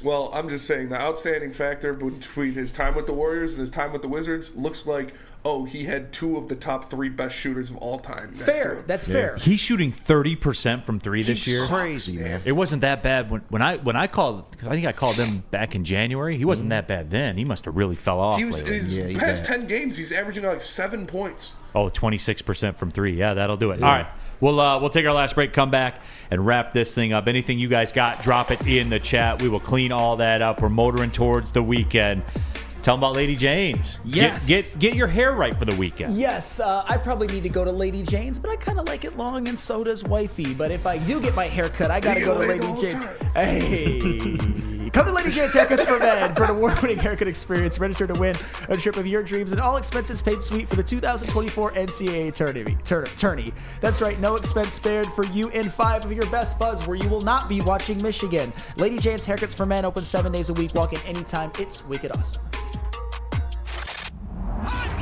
Well, I'm just saying the outstanding factor between his time with the Warriors and his time with the Wizards looks like oh, he had 2 of the top 3 best shooters of all time. Fair. That's fair. He's shooting 30% from 3 this year. Crazy, man. It wasn't that bad when I called, because I think I called him back in January. He wasn't that bad then. He must have really fell off lately. His past 10 games, he's averaging like 7 points. Oh, 26% from 3. Yeah, that'll do it. Yeah. All right. We'll take our last break, come back, and wrap this thing up. Anything you guys got, drop it in the chat. We will clean all that up. We're motoring towards the weekend. Tell them about Lady Jane's. Yes. Get your hair right for the weekend. Yes, I probably need to go to Lady Jane's, but I kind of like it long, and so does wifey. But if I do get my hair cut, I got to go to Lady Jane's. Hey, come to Lady Jane's Haircuts for Men for an award-winning haircut experience. Register to win a trip of your dreams and all expenses paid suite for the 2024 NCAA tourney. That's right, no expense spared for you and 5 of your best buds where you will not be watching Michigan. Lady Jane's Haircuts for Men open 7 days a week. Walk in anytime. It's wicked awesome.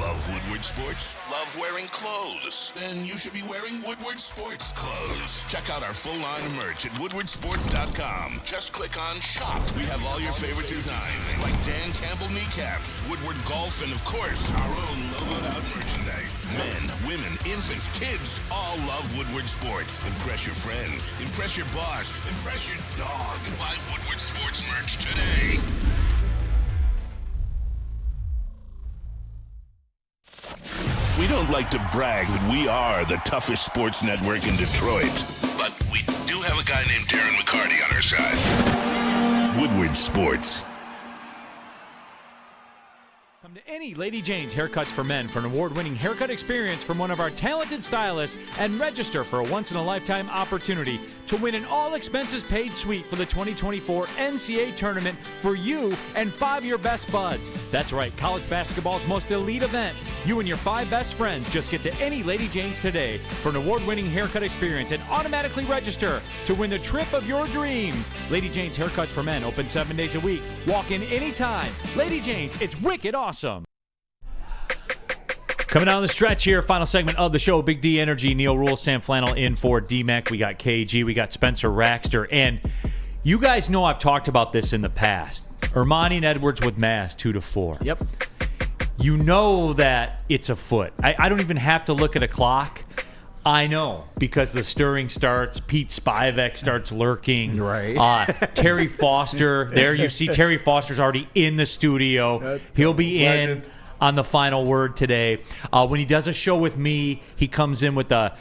Love Woodward Sports? Love wearing clothes? Then you should be wearing Woodward Sports clothes. Check out our full line of merch at woodwardsports.com. Just click on shop. We have all your favorite designs, like Dan Campbell kneecaps, Woodward golf, and of course, our own logoed out merchandise. Men, women, infants, kids all love Woodward Sports. Impress your friends. Impress your boss. Impress your dog. Buy Woodward Sports merch today. We don't like to brag that we are the toughest sports network in Detroit, but we do have a guy named Darren McCarty on our side. Woodward Sports. Come to any Lady Jane's Haircuts for Men for an award-winning haircut experience from one of our talented stylists and register for a once-in-a-lifetime opportunity to win an all-expenses-paid suite for the 2024 NCAA tournament for you and 5 of your best buds. That's right, college basketball's most elite event. You and your 5 best friends just get to any Lady Jane's today for an award-winning haircut experience and automatically register to win the trip of your dreams. Lady Jane's Haircuts for Men open 7 days a week. Walk in anytime. Lady Jane's, it's wicked awesome. Coming down the stretch here, final segment of the show, Big D Energy, Neal, Ruhl, Sam Flannel in for D-Mac. We got KG, we got Spencer Raxter, and you guys know I've talked about this in the past. Ermanni and Edwards with mass 2-4. Yep. You know that it's a foot. I don't even have to look at a clock. I know, because the stirring starts. Pete Spivak starts lurking. Right. Terry Foster, there you see Terry Foster's already in the studio. He'll be in on the final word today. When he does a show with me, he comes in with a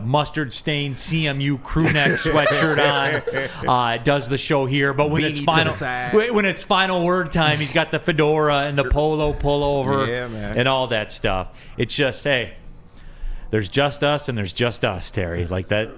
mustard-stained CMU crew neck sweatshirt on. Does the show here, but when it's final word time, he's got the fedora and the polo pullover and all that stuff. It's just, hey, there's just us and there's just us, Terry, like that.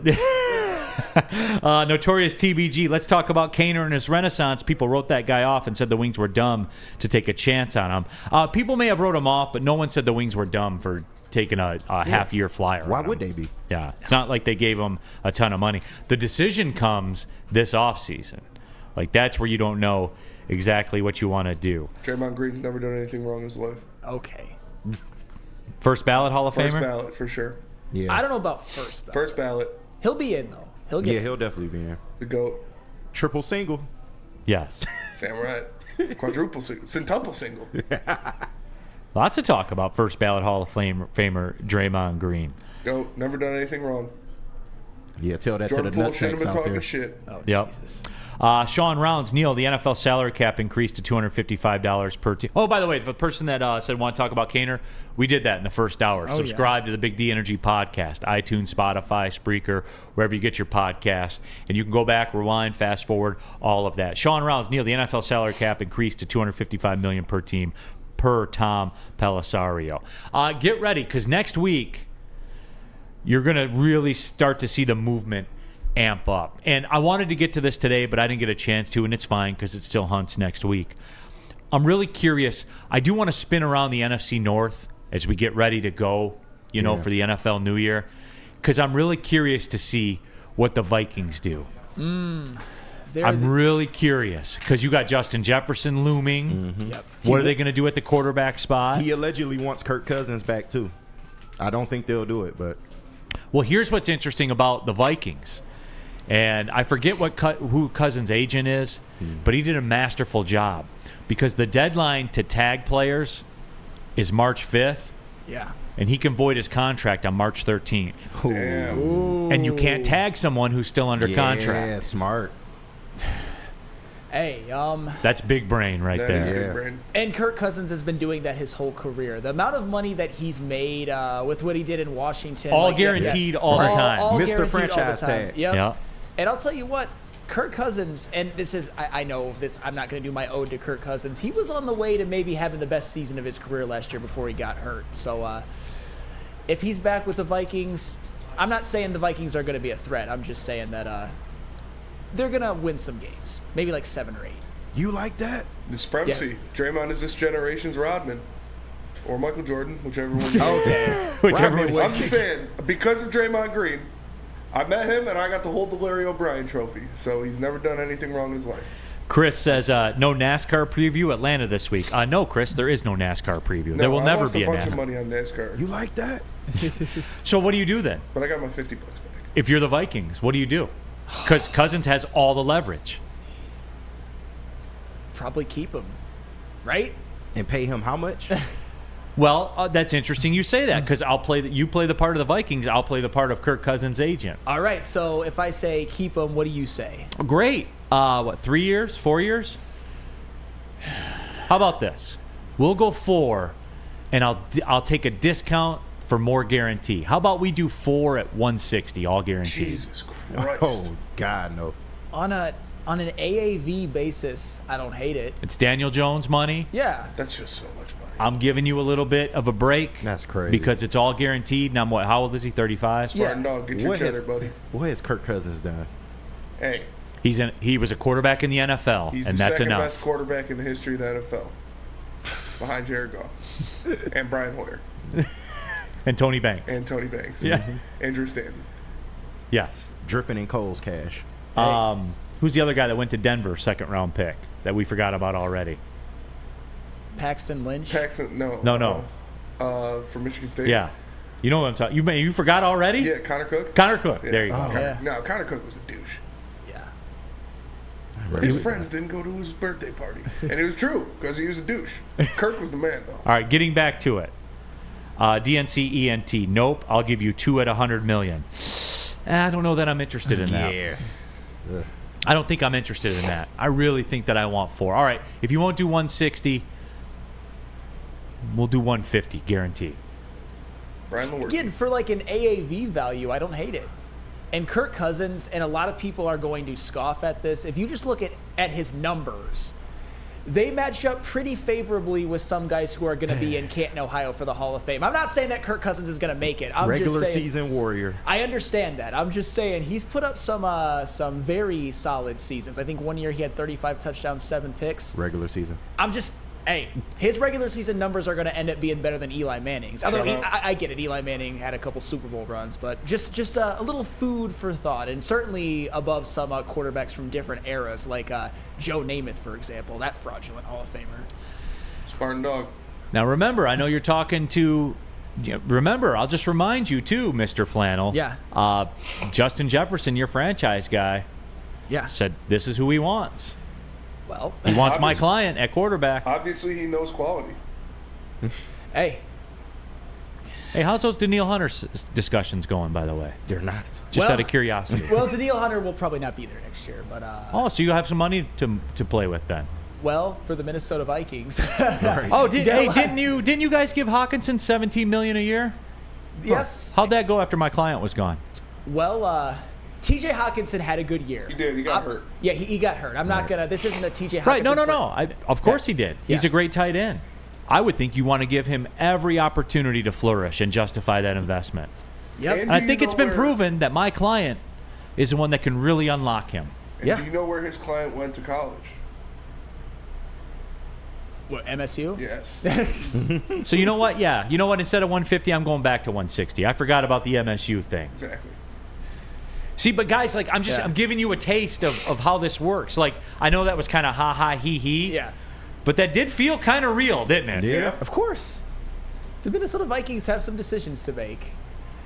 Notorious TBG. Let's talk about Kaner and his renaissance. People wrote that guy off and said the Wings were dumb to take a chance on him. People may have wrote him off, but no one said the Wings were dumb for taking a half-year flyer. Why would they be? Yeah, it's not like they gave him a ton of money. The decision comes this offseason. Like, that's where you don't know exactly what you want to do. Draymond Green's never done anything wrong in his life. Okay. First ballot Hall of Famer? First ballot, for sure. Yeah. I don't know about first ballot. First ballot. He'll be in, though. He'll definitely be in. The GOAT. Triple single. Yes. Damn right. Quadruple single. Centuple single. Lots of talk about first ballot Hall of Famer Draymond Green. GOAT. Never done anything wrong. Yeah, tell that Jordan to the Poole shouldn't nutsacks have been out talking there. shit. Oh, yep. Jesus. Sean Rounds, Neal, the NFL salary cap increased to $255 per team. Oh, by the way, the person that said want to talk about Kaner, we did that in the first hour. Subscribe to the Big D Energy podcast, iTunes, Spotify, Spreaker, wherever you get your podcast. And you can go back, rewind, fast forward, all of that. Sean Rounds, Neal, the NFL salary cap increased to $255 million per team per Tom Pelissero. Get ready, because next week you're going to really start to see the movement amp up. And I wanted to get to this today, but I didn't get a chance to, and it's fine because it still hunts next week. I'm really curious. I do want to spin around the NFC North as we get ready to go, for the NFL New Year, because I'm really curious to see what the Vikings do. I'm really curious because you got Justin Jefferson looming. Mm-hmm. Yep. What are they going to do at the quarterback spot? He allegedly wants Kirk Cousins back, too. I don't think they'll do it, but... Well, here's what's interesting about the Vikings. And I forget who Cousins' agent is, but he did a masterful job because the deadline to tag players is March 5th. Yeah. And he can void his contract on March 13th. Damn. And you can't tag someone who's still under contract. Yeah, smart. Hey, That's big brain right That there. is big brain. and Kirk Cousins has been doing that his whole career. The amount of money that he's made with what he did in Washington. All guaranteed all the time. All Mr. guaranteed all the Franchise time. tag. Yep. Yeah. And I'll tell you what, Kirk Cousins, and this is, I know this, I'm not going to do my ode to Kirk Cousins. He was on the way to maybe having the best season of his career last year before he got hurt. So if he's back with the Vikings, I'm not saying the Vikings are going to be a threat. I'm just saying that they're going to win some games, maybe like 7 or 8. You like that? The supremacy. Yeah. Draymond is this generation's Rodman. Or Michael Jordan, whichever one. Okay. Whichever one. I'm just saying, because of Draymond Green, I met him and I got to hold the Larry O'Brien trophy. So he's never done anything wrong in his life. Chris says, no NASCAR preview Atlanta this week. No, Chris, there is no NASCAR preview. there will I never lost be a a bunch of NASCAR. money on NASCAR. You like that? So what do you do then? But I got my $50 back. If you're the Vikings, what do you do? Because Cousins has all the leverage. Probably keep him, right? And pay him how much? Well, that's interesting you say that because you play the part of the Vikings, I'll play the part of Kirk Cousins' agent. All right, so if I say keep him, what do you say? Great. 3 years, 4 years? How about this? We'll go 4, and I'll take a discount for more guarantee. How about we do 4 at 160, all guaranteed? Jesus Christ. Oh, God, no. On an AAV basis, I don't hate it. It's Daniel Jones money. Yeah. That's just so much money. I'm giving you a little bit of a break. That's crazy. Because it's all guaranteed. And I'm what? How old is he? 35. Spartan dog, get your cheddar, buddy. What has Kirk Cousins done? Hey. He was a quarterback in the NFL, He's and the that's second enough. best quarterback in the history of the NFL. Behind Jared Goff. And Brian Hoyer. And Tony Banks. And Tony Banks. Yeah. Andrew Stanton. Yes. Dripping in Cole's cash. Who's the other guy that went to Denver, second round pick, that we forgot about already? Paxton Lynch? No. From Michigan State? Yeah. You know what I'm talking about. You forgot already? Yeah, Connor Cook. Connor Cook. Yeah. There you go. No, Connor Cook was a douche. Yeah. His friends didn't go to his birthday party. And it was true, because he was a douche. Kirk was the man, though. All right, getting back to it. DNC ENT. Nope. I'll give you 2 at $100 million. I don't know that I'm interested in that. Yeah. I don't think I'm interested in that. I really think that I want 4. All right, if you won't do 160, we'll do 150, guaranteed. Again, for like an AAV value, I don't hate it. And Kirk Cousins, and a lot of people are going to scoff at this, if you just look at his numbers, they match up pretty favorably with some guys who are going to be in Canton, Ohio for the Hall of Fame. I'm not saying that Kirk Cousins is going to make it. I'm Regular just saying, season warrior. I understand that. I'm just saying he's put up some very solid seasons. I think one year he had 35 touchdowns, 7 picks. Regular season. Hey, his regular season numbers are going to end up being better than Eli Manning's. Although I get it, Eli Manning had a couple Super Bowl runs, but just a little food for thought, and certainly above some quarterbacks from different eras, like Joe Namath, for example, that fraudulent Hall of Famer. Spartan dog. Now remember, I know you're talking to. Remember, I'll just remind you too, Mr. Flannel. Yeah. Justin Jefferson, your franchise guy. Yeah. Said this is who he wants. Well, he wants my client at quarterback. Obviously, he knows quality. Hey, how's those Neal Hunter discussions going, by the way? They're not. Just out of curiosity. Well, Neal Hunter will probably not be there next year, but so you have some money to play with then. Well, for the Minnesota Vikings. Right. Oh, didn't you guys give Hawkinson $17 million a year? Yes. How'd that go after my client was gone? Well, T.J. Hawkinson had a good year. He did. He got hurt. Yeah, he got hurt. I'm not gonna. This isn't a T.J. Right? Hawkinson. No. Of course he did. He's a great tight end. I would think you want to give him every opportunity to flourish and justify that investment. Yep. And I think it's been proven that my client is the one that can really unlock him. And do you know where his client went to college? What, MSU? Yes. So you know what? Yeah. You know what? Instead of 150, I'm going back to 160. I forgot about the MSU thing. Exactly. See, but guys, like I'm giving you a taste of how this works. Like I know that was kind of ha he he. Yeah. But that did feel kind of real, didn't it? Yeah. Of course. The Minnesota Vikings have some decisions to make.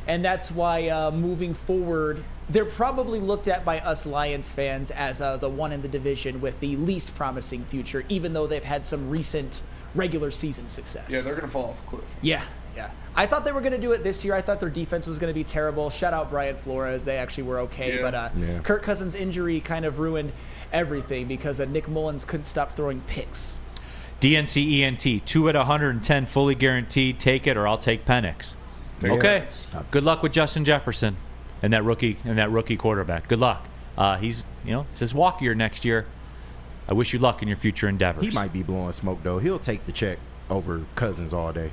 And that's why moving forward, they're probably looked at by us Lions fans as the one in the division with the least promising future, even though they've had some recent regular season success. Yeah, they're going to fall off a cliff. Yeah. Yeah. I thought they were going to do it this year. I thought their defense was going to be terrible. Shout out Brian Flores. They actually were okay. Yeah. But Kirk Cousins' injury kind of ruined everything because Nick Mullins couldn't stop throwing picks. DNC ENT, 2 at 110, fully guaranteed. Take it or I'll take Penix. Okay. Good luck with Justin Jefferson and that rookie quarterback. Good luck. He's, it's his walk year next year. I wish you luck in your future endeavors. He might be blowing smoke, though. He'll take the check over Cousins all day.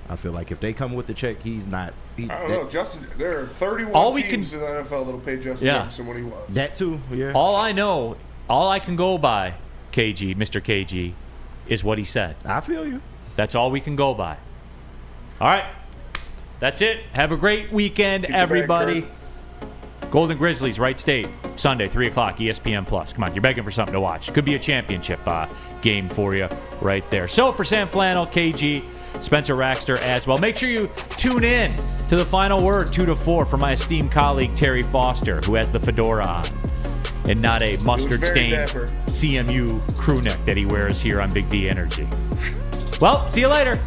I feel like if they come with the check, he's not. I don't know, Justin. There are 31 teams in the NFL that'll pay Justin Jefferson what he wants. That too. Yeah. All I can go by, Mr. KG, is what he said. I feel you. That's all we can go by. All right. That's it. Have a great weekend, everybody. Golden Grizzlies, Wright State, Sunday, 3 o'clock, ESPN+. Come on, you're begging for something to watch. Could be a championship game for you right there. So for Sam Flannel, KG, Spencer Raxter as well. Make sure you tune in to the final word, 2 to 4, for my esteemed colleague, Terry Foster, who has the fedora on and not a mustard-stained CMU crew neck that he wears here on Big D Energy. Well, see you later.